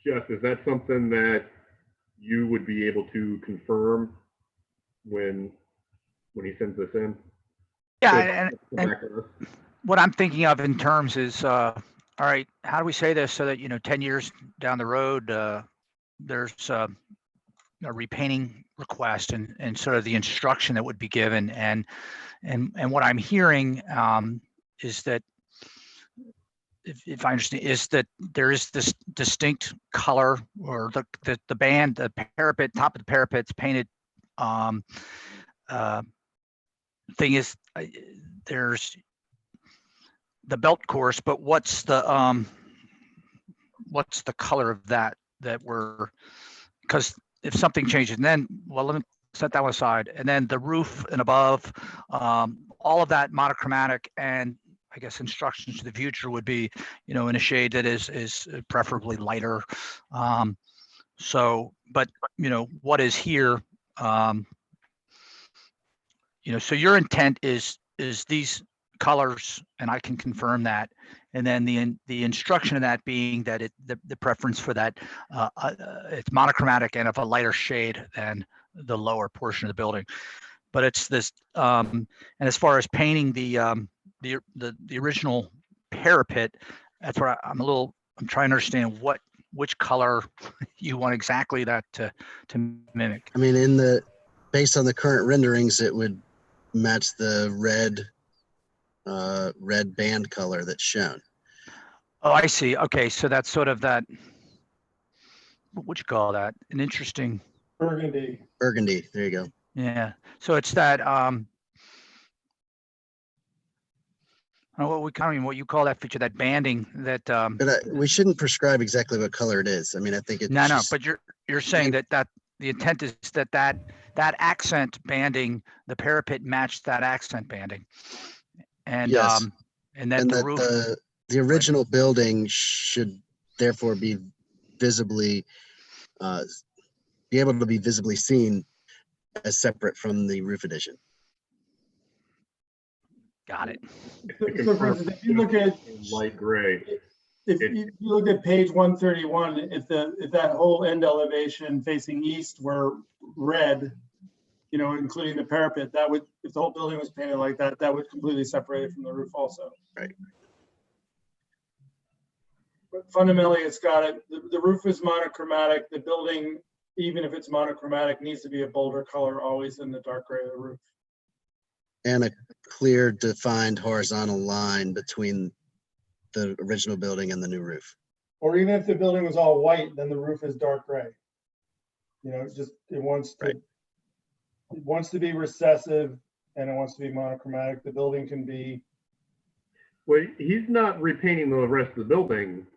Jeff, is that something that you would be able to confirm when he sends this in? Yeah, and what I'm thinking of in terms is, all right, how do we say this so that, 10 years down the road, there's a repainting request and sort of the instruction that would be given. And what I'm hearing is that, if I understand, is that there is this distinct color, or the band, the parapet, top of the parapet's painted. Thing is, there's the belt course, but what's the color of that we're, because if something changes, and then, well, let me set that one aside, and then the roof and above, all of that monochromatic, and I guess instructions to the future would be, in a shade that is preferably lighter. So, but what is here, so your intent is these colors, and I can confirm that, and then the instruction of that being that the preference for that it's monochromatic and of a lighter shade than the lower portion of the building. But it's this, and as far as painting the original parapet, that's where I'm trying to understand which color you want exactly that to mimic. I mean, based on the current renderings, it would match the red band color that's shown. Oh, I see. Okay, so that's sort of that, what would you call that? An interesting burgundy. Burgundy, there you go. Yeah. So it's that what you call that feature, that banding that But we shouldn't prescribe exactly what color it is. I mean, I think it's no, but you're saying that the intent is that accent banding, the parapet matched that accent banding. And yes. And then the roof. The original building should therefore be visibly be able to be visibly seen as separate from the roof addition. Got it. So for instance, if you look at light gray, if you look at page 131, if that whole end elevation facing east were red, including the parapet, that would, if the whole building was painted like that, that would completely separate it from the roof also. Right. But fundamentally, it's got it. The roof is monochromatic. The building, even if it's monochromatic, needs to be a bolder color always than the dark gray of the roof. And a clear, defined horizontal line between the original building and the new roof. Or even if the building was all white, then the roof is dark gray. It wants to, right. It wants to be recessive and it wants to be monochromatic. The building can be. Well, he's not repainting the rest of the building.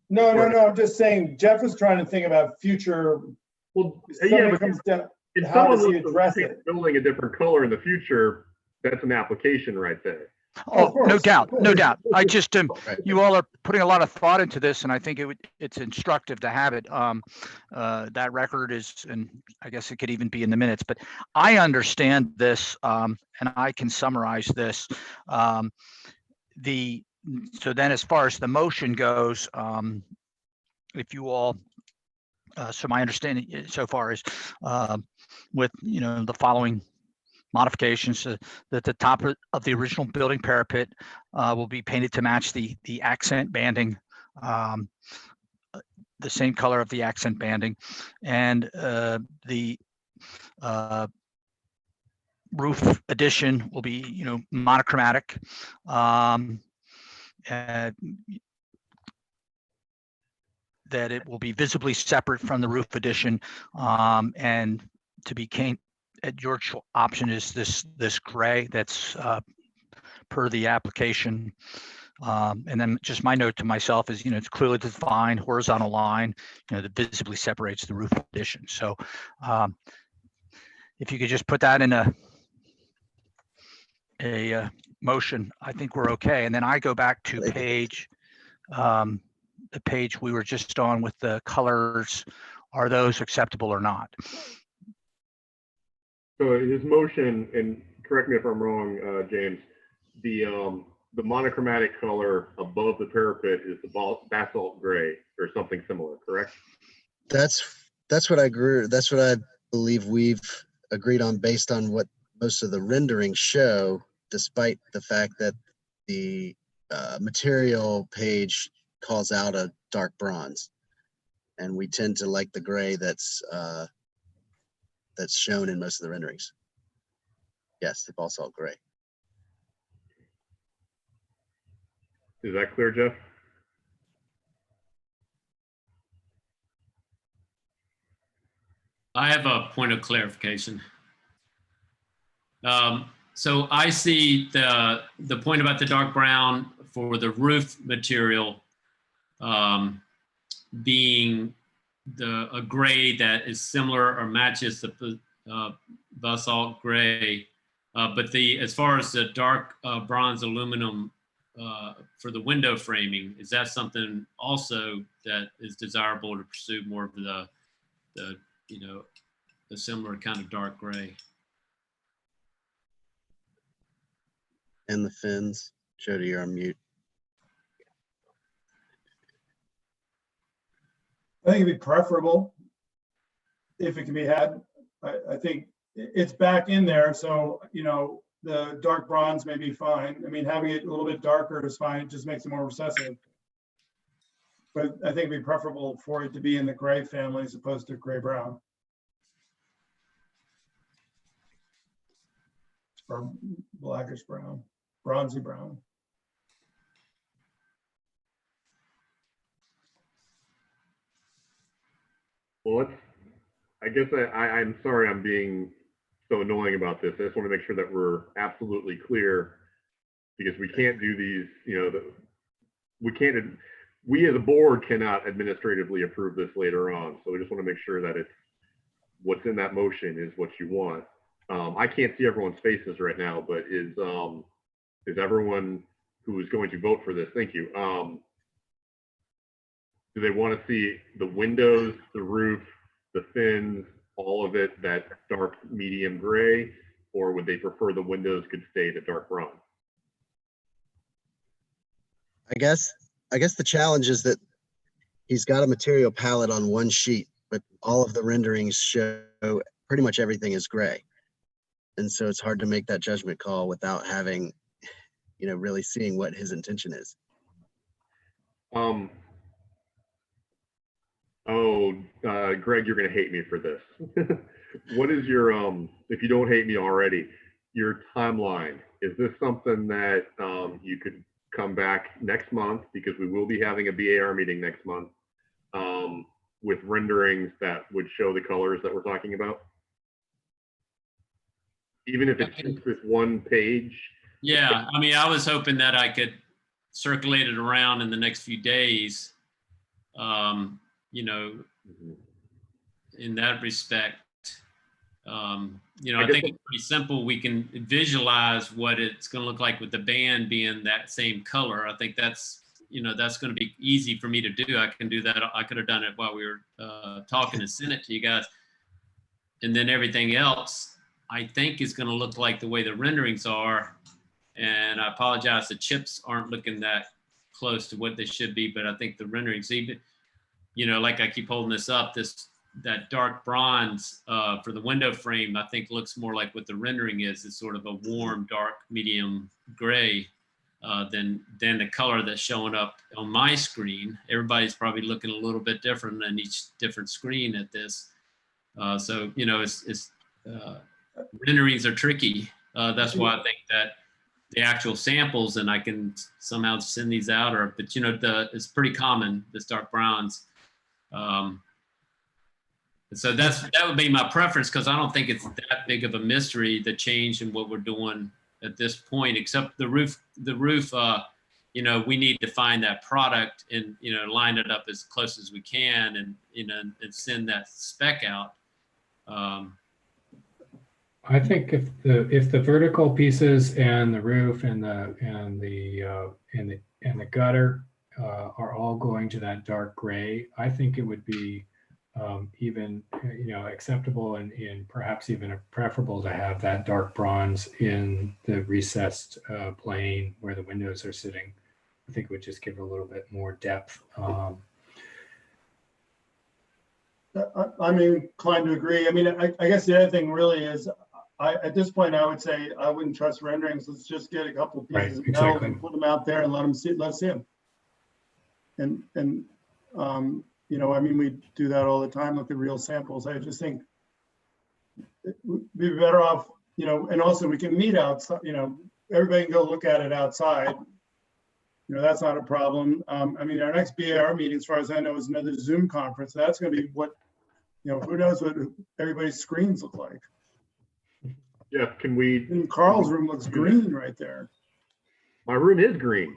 No. I'm just saying, Jeff was trying to think about future. Well, yeah, but if how someone does he wants to address paint it? the building a different color in the future, that's an application right there. Oh, no doubt. I just, you all are putting a lot of thought into this, and I think it's instructive to have it. That record is, and I guess it could even be in the minutes, but I understand this, and I can summarize this. So then as far as the motion goes, if you all, so my understanding so far is with, the following modifications that the top of the original building parapet will be painted to match the accent banding, the same color of the accent banding, and the roof addition will be, monochromatic. That it will be visibly separate from the roof addition, and to be at your option is this gray that's per the application. And then just my note to myself is, it's clearly defined horizontal line, that visibly separates the roof addition. So if you could just put that in a motion, I think we're okay. And then I go back to the page we were just on with the colors. Are those acceptable or not? So his motion, and correct me if I'm wrong, James, the monochromatic color above the parapet is the basalt gray or something similar, correct? That's what I agree. That's what I believe we've agreed on based on what most of the renderings show, despite the fact that the material page calls out a dark bronze, and we tend to like the gray that's shown in most of the renderings. Yes, the basalt gray. Is that clear, Jeff? I have a point of clarification. So I see the point about the dark brown for the roof material being a gray that is similar or matches the basalt gray, but as far as the dark bronze aluminum for the window framing, is that something also that is desirable to pursue more of the similar kind of dark gray? And the fins. Jody, you're on mute. I think it'd be preferable if it can be had. I think it's back in there, so the dark bronze may be fine. I mean, having it a little bit darker is fine. It just makes it more recessive. But I think it'd be preferable for it to be in the gray family as opposed to gray brown or blackish brown, bronzy brown. Well, I guess I'm sorry I'm being so annoying about this. I just want to make sure that we're absolutely clear, because we can't do these, we as a board cannot administratively approve this later on. So we just want to make sure that it's what's in that motion is what you want. I can't see everyone's faces right now, but is everyone who is going to vote for this, thank you. Do they want to see the windows, the roof, the fins, all of it that dark medium gray, or would they prefer the windows could stay the dark brown? I guess the challenge is that he's got a material palette on one sheet, but all of the renderings show pretty much everything is gray. And so it's hard to make that judgment call without having, really seeing what his intention is. Greg, you're going to hate me for this. What is your, if you don't hate me already, your timeline? Is this something that you could come back next month, because we will be having a BAR meeting next month with renderings that would show the colors that we're talking about? Even if it's just this one page? Yeah, I mean, I was hoping that I could circulate it around in the next few days, in that respect. I think it's pretty simple. We can visualize what it's going to look like with the band being that same color. I think that's going to be easy for me to do. I can do that. I could have done it while we were talking and sent it to you guys. And then everything else, I think, is going to look like the way the renderings are. And I apologize, the chips aren't looking that close to what they should be, but I think the renderings, even, like I keep holding this up, that dark bronze for the window frame, I think looks more like what the rendering is. It's sort of a warm, dark, medium gray than the color that's showing up on my screen. Everybody's probably looking a little bit different on each different screen at this. So, you know, renderings are tricky. That's why I think that the actual samples, and I can somehow send these out, but you know, it's pretty common, this dark browns. So that would be my preference, because I don't think it's that big of a mystery, the change in what we're doing at this point, except the roof, you know, we need to find that product and, you know, line it up as close as we can, and, you know, and send that spec out. I think if the vertical pieces and the roof and the gutter are all going to that dark gray, I think it would be even, you know, acceptable and perhaps even preferable to have that dark bronze in the recessed plane where the windows are sitting. I think it would just give a little bit more depth. I'm inclined to agree. I mean, I guess the other thing really is, at this point, I would say I wouldn't trust renderings. Let's just get a couple of pieces of metal and put them out there and let's see them. And you know, I mean, we do that all the time, look at real samples. I just think we'd be better off, you know, and also we can meet outside, you know, everybody can go look at it outside. You know, that's not a problem. I mean, our next BAR meeting, as far as I know, is another Zoom conference. That's going to be what, you know, who knows what everybody's screens look like. Yeah, can we? And Carl's room looks green right there. My room is green.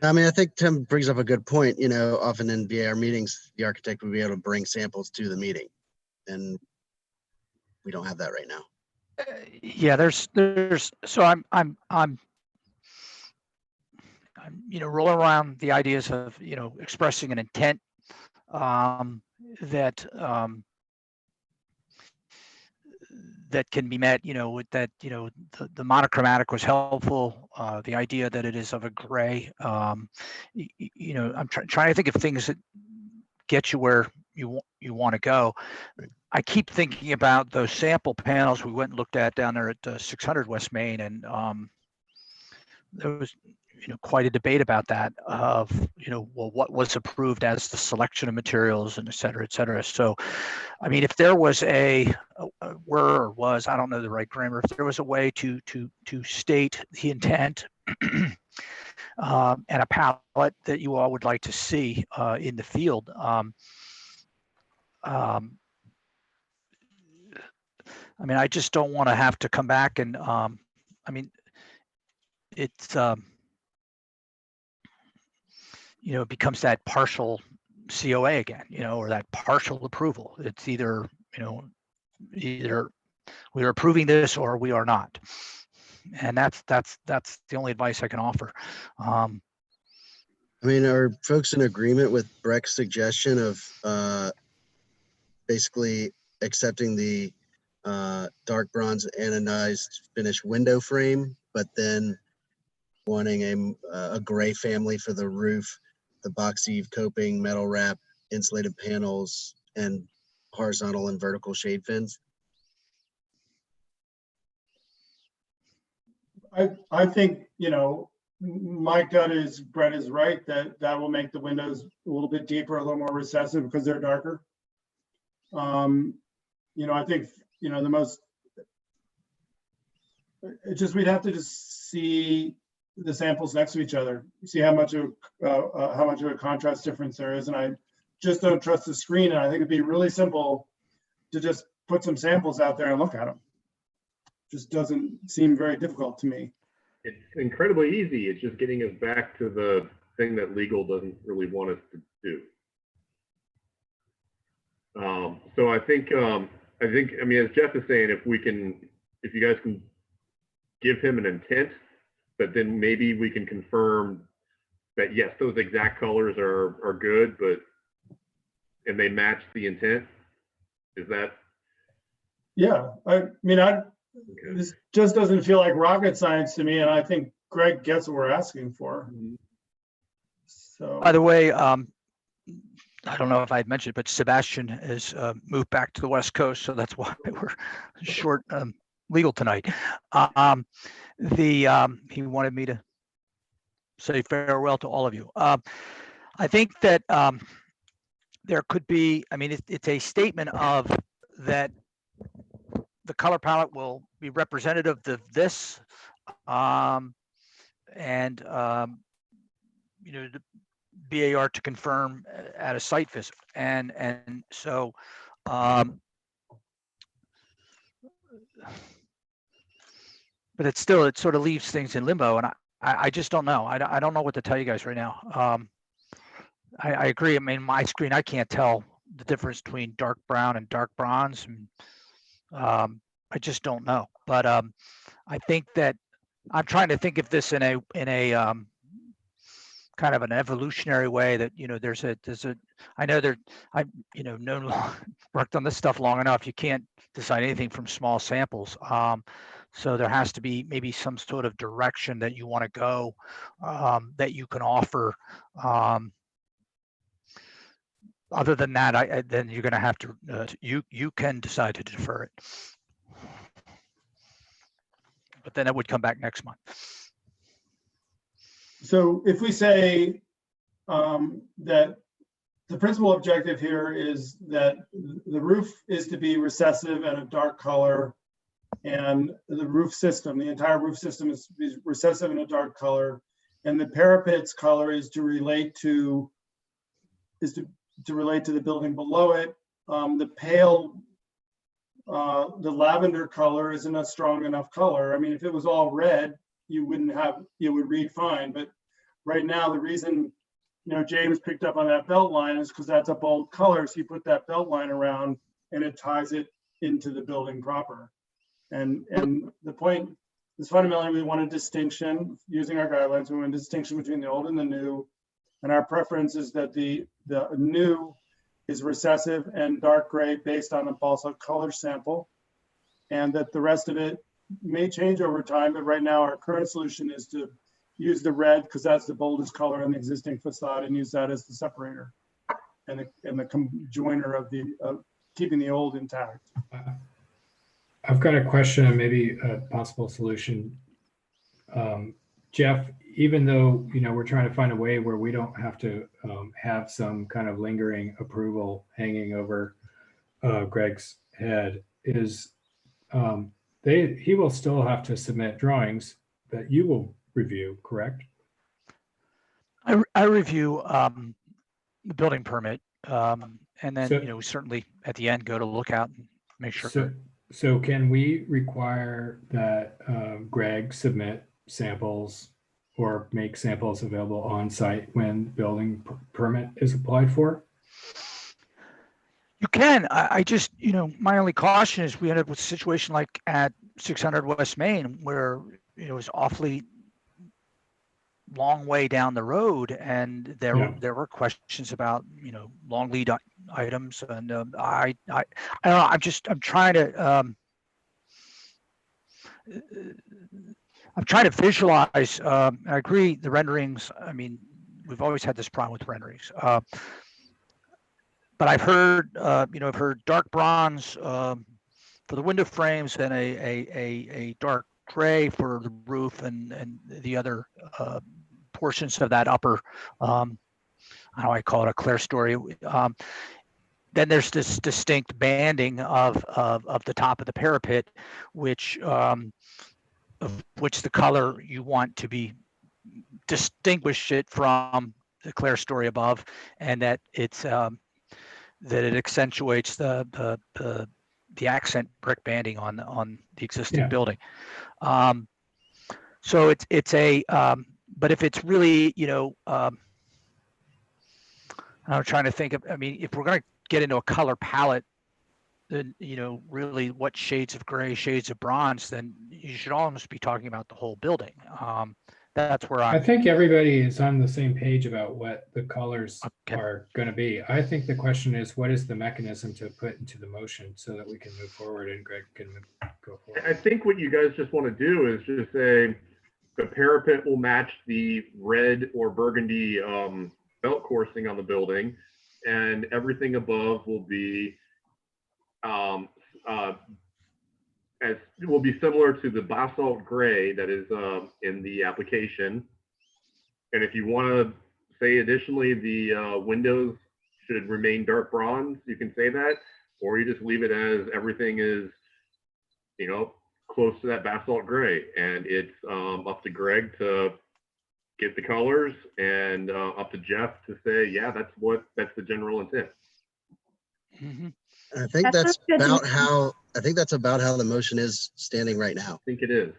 I mean, I think Tim brings up a good point. You know, often in BAR meetings, the architect would be able to bring samples to the meeting, and we don't have that right now. Yeah, there's so I'm you know, rolling around the ideas of, you know, expressing an intent that can be met, you know, with that, you know, the monochromatic was helpful. The idea that it is of a gray, you know, I'm trying to think of things that get you where you want to go. I keep thinking about those sample panels we went and looked at down there at 600 West Main, and there was, you know, quite a debate about that of, you know, well, what was approved as the selection of materials and et cetera, et cetera. So, I mean, if there was I don't know the right grammar, if there was a way to state the intent and a palette that you all would like to see in the field, I mean, I just don't want to have to come back and, I mean, it's, you know, it becomes that partial COA again, you know, or that partial approval. It's either, you know, either we're approving this or we are not. And that's the only advice I can offer. I mean, are folks in agreement with Breck's suggestion of basically accepting the dark bronze anodized finished window frame, but then wanting a gray family for the roof, the box eave coping, metal wrap, insulated panels, and horizontal and vertical shade fins? I think, you know, my gut is, Brett is right, that will make the windows a little bit deeper, a little more recessive because they're darker. You know, I think, you know, we'd have to just see the samples next to each other, see how much of a contrast difference there is. And I just don't trust the screen. And I think it'd be really simple to just put some samples out there and look at them. Just doesn't seem very difficult to me. It's incredibly easy. It's just getting us back to the thing that legal doesn't really want us to do. So I mean, as Jeff is saying, if you guys can give him an intent, but then maybe we can confirm that yes, those exact colors are good, and they match the intent. Is that? Yeah, I mean, this just doesn't feel like rocket science to me, and I think Greg gets what we're asking for. So, by the way, I don't know if I had mentioned, but Sebastian has moved back to the West Coast, so that's why we're short legal tonight. He wanted me to say farewell to all of you. I think that there could be, I mean, it's a statement of that the color palette will be representative of this, and the BAR to confirm at a site visit, and so but it sort of leaves things in limbo, and I just don't know. I don't know what to tell you guys right now. I agree. I mean, my screen, I can't tell the difference between dark brown and dark bronze, and I just don't know. But I think that I'm trying to think of this in a kind of an evolutionary way, that there's a I know there I worked on this stuff long enough. You can't decide anything from small samples. So there has to be maybe some sort of direction that you want to go, that you can offer. Other than that, then you're going to have to you can decide to defer it, but then it would come back next month. So if we say that the principal objective here is that the roof is to be recessive and a dark color, and the roof system, the entire roof system is recessive and a dark color, and the parapet's color is to relate to the building below it. The pale, the lavender color isn't a strong enough color. I mean, if it was all red, it would read fine. But right now, the reason James picked up on that belt line is because that's a bold color. So you put that belt line around, and it ties it into the building proper. And the point is, fundamentally, we want a distinction using our guidelines. We want a distinction between the old and the new. And our preference is that the new is recessive and dark gray based on a balsa color sample, and that the rest of it may change over time. But right now, our current solution is to use the red because that's the boldest color in the existing facade, and use that as the separator and the conjoiner of keeping the old intact. I've got a question and maybe a possible solution. Jeff, even though we're trying to find a way where we don't have to have some kind of lingering approval hanging over Greg's head, he will still have to submit drawings that you will review, correct? I review the building permit, and then we certainly at the end go to look out and make sure. So can we require that Greg submit samples or make samples available on site when building permit is applied for? You can. I just, my only caution is we end up with a situation like at 600 West Main, where it was awfully long way down the road, and there were questions about long lead items, and I don't know. I'm trying to visualize. I agree. The renderings. I mean, we've always had this problem with renderings. But I've heard, I've heard dark bronze for the window frames, and a dark gray for the roof and the other portions of that upper, how do I call it, a clear story. Then there's this distinct banding of the top of the parapet, which the color you want to be distinguish it from the clear story above, and that it's that it accentuates the accent brick banding on the existing building. So it's a but if it's really, I'm trying to think of, I mean, if we're going to get into a color palette, then, really what shades of gray, shades of bronze, then you should almost be talking about the whole building. That's where I think everybody is on the same page about what the colors are going to be. I think the question is, what is the mechanism to put into the motion so that we can move forward and Greg can go forward? I think what you guys just want to do is just say the parapet will match the red or burgundy belt coursing on the building. and everything above will be as will be similar to the basalt gray that is in the application. And if you want to say additionally the windows should remain dark bronze, you can say that, or you just leave it as everything is, you know, close to that basalt gray, and it's up to Greg to get the colors, and up to Jeff to say, yeah, that's the general intent. I think That that's sounds good to about me. how the motion is standing right now. I think it is.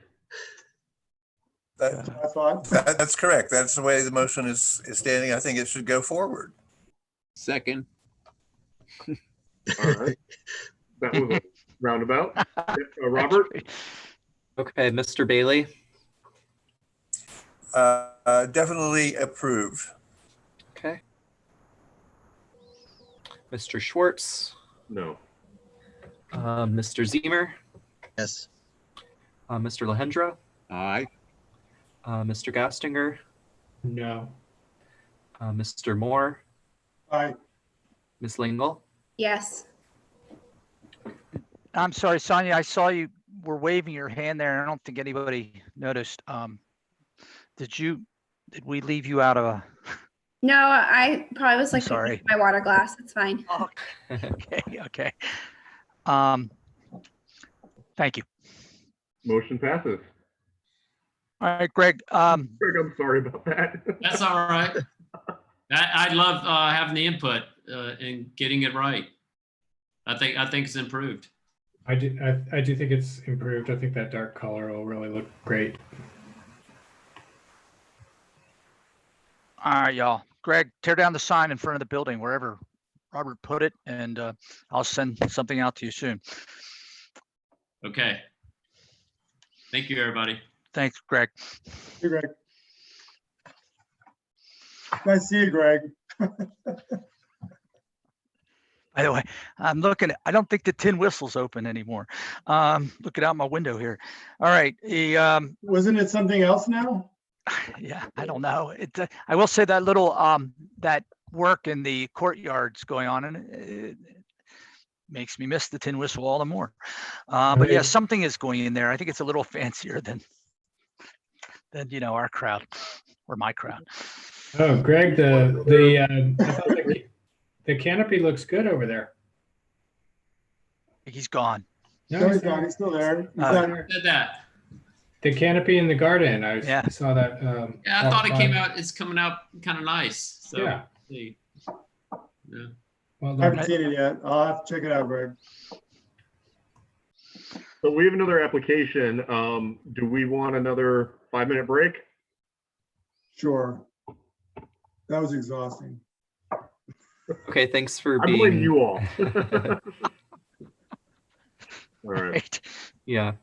That, I thought. that's correct. That's the way the motion is standing. I think it should go forward. Second. All right. That was a roundabout. Robert? Okay, Mr. Bailey, Definitely approve. okay. Mr. Schwartz, No. Mr. Zemer, Yes. Mr. Lahendra, Aye. Mr. Gastinger, No. Mr. Moore, Aye. Ms. Lingle. Yes. I'm sorry, Sonia, I saw you were waving your hand there, and I don't think anybody noticed. Did we leave you out of a? No, I probably was I'm like sorry. my water glass. It's fine. Okay. Thank you. Motion passes. All right, Greg. Greg, I'm sorry about that. That's all right. I love having the input and getting it right. I think it's improved. I do think it's improved. I think that dark color will really look great. All right, y'all. Greg, tear down the sign in front of the building, wherever Robert put it, and I'll send something out to you soon. Okay. Thank you, everybody. Thanks, Greg. Hey, Greg. Nice to see you, Greg. By the way, I'm looking at, I don't think the tin whistle's open anymore. Looking out my window here. All right. Wasn't it something else now? Yeah, I don't know. I will say that little, that work in the courtyard's going on, and it makes me miss the tin whistle all the more. But yeah, something is going in there. I think it's a little fancier than our crowd or my crowd. Oh, Greg, I thought the canopy looks good over there. He's gone. No, he's not. He's still there. He's not there. Said that. The canopy in the garden. I Yeah. saw that. Yeah, I thought it came out. It's coming out kind of nice. So, Yeah. see. Yeah. Well I haven't seen it yet. I'll have to check it out, Greg. So we have another application. Do we want another 5-minute break? Sure. That was exhausting. Okay, thanks for I being. blame you all. All right. Yeah.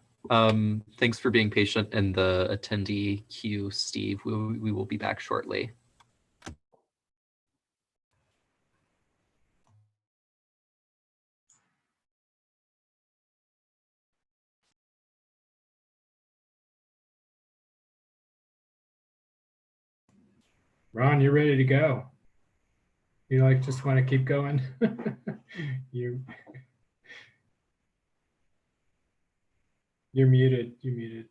Thanks for being patient in the attendee queue, Steve. We will be back shortly. Ron, you're ready to go. You just want to keep going? You're muted. You're muted.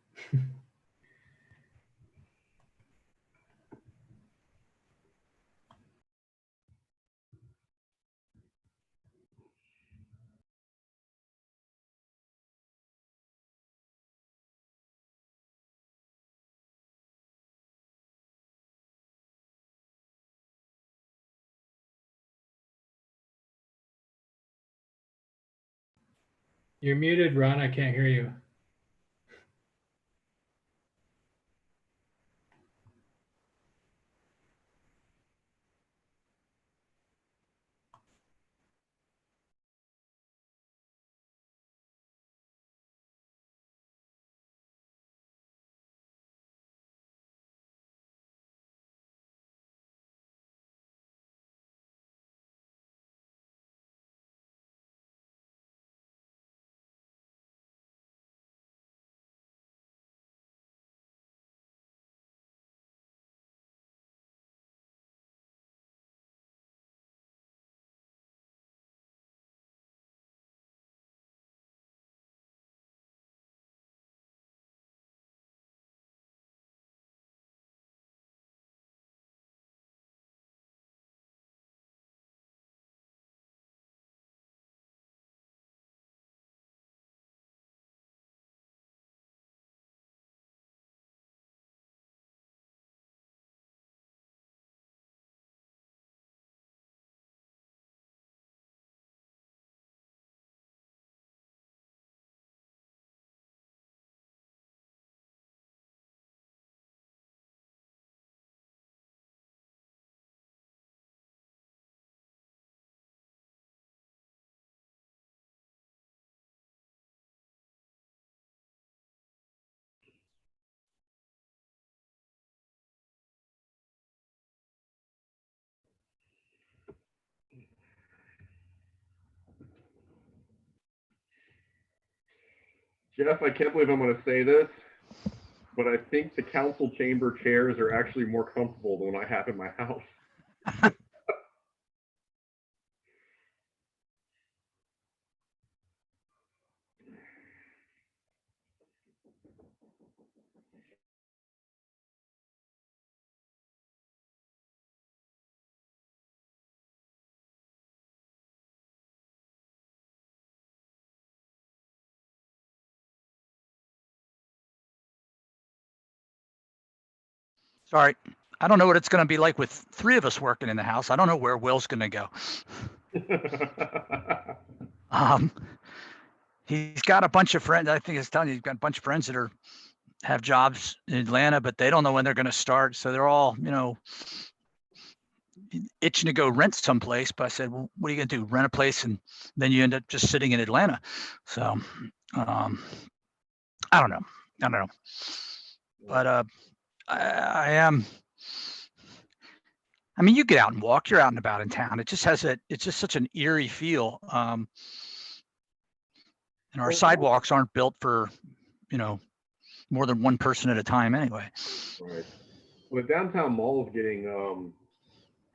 You're muted, Ron. I can't hear you. Jeff, I can't believe I'm going to say this, but I think the council chamber chairs are actually more comfortable than what I have in my house. Sorry, I don't know what it's going to be like with 3 of us working in the house. I don't know where Will's going to go. Um, he's got a bunch of friends. I think he's telling you, he's got a bunch of friends that have jobs in Atlanta, but they don't know when they're going to start. So they're all, itching to go rent someplace. But I said, well, what are you going to do? Rent a place, and then you end up just sitting in Atlanta. So I don't know. But I am. I mean, you get out and walk. You're out and about in town. It just has it's just such an eerie feel. And our sidewalks aren't built for, more than one person at a time anyway. Right. Well, the downtown mall is getting,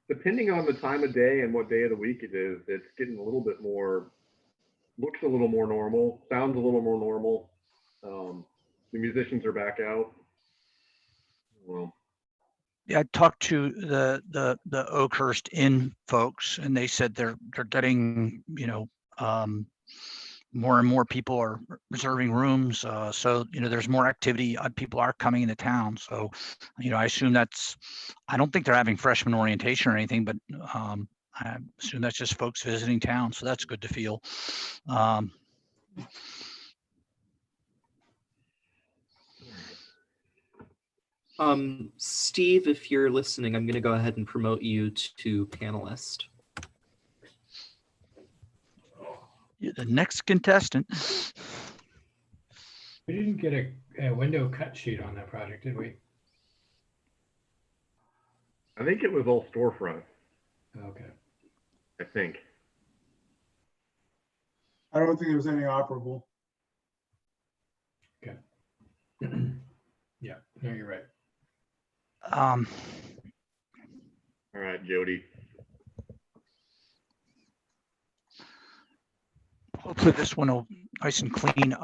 depending on the time of day and what day of the week it is, it's getting a little bit more, looks a little more normal, sounds a little more normal. The musicians are back out. Well, Yeah, I talked to the Oakhurst Inn folks, and they said they're getting, more and more people are reserving rooms. So, there's more activity. People are coming into town. So, I assume I don't think they're having freshman orientation or anything, but I assume that's just folks visiting town. So that's good to feel. Steve, if you're listening, I'm going to go ahead and promote you to panelist. You're the next contestant. We didn't get a window cut sheet on that project, did we? I think it was all storefront. Okay. I think. I don't think there was any operable. Okay. Yeah, no, you're right. All right, Jody. Hopefully this one will nice and clean.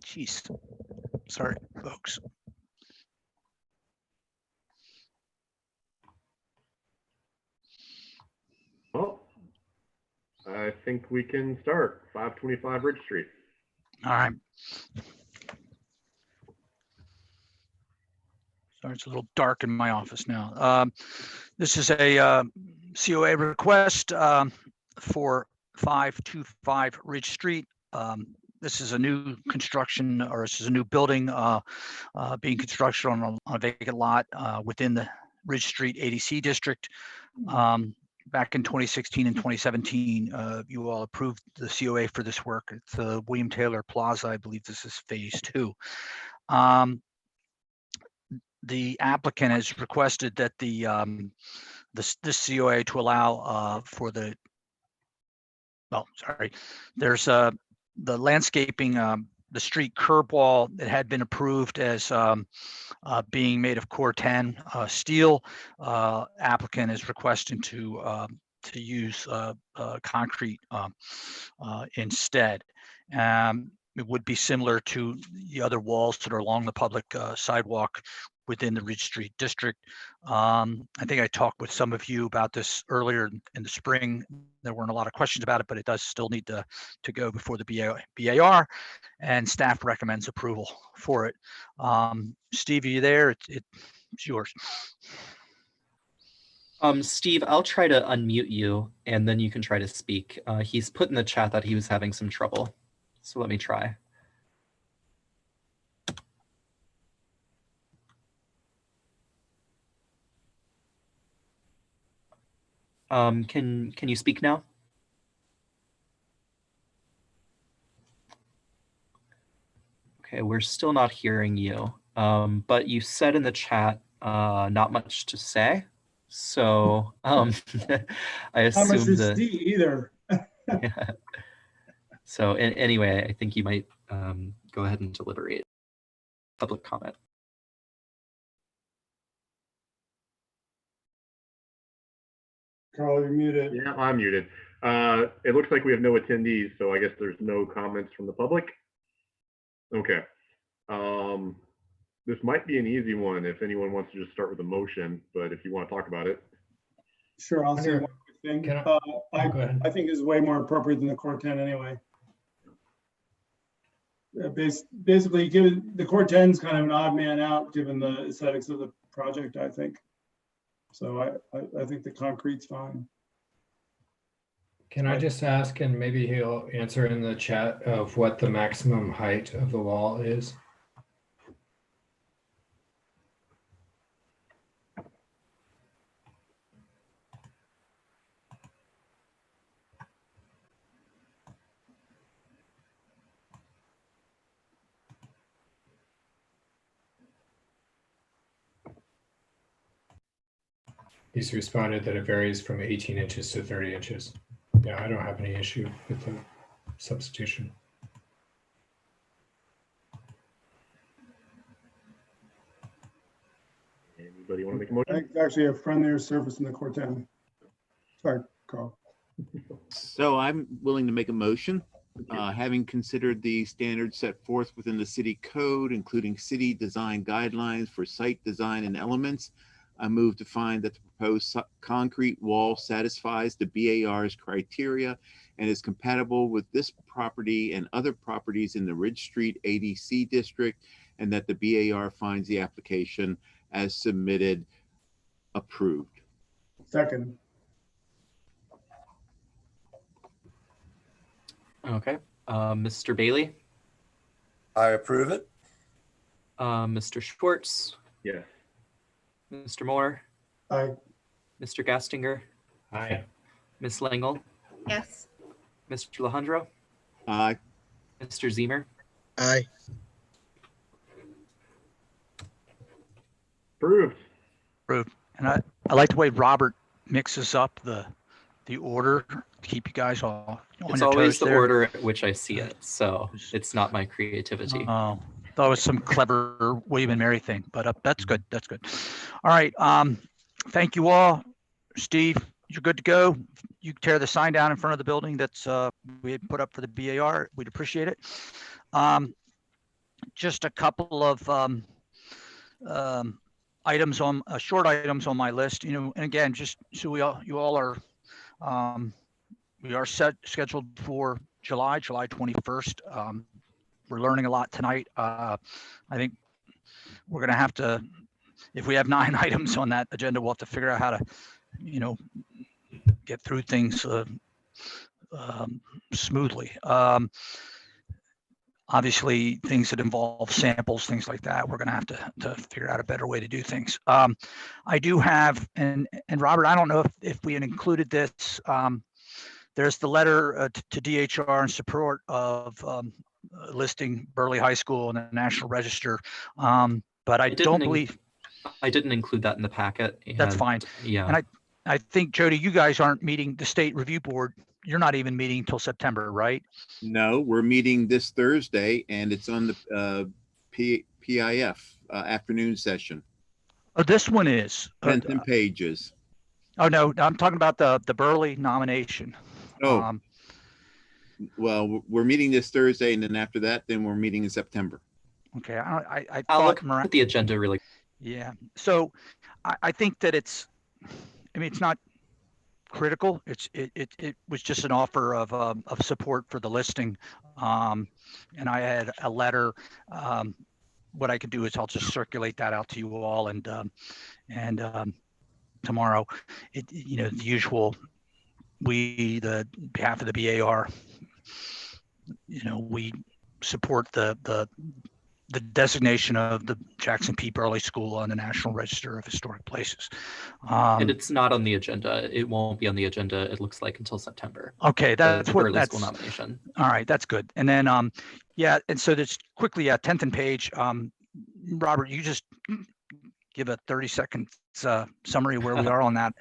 Jeez, sorry, folks. Well, I think we can start 525 Ridge Street. All right. Sorry, it's a little dark in my office now. This is a COA request for 525 Ridge Street. This is a new construction, or this is a new building being constructed on a vacant lot within the Ridge Street ADC district. Back in 2016 and 2017, you all approved the COA for this work. It's William Taylor Plaza. I believe this is phase 2. The applicant has requested that this COA to allow for there's the landscaping, the street curb wall that had been approved as being made of core 10 steel. Applicant is requesting to use concrete instead. It would be similar to the other walls that are along the public sidewalk within the Ridge Street district. I think I talked with some of you about this earlier in the spring. There weren't a lot of questions about it, but it does still need to go before the BAR, and staff recommends approval for it. Steve, are you there? It's yours. Steve, I'll try to unmute you, and then you can try to speak. He's put in the chat that he was having some trouble, so let me try. Can you speak now? Okay, we're still not hearing you, but you said in the chat not much to say. So I assume Not much to that see either. yeah. So anyway, I think you might go ahead and deliberate. Public comment. Carl, you're muted. Yeah, I'm muted. It looks like we have no attendees, so I guess there's no comments from the public. Okay. This might be an easy one if anyone wants to just start with a motion, but if you want to talk about it. Sure, I'll say Veneer, one quick thing. can Go ahead. I think it's way more appropriate than the Core 10 anyway. Basically, given the Core 10 is kind of an odd man out given the aesthetics of the project, I think. So I think the concrete's fine. Can I just ask, and maybe he'll answer in the chat, of what the maximum height of the wall is? He's responded that it varies from 18 inches to 30 inches. Yeah, I don't have any issue with the substitution. Anybody want to make a I motion? think it's actually a friendlier surface in the Core 10. Sorry, Carl. So I'm willing to make a motion, having considered the standards set forth within the city code, including city design guidelines for site design and elements. I move to find that the proposed concrete wall satisfies the BAR's criteria and is compatible with this property and other properties in the Ridge Street ADC district, and that the BAR finds the application as submitted approved. Second. Okay. Mr. Bailey, I approve it. Mr. Schwartz, Yes. Mr. Moore, Aye. Mr. Gastinger, Aye. Ms. Langle, Yes. Mr. Alejandro, Aye. Mr. Zemer. Aye. Approved. Approved. And I like the way Robert mixes up the order to keep you guys all on It's your always toes the there. order at which I see it, so it's not my creativity. Oh, that was some clever William and Mary thing, but that's good. That's good. All right. Thank you all. Steve, you're good to go. You can tear the sign down in front of the building that's we had put up for the BAR. We'd appreciate it. Just a couple of items on short items on my list. And again, just so you all are. We are scheduled for July 21st. We're learning a lot tonight. I think we're going to have to, if we have 9 items on that agenda, we'll have to figure out how to, get through things smoothly. Obviously, things that involve samples, things like that, we're going to have to figure out a better way to do things. I do have, and Robert, I don't know if we had included this. There's the letter to DHR in support of listing Burley High School in the National Register. But I don't believe I didn't include that in the packet. That's fine. Yeah. And I think, Jody, you guys aren't meeting the State Review Board. You're not even meeting until September, right? No, we're meeting this Thursday, and it's on the PIF afternoon session. Oh, this one is. 10 pages. Oh, no, I'm talking about the Burley nomination. Oh, well, we're meeting this Thursday, and then after that, then we're meeting in September. Okay, I I'll thought look at the agenda really. Yeah, so I think that it's not critical. It was just an offer of support for the listing, and I had a letter. What I could do is I'll just circulate that out to you all, and tomorrow, the usual. We, the behalf of the BAR, we support the designation of the Jackson P. Burley School on the National Register of Historic Places. And it's not on the agenda. It won't be on the agenda, it looks like, until September. Okay, that's what Burley that's School nomination. All right, that's good. And then yeah, and so just quickly, 10th and page, Robert, you just give a 30-second summary where we are on that.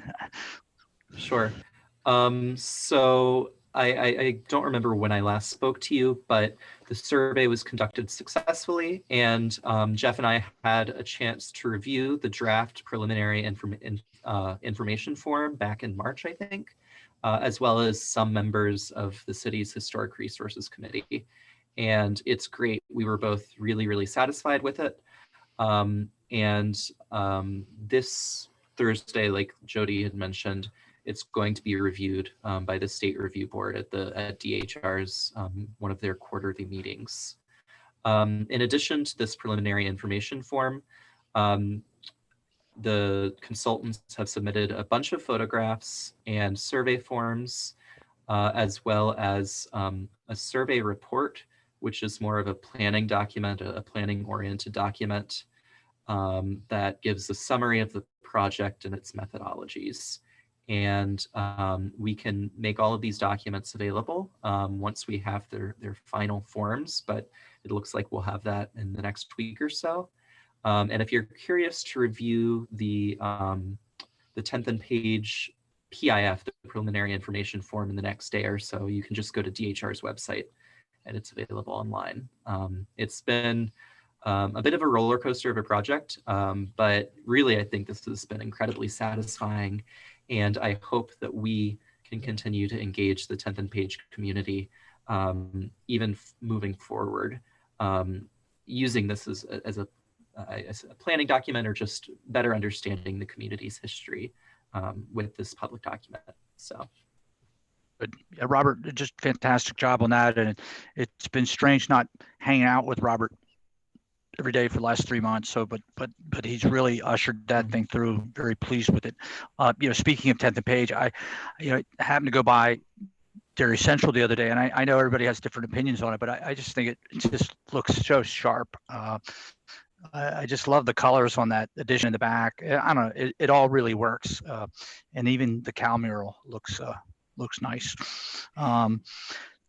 Sure. So I don't remember when I last spoke to you, but the survey was conducted successfully, and Jeff and I had a chance to review the draft preliminary information form back in March, I think, as well as some members of the city's Historic Resources Committee. And it's great. We were both really, really satisfied with it. This Thursday, like Jody had mentioned, it's going to be reviewed by the State Review Board at DHR's one of their quarterly meetings. In addition to this preliminary information form, the consultants have submitted a bunch of photographs and survey forms, as well as a survey report, which is more of a planning document, a planning-oriented document that gives a summary of the project and its methodologies. And we can make all of these documents available once we have their final forms, but it looks like we'll have that in the next week or so. And if you're curious to review the 10th and page PIF, the preliminary information form, in the next day or so, you can just go to DHR's website and it's available online. It's been a bit of a roller coaster of a project, but really I think this has been incredibly satisfying. And I hope that we can continue to engage the 10th and page community, even moving forward, using this as a planning document or just better understanding the community's history with this public document. So. But yeah, Robert, just fantastic job on that. And it's been strange not hanging out with Robert every day for the last 3 months. So, but he's really ushered that thing through. Very pleased with it. Speaking of 10th and page, I happened to go by Dairy Central the other day, and I know everybody has different opinions on it, but I just think it just looks so sharp. I just love the colors on that addition in the back. I don't know, it all really works. And even the cow mural looks nice.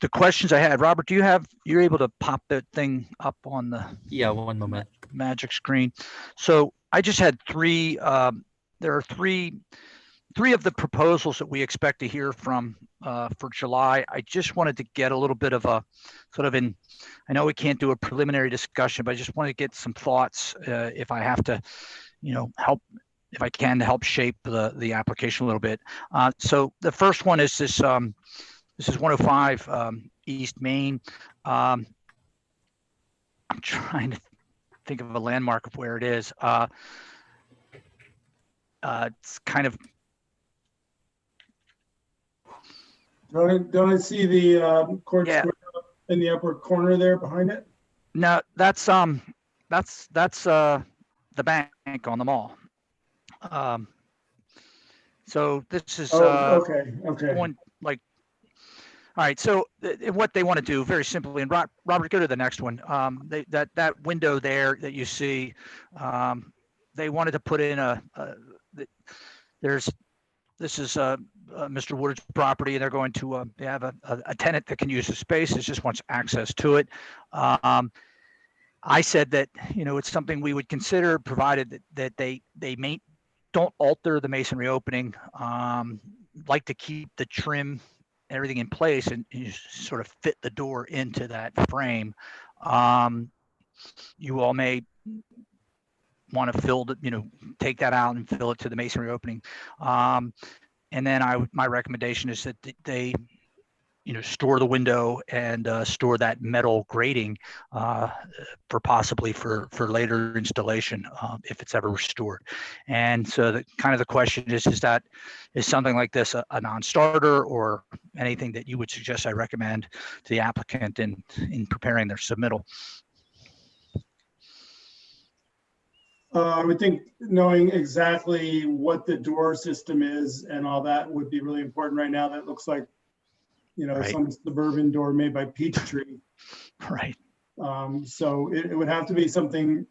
The questions I had, Robert, you're able to pop that thing up on the one moment magic screen. So I just had three. There are three of the proposals that we expect to hear from for July. I just wanted to get a little bit of a sort of I know we can't do a preliminary discussion, but I just want to get some thoughts if I have to, help, if I can, to help shape the application a little bit. So the first one is this. This is 105 East Main. I'm trying to think of a landmark of where it is. It's kind of. Don't I see the court square in the upper corner there behind it? No, that's the bank on the mall. So this is okay. One like. All right, so what they want to do very simply, and Robert, go to the next one. That window there that you see, they wanted to put in this is Mr. Woodard's property, and they're going to they have a tenant that can use the space. It just wants access to it. I said that it's something we would consider, provided that they don't alter the masonry opening. Like to keep the trim, everything in place, and you sort of fit the door into that frame. You all may want to fill it, take that out and fill it to the masonry opening. And then my recommendation is that they, store the window and store that metal grating for possibly for later installation if it's ever restored. And so the question is something like this a non-starter, or anything that you would suggest I recommend to the applicant in preparing their submittal? I would think knowing exactly what the door system is and all that would be really important right now. That looks like, right, some suburban door made by Peachtree. Right. So it would have to be something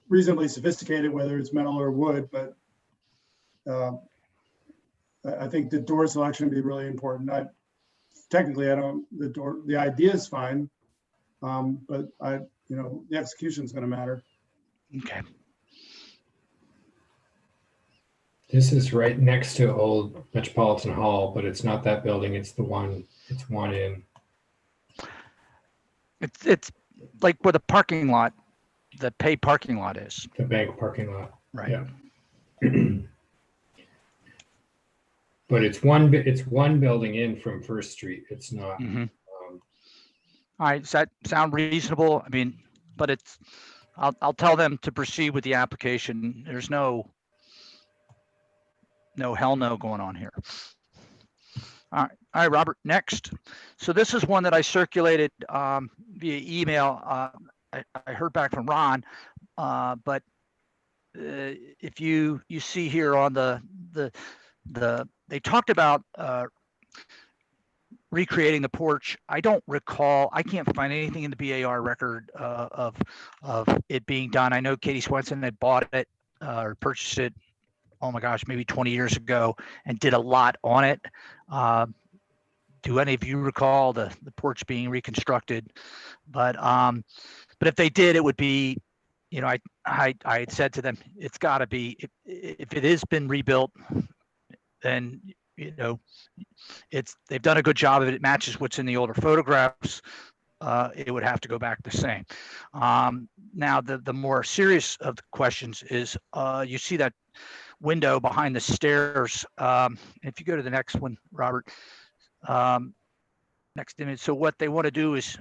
reasonably sophisticated, whether it's metal or wood, but I think the door selection would be really important. The idea is fine, but the execution is going to matter. Okay. This is right next to Old Metropolitan Hall, but it's not that building. It's one in. It's like where the parking lot, the pay parking lot is. The bank parking lot. Right. Yeah. But it's one building in from First Street. It's not. Mhm. All right, does that sound reasonable? I mean, but I'll tell them to proceed with the application. There's no hell no going on here. All right, Robert, next. So this is one that I circulated via email. I heard back from Ron, but if you see here on they talked about recreating the porch. I don't recall, I can't find anything in the BAR record of it being done. I know Katie Swenson had bought it or purchased it, oh my gosh, maybe 20 years ago and did a lot on it. Do any of you recall the porch being reconstructed? But if they did, it would be, you know, I had said to them, it's got to be, if it has been rebuilt, then, you know, they've done a good job of it. It matches what's in the older photographs. It would have to go back the same. Now, the more serious of the questions is, you see that window behind the stairs. If you go to the next one, Robert, next image. So what they want to do is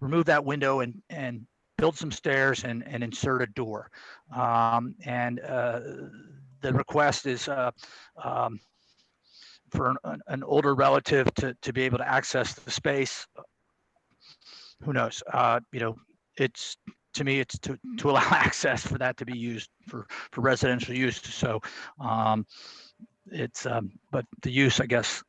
remove that window and build some stairs and insert a door. The request is for an older relative to be able to access the space. Who knows? You know, it's, to me, it's to allow access for that to be used for residential use. So but the use, I guess,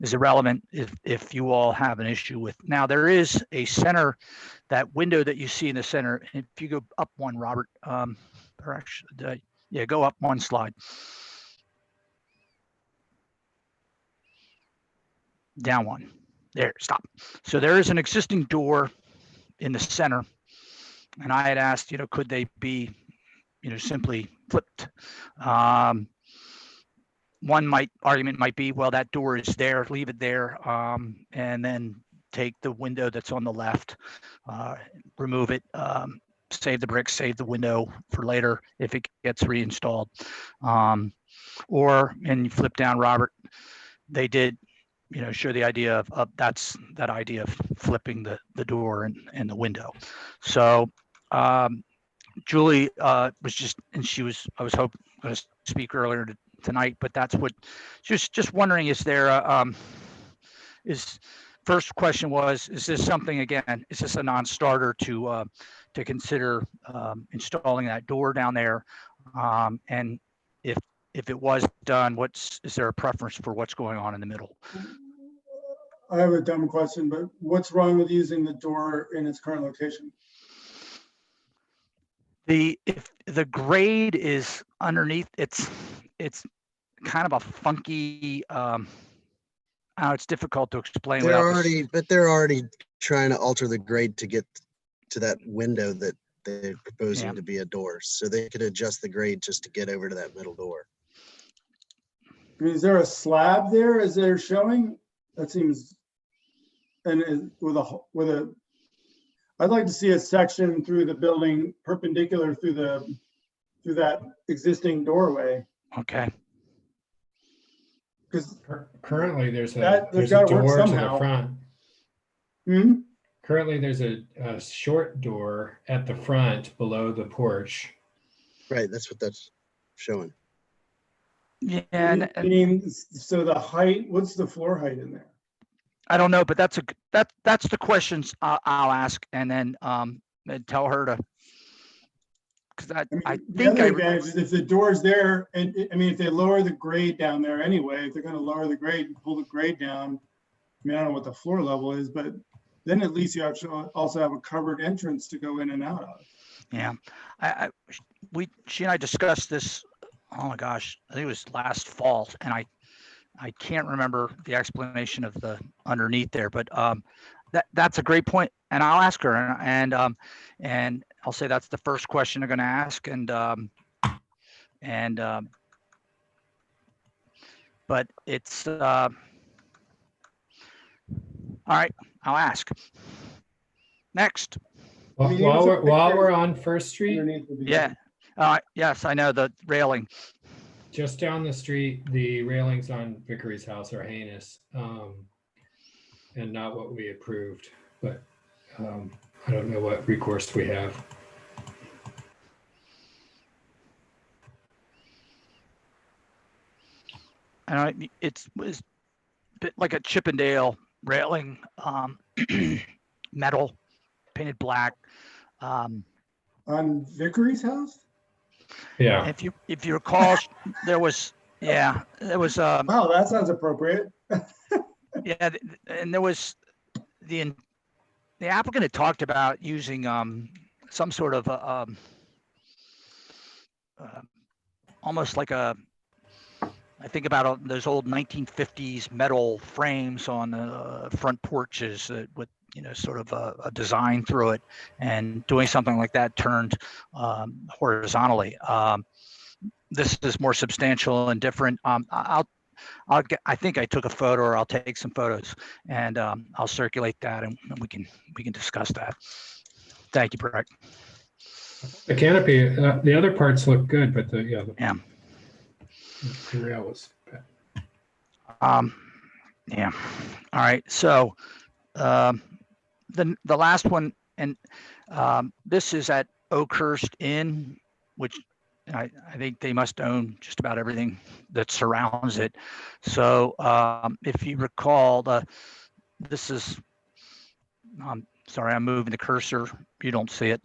is irrelevant if you all have an issue with. Now, there is a center, that window that you see in the center. If you go up one, Robert, or actually, yeah, go up one slide. Down one. There, stop. So there is an existing door in the center. And I had asked, you know, could they be, you know, simply flipped? One argument might be, well, that door is there, leave it there, and then take the window that's on the left, remove it, save the bricks, save the window for later if it gets reinstalled. Or, and you flip down, Robert, they did, you know, show the idea of that idea of flipping the door and the window. So Julie was just, and I was hoping to speak earlier tonight, but that's what she was just wondering, is there first question was, is this something, again, is this a non-starter to consider installing that door down there? And if it was done, is there a preference for what's going on in the middle? I have a dumb question, but what's wrong with using the door in its current location? If the grade is underneath, it's kind of a funky, it's difficult to explain. They're already trying to alter the grade to get to that window that they're proposing to be a door. So they could adjust the grade just to get over to that middle door. I mean, is there a slab there as they're showing? That seems, and I'd like to see a section through the building perpendicular through that existing doorway. Okay. Because currently there's a door to the front. Hmm? Currently there's a short door at the front below the porch. Right, that's what that's showing. Yeah. I mean, so the height, what's the floor height in there? I don't know, but that's the questions I'll ask, and then and tell her to, because I think the advantage is if the door's there, and I mean, if they lower the grade down there anyway, if they're going to lower the grade and pull the grade down, I mean, I don't know what the floor level is, but then at least you actually also have a covered entrance to go in and out of. Yeah, she and I discussed this. Oh my gosh, I think it was last fall, and I can't remember the explanation of the underneath there, but that's a great point, and I'll ask her, and I'll say that's the first question they're going to ask, and but it's, all right, I'll ask. Next. I mean, even some While pictures we're on First Street, underneath would be Yeah. Yes, I know the railing. just down the street, the railings on Vickery's house are heinous, and not what we approved, but I don't know what recourse we have. And it's a bit like a Chippendale railing, metal, painted black. on Vickery's house. Yeah, If you recall, there was wow, that sounds appropriate. yeah, and there was the applicant had talked about using some sort of almost like I think about those old 1950s metal frames on the front porches with sort of a design through it, and doing something like that turned horizontally. This is more substantial and different. I think I took a photo, or I'll take some photos, and I'll circulate that, and we can discuss that. Thank you, Brett. the canopy, the other parts look good, but the rail was bad. Yeah. All right. So the last one, and this is at Oakhurst Inn, which I think they must own just about everything that surrounds it. So if you recall, this is, sorry, I'm moving the cursor. You don't see it.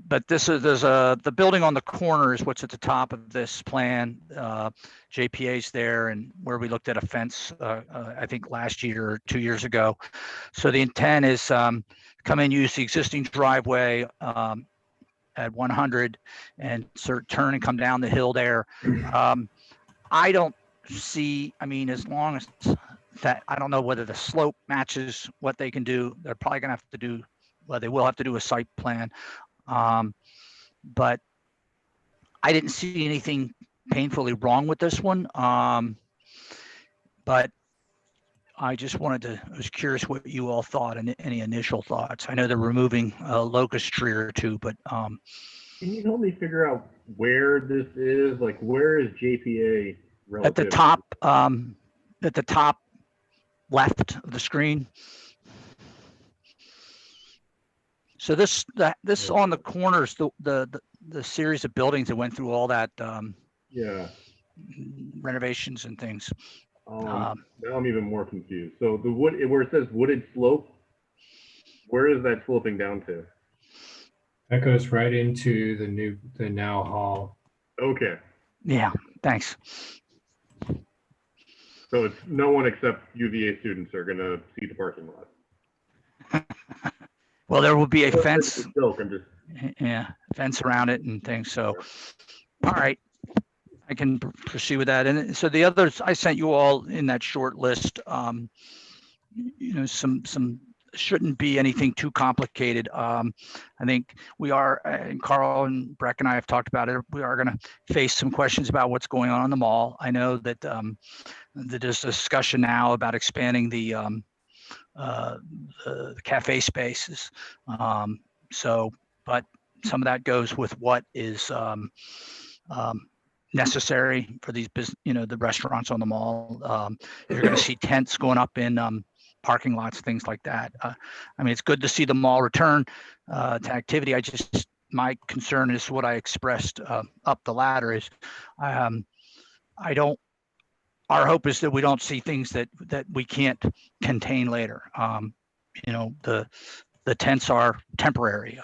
But there's the building on the corner is what's at the top of this plan. JPA's there, and where we looked at a fence, I think last year or 2 years ago. So the intent is come in, use the existing driveway at 100 and sort of turn and come down the hill there. I don't see, I mean, as long as that, I don't know whether the slope matches what they can do. They're probably gonna have to do, well, they will have to do a site plan. But I didn't see anything painfully wrong with this one. But I just I was curious what you all thought and any initial thoughts. I know they're removing a locust tree or two, but can you help me figure out where this is? Like, where is JPA relative? at the top left of the screen. So this on the corners, the series of buildings that went through all that renovations and things. Now I'm even more confused. So the wood, where it says wooded slope, where is that sloping down to? That goes right into the now hall. Okay. Yeah, thanks. So it's no one except UVA students are gonna see the parking lot. Well, there will be a fence. Yeah, fence around it and things. So, all right, I can proceed with that. And so the others I sent you all in that short list. Some shouldn't be anything too complicated. I think we are, and Carl and Breck and I have talked about it. We are going to face some questions about what's going on in the mall. I know that there's discussion now about expanding the cafe spaces. But some of that goes with what is necessary for these business, the restaurants on the mall. You're going to see tents going up in parking lots, things like that. I mean, it's good to see the mall return to activity. My concern is what I expressed up the ladder is, our hope is that we don't see things that we can't contain later. The tents are temporary.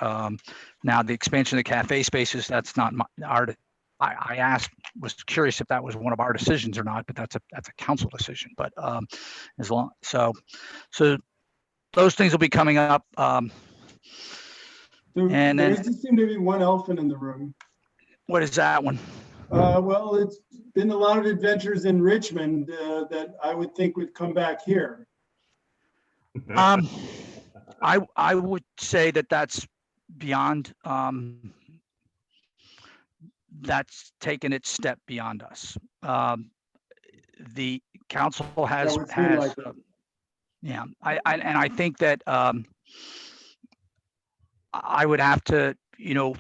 Now the expansion of the cafe spaces, that's not I was curious if that was one of our decisions or not, but that's a council decision. But so those things will be coming up. And there does seem to be one elephant in the room. What is that one? Well, it's been a lot of adventures in Richmond that I would think would come back here. I would say that's beyond, that's taken its step beyond us. the council That has, would seem like it. yeah, I think that I would have to,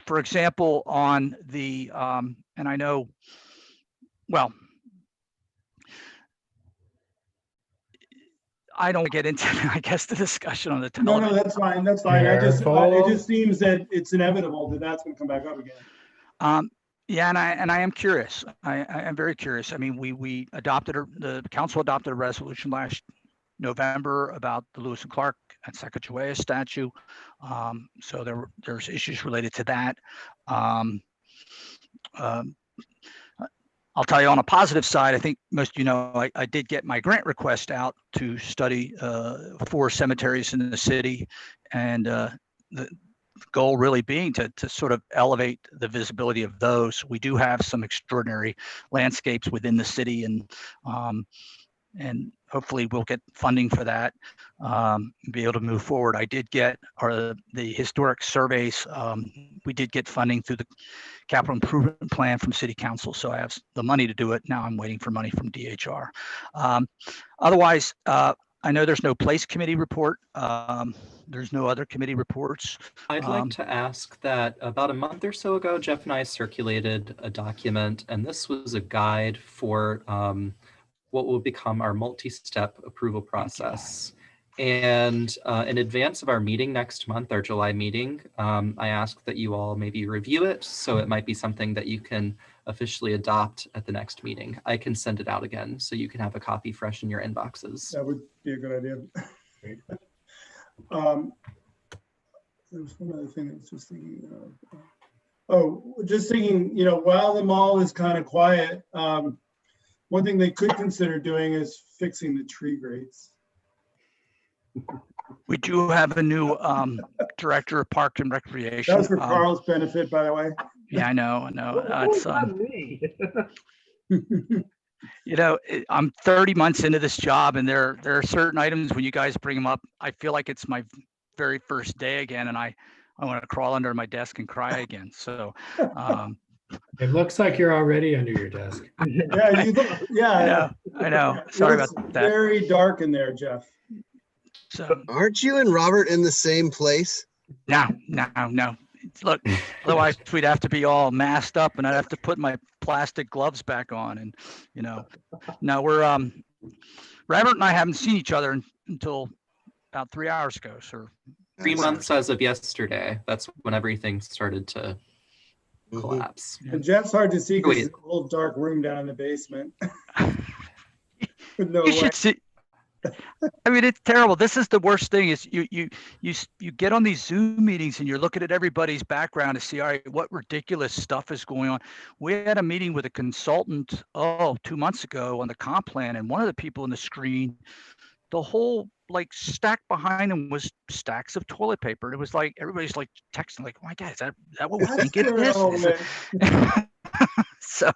for example, on the, and I know, well, I don't get into, I guess, the discussion on the No, television. that's fine. That's fine. It just seems that it's inevitable that that's going to come back up again. Yeah, and I am curious. I am very curious. I mean, we adopted, the council adopted a resolution last November about the Lewis and Clark and Sacagawea statue. So there's issues related to that. I'll tell you on a positive side, I think most I did get my grant request out to study 4 cemeteries in the city, and the goal really being to sort of elevate the visibility of those. We do have some extraordinary landscapes within the city, and hopefully we'll get funding for that, be able to move forward. I did get the historic surveys. We did get funding through the capital improvement plan from city council. So I have the money to do it. Now I'm waiting for money from DHR. Otherwise, I know there's no place committee report. There's no other committee reports. I'd like to ask that about a month or so ago, Jeff and I circulated a document, and this was a guide for what will become our multi-step approval process. And in advance of our meeting next month, our July meeting, I asked that you all maybe review it. So it might be something that you can officially adopt at the next meeting. I can send it out again so you can have a copy fresh in your inboxes. That would be a good idea. There was one other thing I was just thinking of. While the mall is kind of quiet, one thing they could consider doing is fixing the tree grates. We do have a new director of Park and Recreation. That's for Carl's benefit, by the way. Yeah, I know. It's I'm 30 months into this job, and there are certain items when you guys bring them up, I feel like it's my very first day again, and I want to crawl under my desk and cry again. So it looks like you're already under your desk. Yeah, I know. Sorry about that. Very dark in there, Jeff. So aren't you and Robert in the same place? No. Look, otherwise we'd have to be all masked up, and I'd have to put my plastic gloves back on. And no, we're Robert and I haven't seen each other until about 3 hours ago. So 3 months as of yesterday. That's when everything started to collapse. And Jeff's hard to see because it's a little dark room down in the basement. You should see. I mean, it's terrible. This is the worst thing is you get on these Zoom meetings and you're looking at everybody's background to see, all right, what ridiculous stuff is going on. We had a meeting with a consultant 2 months ago on the comp plan, and one of the people in the screen, the whole stack behind him was stacks of toilet paper. And it was like everybody's texting oh my God, is that what we think it is? So,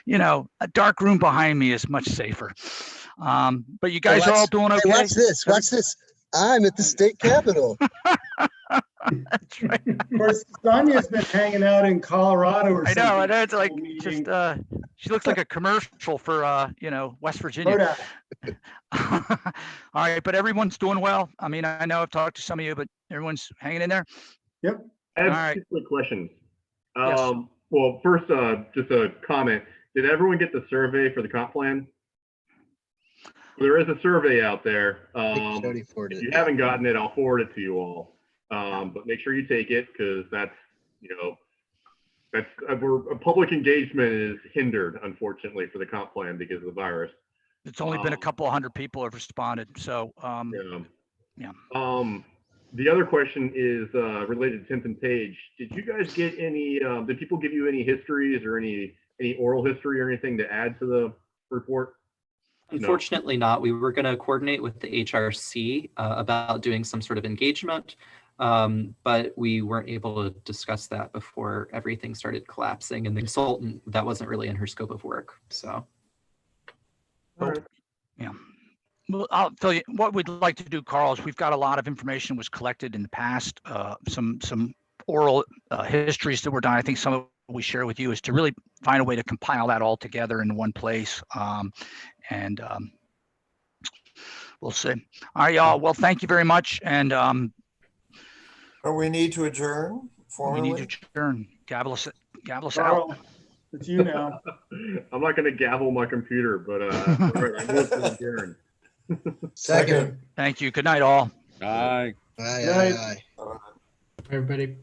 a dark room behind me is much safer. But you guys are all doing okay. Hey, watch this. I'm at the state capitol. That's right. Of course, Sonia's been hanging out in Colorado or something. I know. It's like just she looks like a commercial for West Virginia. All right, but everyone's doing well. I mean, I know I've talked to some of you, but everyone's hanging in there. Yep. I have all right. 2 quick questions. Yes. Well, first, just a comment. Did everyone get the survey for the comp plan? There is a survey out there. If you haven't gotten it, I'll forward it to you all. But make sure you take it, because that's where public engagement is hindered, unfortunately, for the comp plan because of the virus. It's only been a couple of hundred people have responded. So yeah. The other question is related to 10th and Page. Did you guys get any? Did people give you any histories or any oral history or anything to add to the report? Unfortunately not. We were going to coordinate with the HRC about doing some sort of engagement, but we weren't able to discuss that before everything started collapsing, and the consultant, that wasn't really in her scope of work. So yeah. Well, I'll tell you what we'd like to do, Carl, is we've got a lot of information was collected in the past, some oral histories that were done. I think some of what we share with you is to really find a way to compile that all together in one place, And we'll see. All right, y'all. Well, thank you very much. And We need to adjourn we need formally. to adjourn. Gavel us out. Carl, it's you now. I'm not going to gavel my computer, but all right, I move to adjourn. Second. Thank you. Good night, all. Aye. Aye, Night. aye, aye. Everybody.